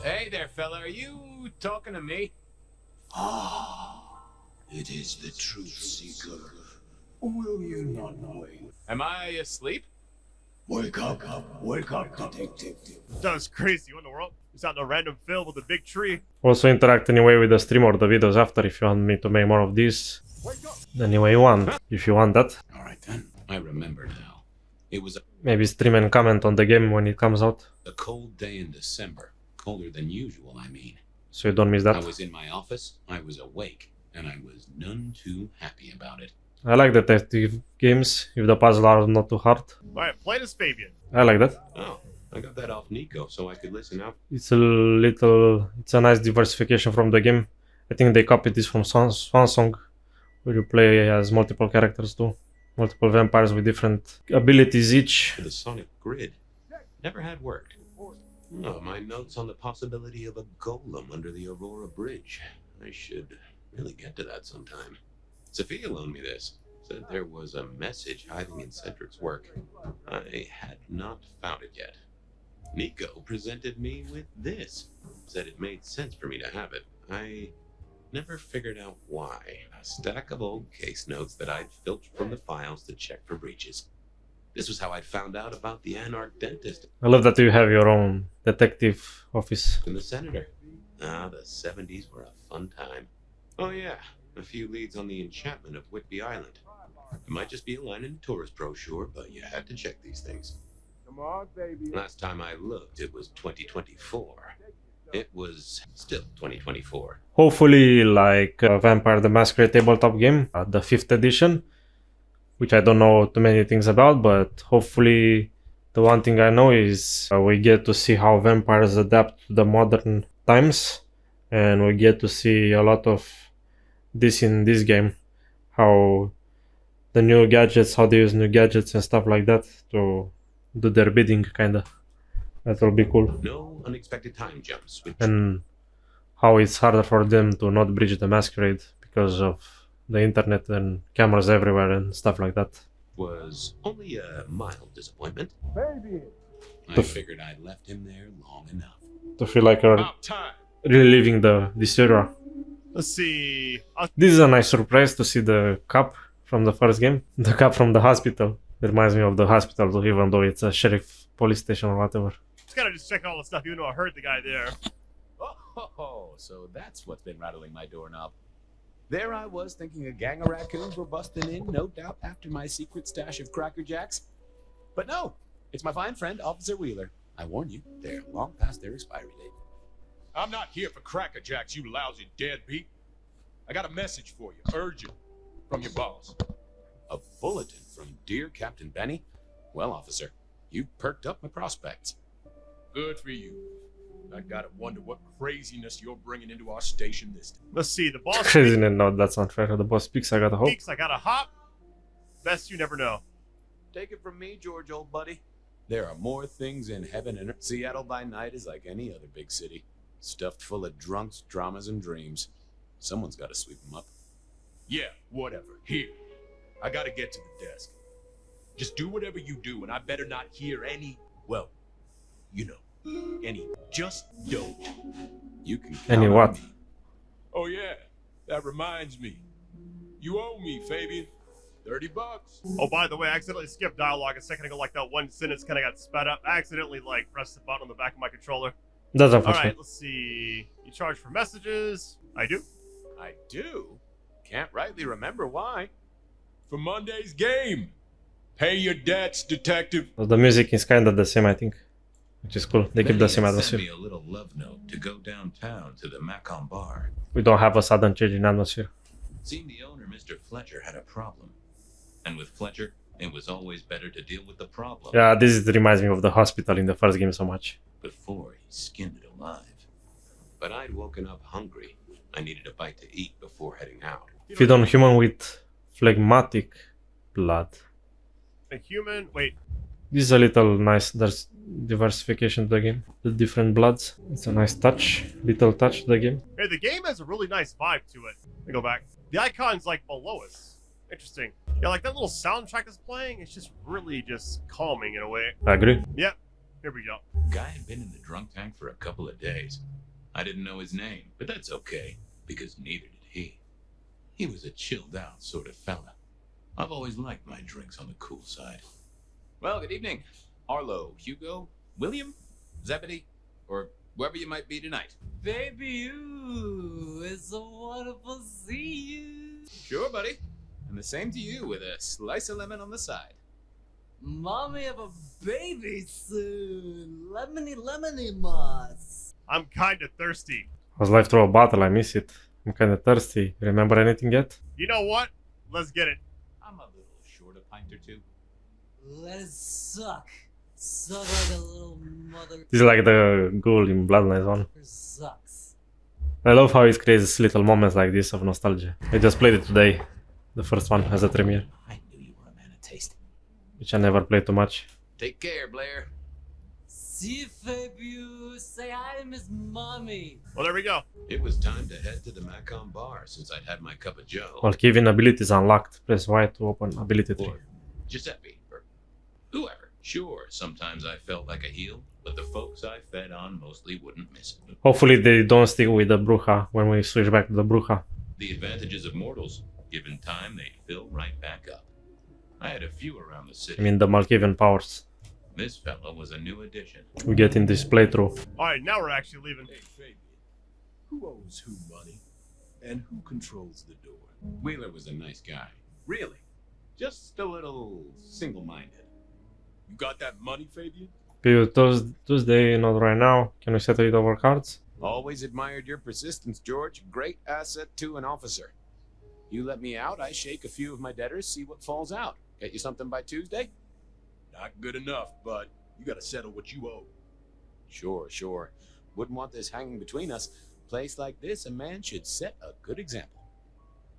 Hey there, fella. Are you talking to me? Ah, it is the truth seeker Will you not wait? Am I asleep? Wake up, detective. That's crazy. What in the world? It's out in a random field with a big tree. Also interact anyway with the stream or the videos after if you want me to make more of these. Any way you want, if you want that. Alright then, I remember now. It was Maybe stream and comment on the game when it comes out. a cold day in December. Colder than usual, I mean. So you don't miss that. I was in my office, I was awake, and I was none too happy about it. I like detective games if the puzzles are not too hard. Alright, plain as Fabian. I like that. Oh, I got that off Nico so I could listen out. It's a nice diversification from the game. I think they copied this from Swansong, where you play as multiple characters too. Multiple vampires with different abilities each. The sonic grid never had worked. Oh, my notes on the possibility of a golem under the Aurora Bridge. I should really get to that sometime. Sophia loaned me this. Said there was a message hiding in Cedric's work. I had not found it yet. Nico presented me with this. Said it made sense for me to have it. I never figured out why. A stack of old case notes that I'd filched from the files to check for breaches. This was how I'd found out about the Anarch dentist. I love that you have your own detective office. And the senator. Ah, the 70s were a fun time. Oh yeah, a few leads on the enchantment of Whitby Island. It might just be a line in the tourist brochure, but you had to check these things. Come on, baby. Last time I looked, it was 2024. It was still 2024. Hopefully like Vampire the Masquerade tabletop game, the 5th edition, which I don't know too many things about, but hopefully the one thing I know is we get to see how vampires adapt to the modern times, and we get to see a lot of this in this game, how the new gadgets, how they use new gadgets and stuff like that to do their bidding, kinda. That will be cool. No unexpected time jumps. And how it's harder for them to not bridge the masquerade because of the internet and cameras everywhere and stuff like that. Was only a mild disappointment. Baby. I figured I'd left him there long enough. To feel like you're really living this era. Let's see. This is a nice surprise to see the cop from the first game. The cop from the hospital. It reminds me of the hospital too, even though it's a sheriff police station or whatever. Just checking all the stuff, even though I heard the guy there. Oh, so that's what's been rattling my doorknob. There I was thinking a gang of raccoons were busting in, no doubt after my secret stash of Cracker Jacks. But no, it's my fine friend, Officer Wheeler. I warn you, they're long past their expiry date. I'm not here for Cracker Jacks, you lousy deadbeat. I got a message for you, urgent, from your boss. A bulletin from dear Captain Benny? Well, officer, you've perked up my prospects. Good for you. I gotta wonder what craziness you're bringing into our station this time. Let's see, the boss Craziness, no, that's not fair. The boss speaks, I gotta hope. speaks, I gotta hop. Best you never know. Take it from me, George, old buddy. There are more things in heaven and earth. Seattle by night is like any other big city. Stuffed full of drunks, dramas, and dreams. Someone's gotta sweep them up. Yeah, whatever. Here. I gotta get to the desk. Just do whatever you do, and I better not hear any, well, you know, any. Just don't. You can count Any on what? me. Oh yeah, that reminds me. You owe me, Fabian. $30. Oh, by the way, I accidentally skipped dialogue a second ago, like that one sentence kind of got sped up. I accidentally, like, pressed the button on the back of my controller. That's unfortunate. Alright, let's see. You charge for messages. I do. I do? Can't rightly remember why. For Monday's game. Pay your debts, detective. The music is kinda the same, I think. Which is cool. They keep Benny the same had atmosphere. sent me a little love note to go downtown to the Macon bar. We don't have a sudden change in atmosphere. Seemed the owner, Mr. Fletcher, had a problem. And with Fletcher, it was always better to deal with the problem Yeah, reminds me of the hospital in the first game so much. before he skinned it alive. But I'd woken up hungry. I needed a bite to eat before heading out. Feed on human with phlegmatic blood. A human. Wait. This is a little nice. There's diversification to the game. The different bloods. It's a nice touch. Little touch to the game. Hey, the game has a really nice vibe to it. Let me go back. The icon's like below us. Interesting. Yeah, like that little soundtrack that's playing, it's just really just calming in a way. I agree. Yep. Here we go. Guy had been in the drunk tank for a couple of days. I didn't know his name, but that's okay, because neither did he. He was a chilled out sort of fella. I've always liked my drinks on the cool side. Well, good evening. Arlo, Hugo, William, Zebedee, or whoever you might be tonight. Baby, you, it's so wonderful to see you. Sure, buddy. And the same to you with a slice of lemon on the side. Mommy have a baby soon. Lemony moss. I'm kinda thirsty. I was live through a bottle, I miss it. I'm kinda thirsty. Remember anything yet? You know what? Let's get it. I'm a little short a pint or two. Let it suck. Suck like a little mother. This is like the ghoul in Bloodlines 1. Sucks. I love how it creates little moments like this of nostalgia. I just played it today, the first one as a premiere. I knew you were a man of taste. Which I never played too much. Take care, Blair. See, Fabio, say hi to Miss Mommy. Well, there we go. It was time to head to the Macon bar since I'd had my cup of joe. All Kevin abilities unlocked. Press Y to open ability tree. Or Giuseppe, or whoever. Sure, sometimes I felt like a heel, but the folks I fed on mostly wouldn't miss it. Hopefully they don't stick with the Bruja when we switch back to the Bruja. The advantages of mortals. Given time, they'd fill right back up. I had a few around the city. I mean the Malkavian powers. This fella was a new addition. We get in this playthrough. Alright, now we're actually leaving. Hey, Fabian, who owes who money? And who controls the door? Wheeler was a nice guy. Really. Just a little single-minded. You got that money, Fabian? Tuesday, not right now. Can we settle it over cards? Always admired your persistence, George. Great asset to an officer. You let me out, I shake a few of my debtors, see what falls out. Get you something by Tuesday? Not good enough, but you gotta settle what you owe. Sure. Wouldn't want this hanging between us. Place like this, a man should set a good example.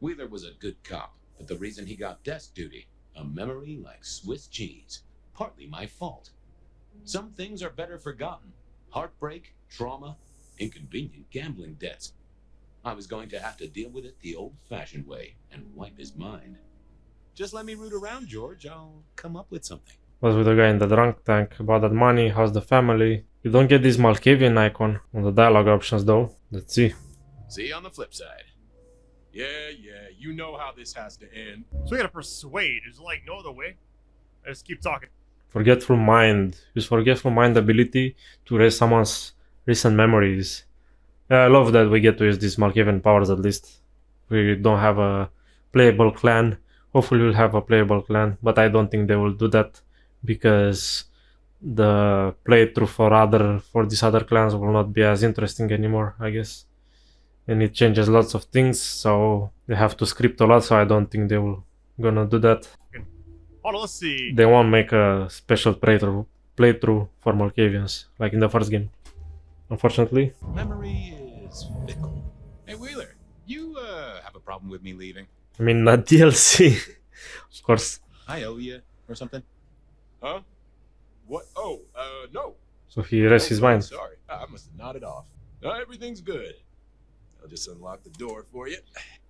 Wheeler was a good cop, but the reason he got desk duty, a memory like Swiss cheese. Partly my fault. Some things are better forgotten. Heartbreak, trauma, inconvenient gambling debts. I was going to have to deal with it the old-fashioned way and wipe his mind. Just let me root around, George. I'll come up with something. Was with the guy in the drunk tank about that money, how's the family? You don't get this Malkavian icon on the dialogue options though. Let's see. See you on the flip side. Yeah, you know how this has to end. So we gotta persuade. There's like no other way. I just keep talking. Forgetful mind. Use forgetful mind ability to erase someone's recent memories. I love that we get to use these Malkavian powers at least. We don't have a playable clan. Hopefully we'll have a playable clan, but I don't think they will do that because the playthrough for these other clans will not be as interesting anymore, I guess. And it changes lots of things, so they have to script a lot, so I don't think they will gonna do that. Hold on, let's see. They won't make a special playthrough for Malkavians, like in the first game. Unfortunately. Memory is fickle. Hey, Wheeler, you have a problem with me leaving? I mean, not DLC, of course. I owe you or something? Huh? What? Oh, no. So he rests his mind. Sorry, I must have nodded off. Everything's good. I'll just unlock the door for you.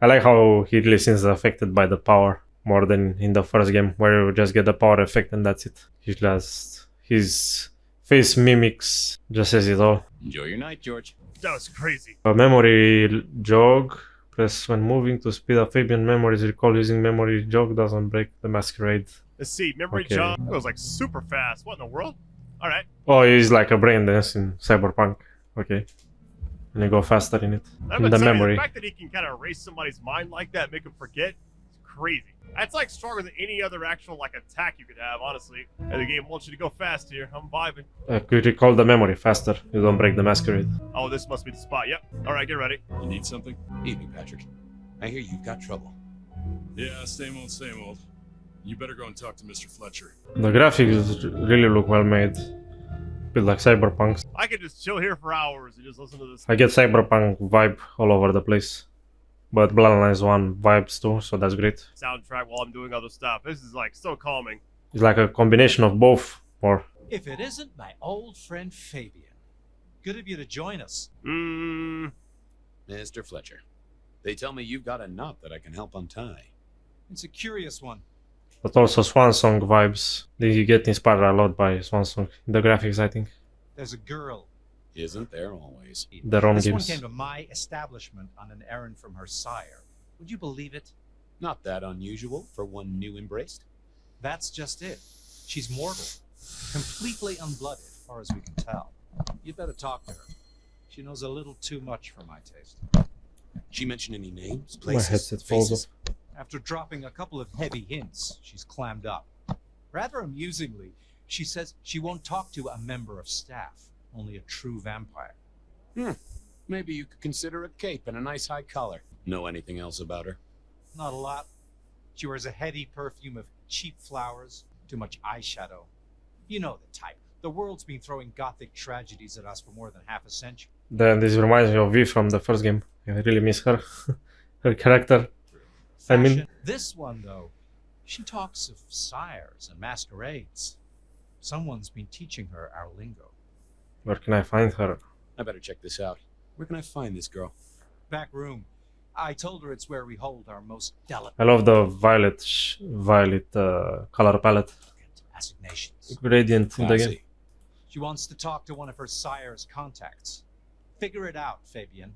I like how he really seems affected by the power more than in the first game, where you just get the power effect and that's it. His face mimics just says it all. Enjoy your night, George. That was crazy. A memory jog. Press when moving to speed up Fabian memories. Recall using memory jog doesn't break the masquerade. Let's see, memory jog goes like super fast. What in the world? Alright. Oh, it's like a brain dance in Cyberpunk. Okay. And you go faster in it. In the memory. The fact that he can kind of erase somebody's mind like that, make him forget, it's crazy. That's like stronger than any other actual like attack you could have, honestly. And the game wants you to go fast here. I'm vibing. Could you recall the memory faster? You don't break the masquerade. Oh, this must be the spot. Yep. Alright, get ready. You need something? Evening, Patrick. I hear you've got trouble. Yeah, same old. You better go and talk to Mr. Fletcher. The graphics really look well made. Bit like Cyberpunk. I could just chill here for hours and just listen to this. I get Cyberpunk vibe all over the place. But Bloodlines 1 vibes too, so that's great. Soundtrack while I'm doing other stuff. This is like so calming. It's like a combination of both, or... If it isn't my old friend Fabian. Good of you to join us. Mr. Fletcher, they tell me you've got a knot that I can help untie. It's a curious one. But also Swan Song vibes. You get inspired a lot by Swan Song. The graphics, I think. There's a girl. Isn't there always? Their own this games. one came to my establishment on an errand from her sire. Would you believe it? Not that unusual for one new embraced. That's just it. She's mortal. Completely unblooded, as far as we can tell. You better talk to her. She knows a little too much for my taste. She mention any names, My places, headset falls off. After dropping a couple of heavy hints, she's clammed up. Rather amusingly, she says she won't talk to a member of staff, only a true vampire. Maybe you could consider a cape and a nice high collar. Know anything else about her? Not a lot. She wears a heady perfume of cheap flowers, too much eyeshadow. You know the type. The world's been throwing gothic tragedies at us for more than half a century. Then this reminds me of V from the first game. I really miss her. Her character. I mean, This one, though, she talks of sires and masquerades. Someone's been teaching her our lingo. where can I find her? I better check this out. Where can I find this girl? Back room. I told her it's where we hold our most delicate I love the violet color palette. assignations. Gradient in the game. She wants to talk to one of her sire's contacts. Figure it out, Fabian,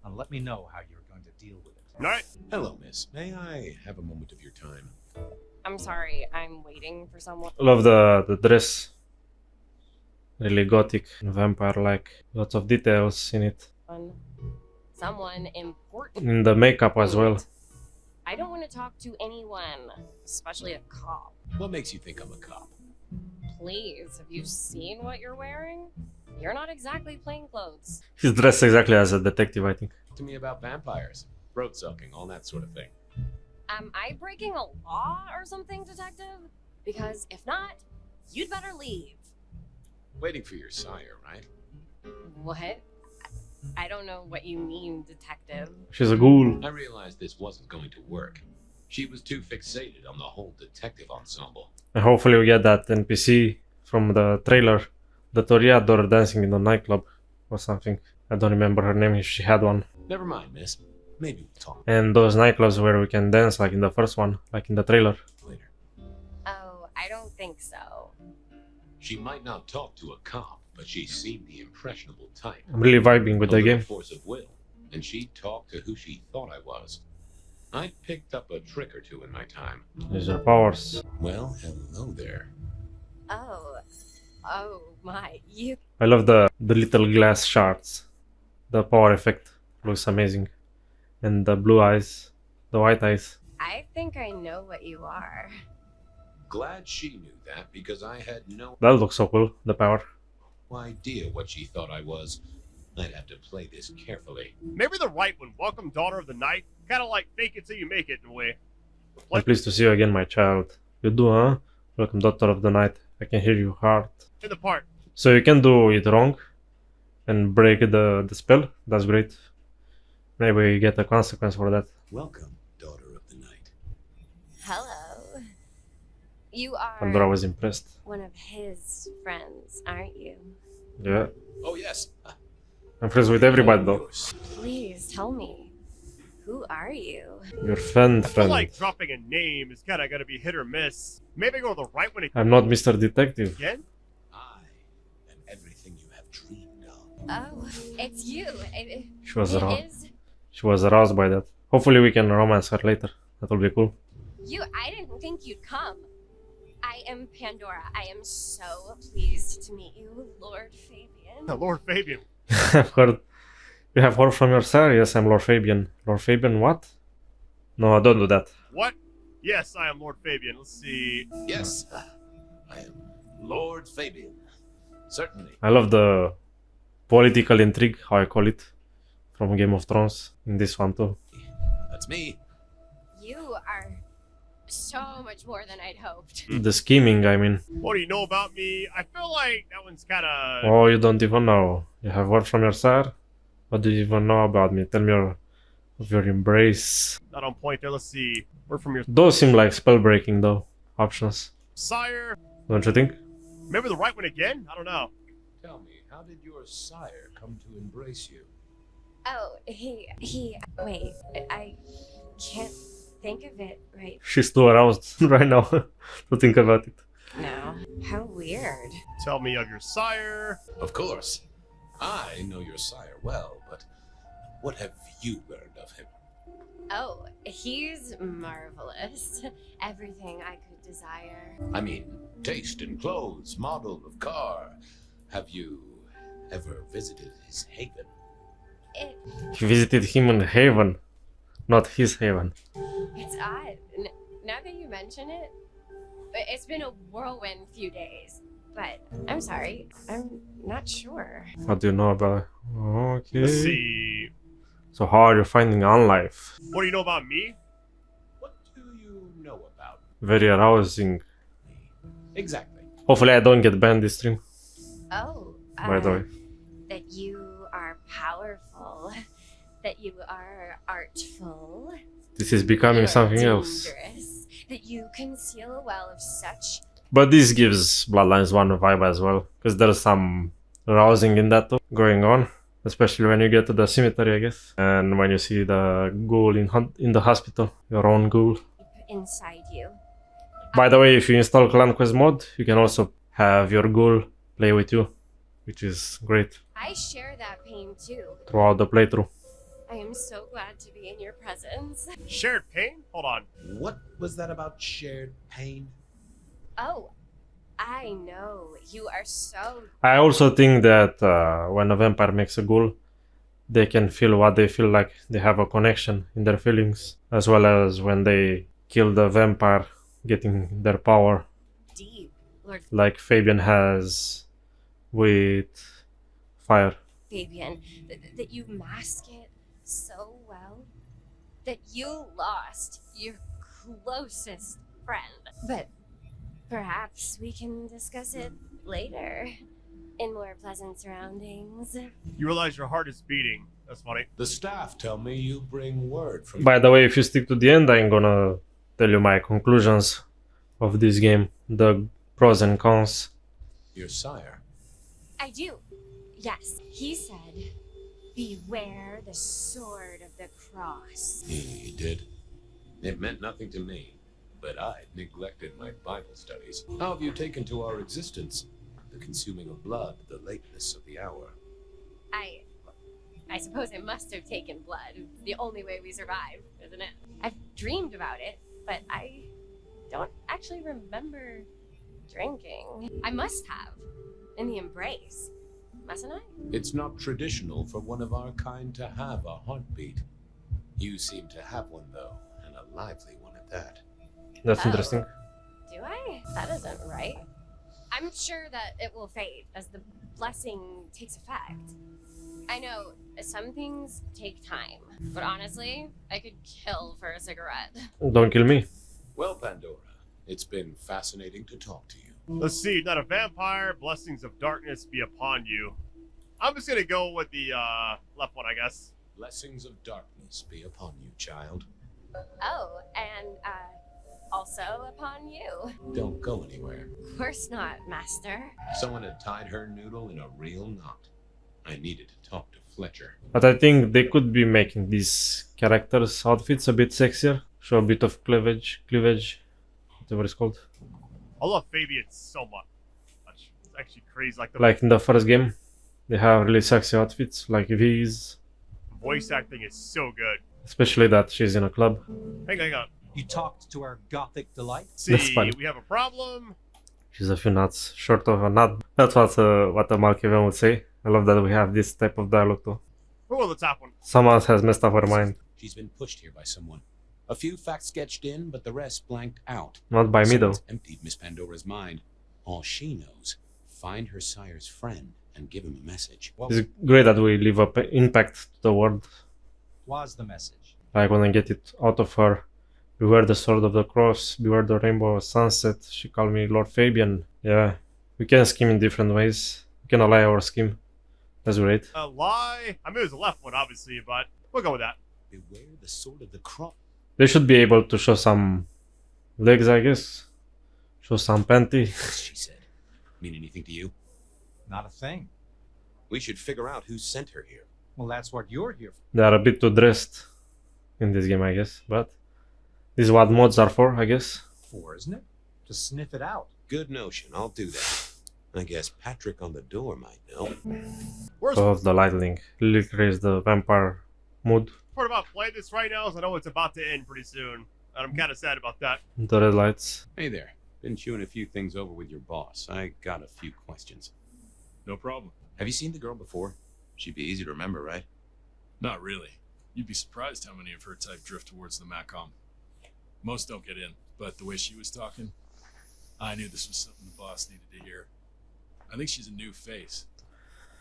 and let me know how you're going to deal with it. Alright. Hello, miss. May I have a moment of your time? I'm sorry, I'm waiting for someone. I love the dress. Really gothic and vampire-like. Lots of details in it. Someone important. In the makeup as well. I don't want to talk to anyone, especially a cop. What makes you think I'm a cop? Please, have you seen what you're wearing? You're not exactly plain clothes. He's dressed exactly as a detective, I think. To me about vampires, road sucking, all that sort of thing. Am I breaking a law or something, detective? Because if not, you'd better leave. Waiting for your sire, right? What? I don't know what you mean, detective. She's a ghoul. I realized this wasn't going to work. She was too fixated on the whole detective ensemble. And hopefully we get that NPC from the trailer. The Toreador dancing in the nightclub or something. I don't remember her name if she had one. Never mind, miss. Maybe we'll talk And those nightclubs where we can dance like in the first one, like in the trailer. later. Oh, I don't think so. She might not talk to a cop, but she seemed the impressionable type. I'm really vibing with A the little game. force of will, and she talked to who she thought I was. I picked up a trick or two in my time. These are powers. Well, hello there. Oh my, you. I love the little glass shards. The power effect looks amazing. And the blue eyes, the white eyes. I think I know what you are. Glad she knew that, because I had no That looks so cool, the power. idea what she thought I was. I'd have to play this carefully. Maybe the right one, welcome daughter of the night. Kind of like fake it till you make it in a way. I'm pleased to see you again, my child. You do, huh? Welcome, daughter of the night. I can hear your heart. In the part. So you can do it wrong and break the spell. That's great. Maybe you get a consequence for that. Welcome, daughter of the night. Hello. You are Pandora was impressed. one of his friends, aren't you? Yeah. Oh, yes. I'm friends with everybody though. Please tell me. Who are you? Your friend. I feel like dropping a name is kind of going to be hit or miss. Maybe go the right one I'm not Mr. Detective. again. Everything you have dreamed of. Oh, it's you. She was it aroused. is She was aroused by that. Hopefully we can romance her later. That will be cool. you. I didn't think you'd come. I am Pandora. I am so pleased to meet you, Lord Fabian. Lord Fabian. I've heard. You have heard from your sire? Yes, I'm Lord Fabian. Lord Fabian, what? No, don't do that. What? Yes, I am Lord Fabian. Let's see. Yes, I am Lord Fabian. Certainly. I love the political intrigue, how I call it, from Game of Thrones in this one too. That's me. You are so much more than I'd hoped. The scheming, I mean. What do you know about me? I feel like that one's kind of... Oh, you don't even know. You have word from your sire? What do you even know about me? Tell me of your embrace. Not on point there. Let's see. Word from your Those seem like spell breaking though. Options. sire. Don't you think? Maybe the right one again? I don't know. Tell me, how did your sire come to embrace you? Oh, wait, I can't think of it right She's too aroused right now to think about it. now. How weird. Tell me of your sire. Of course. I know your sire well, but what have you learned of him? Oh, he's marvelous. Everything I could desire. I mean, taste in clothes, model of car. Have you ever visited his haven? He visited him in heaven, not his heaven. It's odd. Now that you mention it, it's been a whirlwind few days. But I'm sorry, I'm not sure. What do you know about? Okay. Let's see. So how are you finding on life? What do you know about me? What do you know about? Very arousing. Exactly. Hopefully I don't get banned this stream. Oh, by the way. That you are powerful, that you are artful. This is becoming You're something else. dangerous, that you conceal well of such. But this gives Bloodlines 1 a vibe as well, because there's some rousing in that going on, especially when you get to the cemetery, I guess, and when you see the ghoul in the hospital, your own ghoul. Inside you. By the way, if you install Clan Quest mod, you can also have your ghoul play with you, which is great I share that pain too. throughout the playthrough. I am so glad to be in your presence. Shared pain? Hold on. What was that about shared pain? Oh, I know. You are so... I also think that when a vampire makes a ghoul, they can feel what they feel like. They have a connection in their feelings, as well as when they kill the vampire, getting their power. deep, Lord Like Fabian has with fire. Fabian. That you mask it so well. That you lost your closest friend. But perhaps we can discuss it later. In more pleasant surroundings. You realize your heart is beating. That's funny. The staff tell me you bring word from... By the way, if you stick to the end, I'm gonna tell you my conclusions of this game, the pros and cons. Your sire. I do. Yes. He said, beware the sword of the cross. He did. It meant nothing to me, but I neglected my Bible studies. How have you taken to our existence? The consuming of blood, the lateness of the hour. I suppose I must have taken blood. It's the only way we survive, isn't it? I've dreamed about it, but I don't actually remember drinking. I must have. In the embrace. Mustn't I? It's not traditional for one of our kind to have a heartbeat. You seem to have one, though, and a lively one at that. That's interesting. Do I? That isn't right. I'm sure that it will fade as the blessing takes effect. I know some things take time, but honestly, I could kill for a cigarette. Don't kill me. Well, Pandora, it's been fascinating to talk to you. Let's see. Not a vampire. Blessings of darkness be upon you. I'm just gonna go with the left one, I guess. Blessings of darkness be upon you, child. Oh, and also upon you. Don't go anywhere. Of course not, Master. Someone had tied her noodle in a real knot. I needed to talk to Fletcher. But I think they could be making these characters' outfits a bit sexier. Show a bit of cleavage, whatever it's called. I love Fabian so much. It's actually crazy. Like in the first game, they have really sexy outfits, like V's. Voice acting is so good. Especially that she's in a club. Hang on. You talked to our gothic delight? That's See, fun. we have a problem. She's a few nuts short of a nut. That's what a Malkavian would say. I love that we have this type of dialogue too. Who will the top one? Someone has messed up her mind. She's been pushed here by someone. A few facts sketched in, but the rest blanked out. Not by me though. Someone's emptied Miss Pandora's mind. All she knows, find her sire's friend and give him a message. It's great that we leave an impact to the world. Was the message? Like when I get it out of her. Beware the sword of the cross, beware the rainbow sunset. She called me Lord Fabian. Yeah, we can scheme in different ways. We can ally our scheme. That's great. A lie? I mean, it was the left one, obviously, but we'll go with that. Beware the sword of the cross. They should be able to show some legs, I guess. Show some panty. She said. Mean anything to you? Not a thing. We should figure out who sent her here. Well, that's what you're here for. They are a bit too dressed in this game, I guess. But this is what mods are for, I guess. For, isn't it? To sniff it out. Good notion. I'll do that. I guess Patrick on the door might know. Of the lightning. Lily raised the vampire mood. Part about playing this right now is I know it's about to end pretty soon, and I'm kind of sad about that. The red lights. Hey there. Been chewing a few things over with your boss. I got a few questions. No problem. Have you seen the girl before? She'd be easy to remember, right? Not really. You'd be surprised how many of her type drift towards the Macom. Most don't get in, but the way she was talking, I knew this was something the boss needed to hear. I think she's a new face.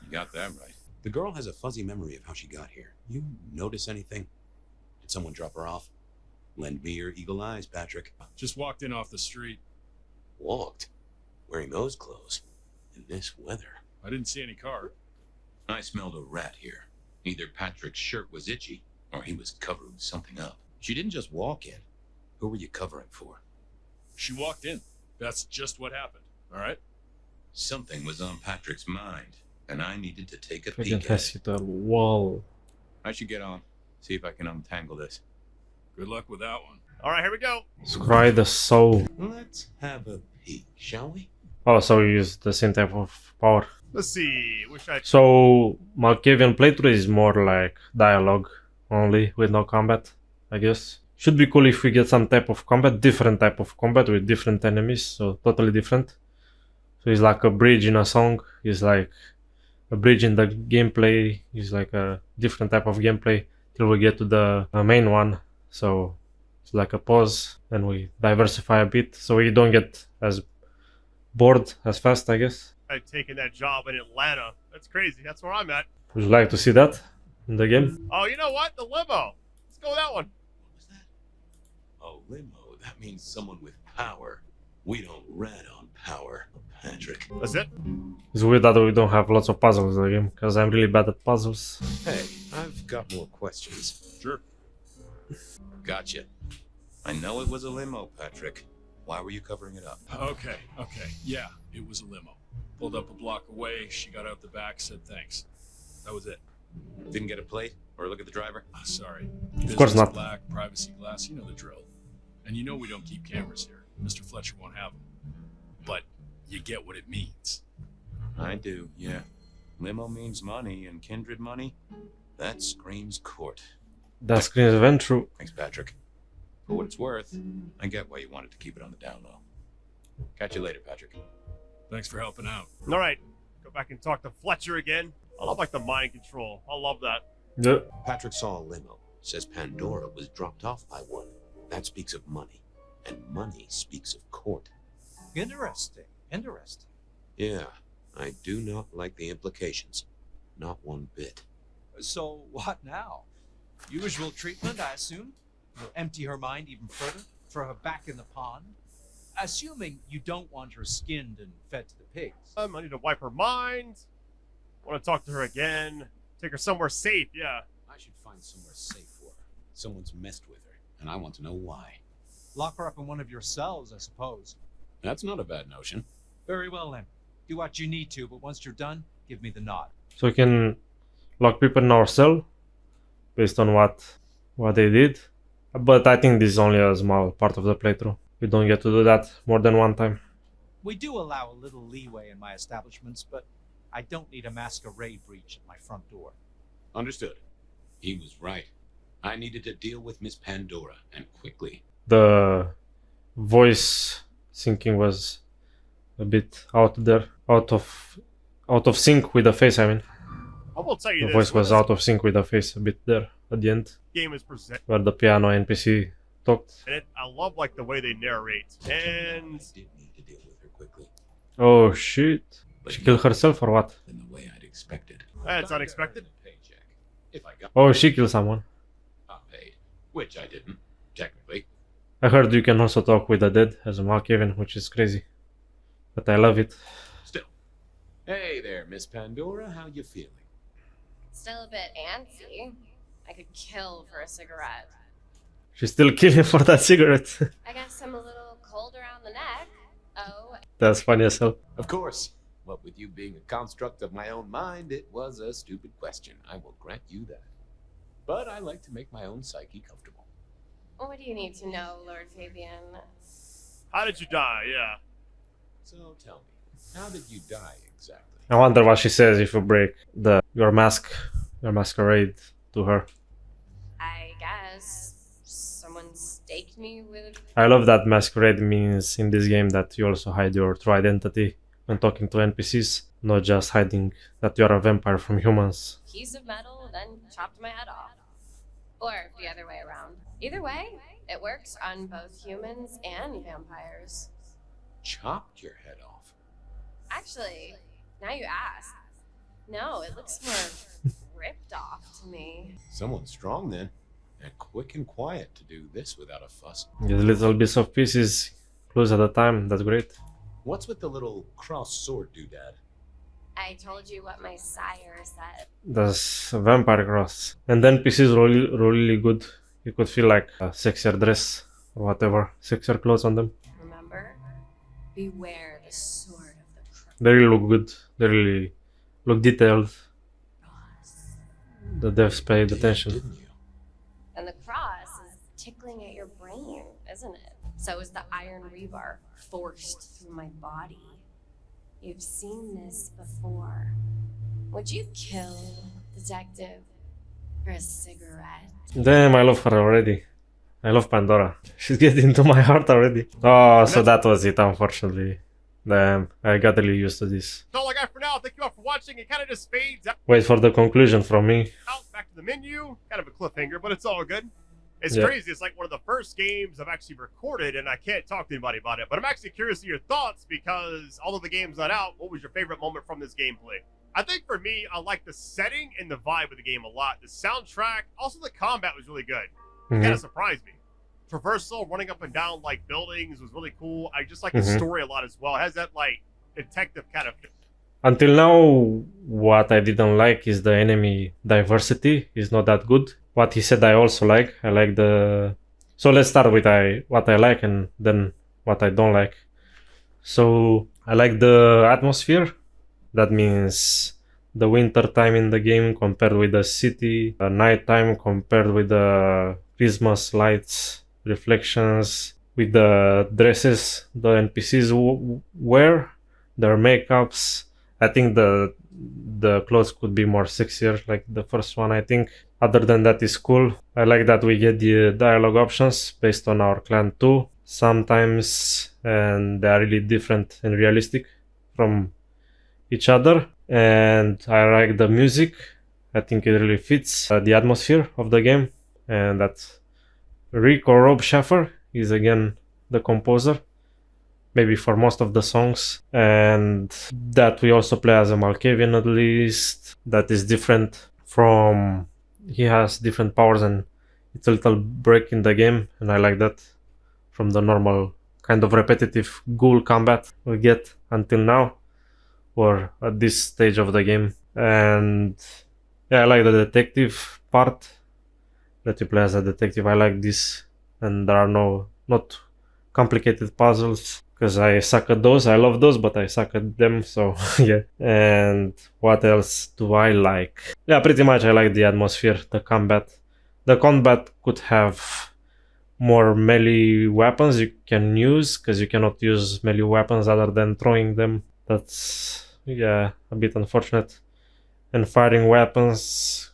You got that right. The girl has a fuzzy memory of how she got here. You notice anything? Did someone drop her off? Lend me your eagle eyes, Patrick. Just walked in off the street. Walked? Wearing those clothes? In this weather? I didn't see any car. I smelled a rat here. Either Patrick's shirt was itchy, or he was covering something up. She didn't just walk in. Who were you covering for? She walked in. That's just what happened, all right? Something was on Patrick's mind, and I needed to take a Fucking peek at has it. hit a wall. I should get on. See if I can untangle this. Good luck with that one. All right, here we go. Scry the soul. Let's have a peek, shall we? Oh, so you use the same type of power. Let's see. Wish I. So Malkavian playthrough is more like dialogue only with no combat, I guess. Should be cool if we get some type of combat, different type of combat with different enemies, so totally different. So it's like a bridge in a song, it's like a bridge in the gameplay, it's like a different type of gameplay till we get to the main one. So it's like a pause and we diversify a bit so we don't get as bored as fast, I guess. I've taken that job in Atlanta. That's crazy. That's where I'm at. Would you like to see that in the game? Oh, you know what? The limo. Let's go with that one. Oh, limo. That means someone with power. We don't rat on power, Patrick. That's it? It's weird that we don't have lots of puzzles in the game, because I'm really bad at puzzles. Hey, I've got more questions. Sure. Gotcha. I know it was a limo, Patrick. Why were you covering it up? Okay. Yeah, it was a limo. Pulled up a block away, she got out the back, said thanks. That was it. Didn't get a plate or look at the driver? Sorry. Of course not. Black, privacy glass, you know the drill. And you know we don't keep cameras here. Mr. Fletcher won't have them. But you get what it means. I do, yeah. Limo means money, and kindred money? That screams court. That screams event true. Thanks, Patrick. For what it's worth, I get why you wanted to keep it on the down low. Catch you later, Patrick. Thanks for helping out. All right. Go back and talk to Fletcher again. I love like the mind control. I love that. Yeah. Patrick saw a limo. Says Pandora was dropped off by one. That speaks of money. And money speaks of court. Interesting. Yeah, I do not like the implications. Not one bit. So what now? Usual treatment, I assume? You'll empty her mind even further? Throw her back in the pond? Assuming you don't want her skinned and fed to the pigs. I need to wipe her mind. Want to talk to her again. Take her somewhere safe, yeah. I should find somewhere safe for her. Someone's messed with her, and I want to know why. Lock her up in one of your cells, I suppose. That's not a bad notion. Very well then. Do what you need to, but once you're done, give me the nod. So we can lock people in our cell based on what they did. But I think this is only a small part of the playthrough. We don't get to do that more than one time. We do allow a little leeway in my establishments, but I don't need a masquerade breach at my front door. Understood. He was right. I needed to deal with Miss Pandora, and quickly. The voice syncing was a bit out of sync with the face, I mean. I will tell you The this. voice was out of sync with the face a bit there at the end. Game is presented. Where the piano NPC talked. And I love like the way they narrate. And did need to deal with her quickly. Oh shit. She killed herself or what? In the way I'd expected. That's unexpected. Paycheck. If I got Oh, she killed someone. got paid, which I didn't, technically. I heard you can also talk with the dead as a Malkavian, which is crazy. But I love it. Still. Hey there, Miss Pandora. How you feeling? Still a bit antsy. I could kill for a cigarette. She's still killing for that cigarette. I guess I'm a little cold around the neck. Oh. That's funny as hell. Of course. What with you being a construct of my own mind, it was a stupid question. I will grant you that. But I like to make my own psyche comfortable. What do you need to know, Lord Fabian? How did you die? Yeah. So tell me, how did you die exactly? I wonder what she says if you break your masquerade to her. mistake me with... I love that masquerade means in this game that you also hide your true identity when talking to NPCs, not just hiding that you are a vampire from humans. piece of metal, then chopped my head off. Or the other way around. Either way, it works on both humans and vampires. Chopped your head off? Actually, now you ask. No, it looks more ripped off to me. Someone strong then, and quick and quiet to do this without a fuss. Get little bits of pieces close at a time, that's great. What's with the little cross sword doodad? I told you what my sire said. That's a vampire cross. And then pieces really good. You could feel like a sexier dress or whatever, sexier clothes on them. Remember? Beware the sword of the cross. They really look good. They really look detailed. The devs paid attention. And the cross is tickling at your brain, isn't it? So is the iron rebar forced through my body. You've seen this before. Would you kill, detective, for a cigarette? Damn, I love her already. I love Pandora. She's getting into my heart already. Oh, so that was it, unfortunately. Damn, I got really used to this. That's all I got for now. Thank you all for watching. It kind of just fades out. Wait for the conclusion from me. Back to the menu. Kind of a cliffhanger, but it's all good. It's Yeah. crazy. It's like one of the first games I've actually recorded, and I can't talk to anybody about it. But I'm actually curious to your thoughts because although the game's not out, what was your favorite moment from this gameplay? I think for me, I like the setting and the vibe of the game a lot. The soundtrack, also the combat was really good. Kind of surprised me. Traversal, running up and down like buildings was really cool. I just like the story a lot as well. It has that like detective kind of. Until now, what I didn't like is the enemy diversity is not that good. What he said I also like. I like the... So let's start with what I like and then what I don't like. So I like the atmosphere. That means the winter time in the game compared with the city, night time compared with the Christmas lights, reflections, with the dresses the NPCs wear, their makeups. I think the clothes could be more sexier, like the first one, I think. Other than that is cool. I like that we get the dialogue options based on our clan too, sometimes, and they are really different and realistic from each other. And I like the music. I think it really fits the atmosphere of the game, and that Rick or Rob Schaffer is again the composer, maybe for most of the songs, and that we also play as a Malkavian at least. That is different from... He has different powers and it's a little break in the game, and I like that from the normal kind of repetitive ghoul combat we get until now, or at this stage of the game. And yeah, I like the detective part, that you play as a detective. I like this, and there are not complicated puzzles, because I suck at those. I love those, but I suck at them, so yeah. And what else do I like? Yeah, pretty much I like the atmosphere, the combat. The combat could have more melee weapons you can use, because you cannot use melee weapons other than throwing them. That's, yeah, a bit unfortunate. And firing weapons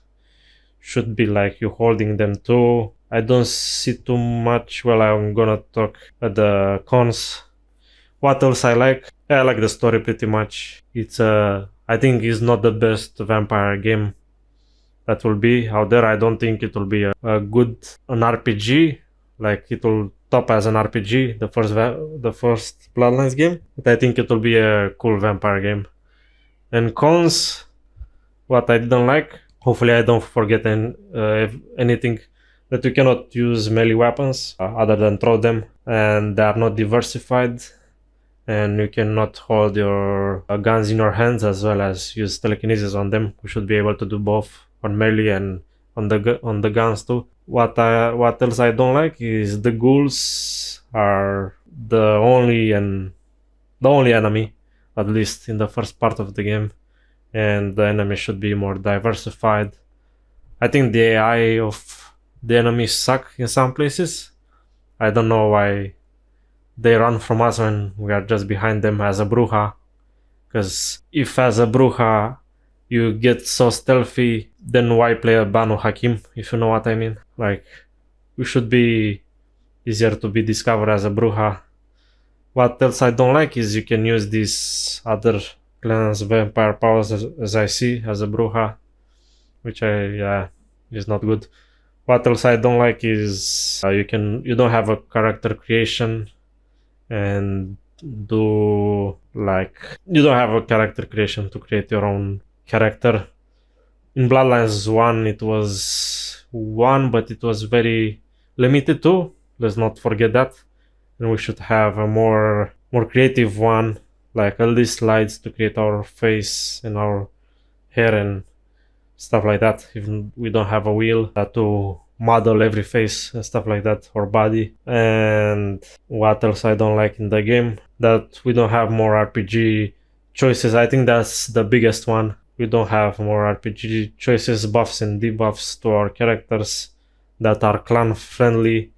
should be like you holding them too. I don't see too much. Well, I'm gonna talk at the cons. What else I like? I like the story pretty much. It's I think it's not the best vampire game that will be out there. I don't think it will be an RPG. Like it will top as an RPG, the first Bloodlines game. But I think it will be a cool vampire game. And cons, what I didn't like. Hopefully I don't forget anything. That you cannot use melee weapons other than throw them, and they are not diversified. And you cannot hold your guns in your hands as well as use telekinesis on them. We should be able to do both on melee and on the guns too. What else I don't like is the ghouls are the only enemy, at least in the first part of the game, and the enemy should be more diversified. I think the AI of the enemies suck in some places. I don't know why they run from us when we are just behind them as a Bruja. Because if as a Bruja you get so stealthy, then why play a Banu Hakim, if you know what I mean? Like, we should be easier to be discovered as a Bruja. What else I don't like is you can use these other clans vampire powers as I see as a Bruja, which is not good. What else I don't like is you don't have a character creation and do like you don't have a character creation to create your own character. In Bloodlines 1 it was 1, but it was very limited too. Let's not forget that. And we should have a more creative one, like all these slides to create our face and our hair and stuff like that. Even we don't have a wheel to model every face and stuff like that, or body. And what else I don't like in the game, that we don't have more RPG choices. I think that's the biggest one. We don't have more RPG choices, buffs and debuffs to our characters that are clan friendly,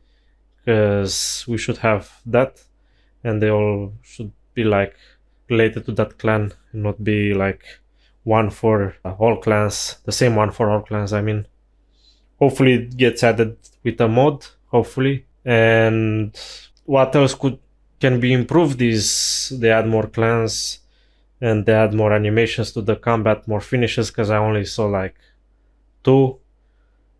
because we should have that, and they all should be like related to that clan and not be like one for all clans, the same one for all clans. I mean, hopefully it gets added with a mod, hopefully. And what else can be improved is they add more clans and they add more animations to the combat, more finishes, because I only saw like 2,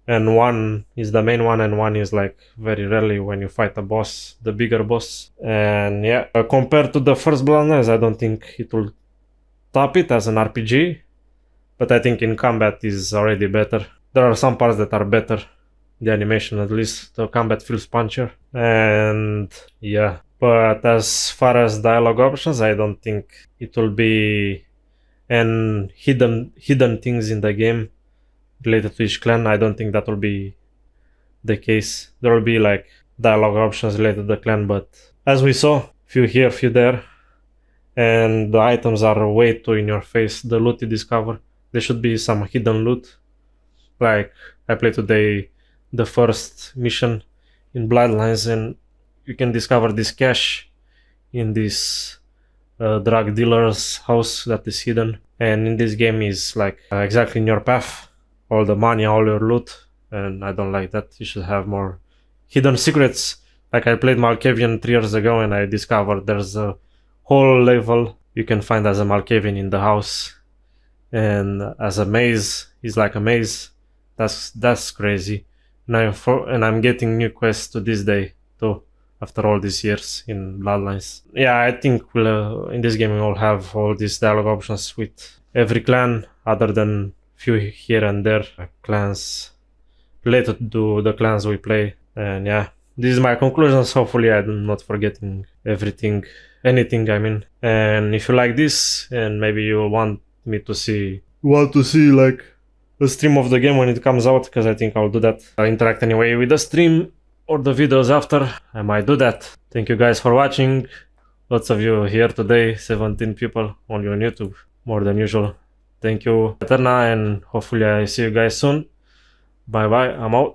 and 1 is the main one, and 1 is like very rarely when you fight a boss, the bigger boss. And yeah, compared to the first Bloodlines, I don't think it will top it as an RPG, but I think in combat is already better. There are some parts that are better, the animation at least, the combat feels punchier. And yeah, but as far as dialogue options, I don't think it will be and hidden things in the game related to each clan. I don't think that will be the case. There will be like dialogue options related to the clan, but as we saw, few here, few there, and the items are way too in your face. The loot you discover, there should be some hidden loot. Like I played today the first mission in Bloodlines, and you can discover this cache in this drug dealer's house that is hidden, and in this game is like exactly in your path, all the money, all your loot, and I don't like that. You should have more hidden secrets. Like I played Malkavian 3 years ago and I discovered there's a whole level you can find as a Malkavian in the house, and as a maze, is like a maze. That's crazy. And I'm getting new quests to this day too, after all these years in Bloodlines. Yeah, I think we'll in this game we'll have all these dialogue options with every clan, other than few here and there clans related to the clans we play. And yeah, this is my conclusions. Hopefully I'm not forgetting anything I mean. And if you like this, and maybe you want to see like a stream of the game when it comes out, because I think I'll do that. I'll interact anyway with the stream or the videos after. I might do that. Thank you guys for watching. Lots of you here today, 17 people only on YouTube, more than usual. Thank you, Eterna, and hopefully I see you guys soon. Bye bye, I'm out.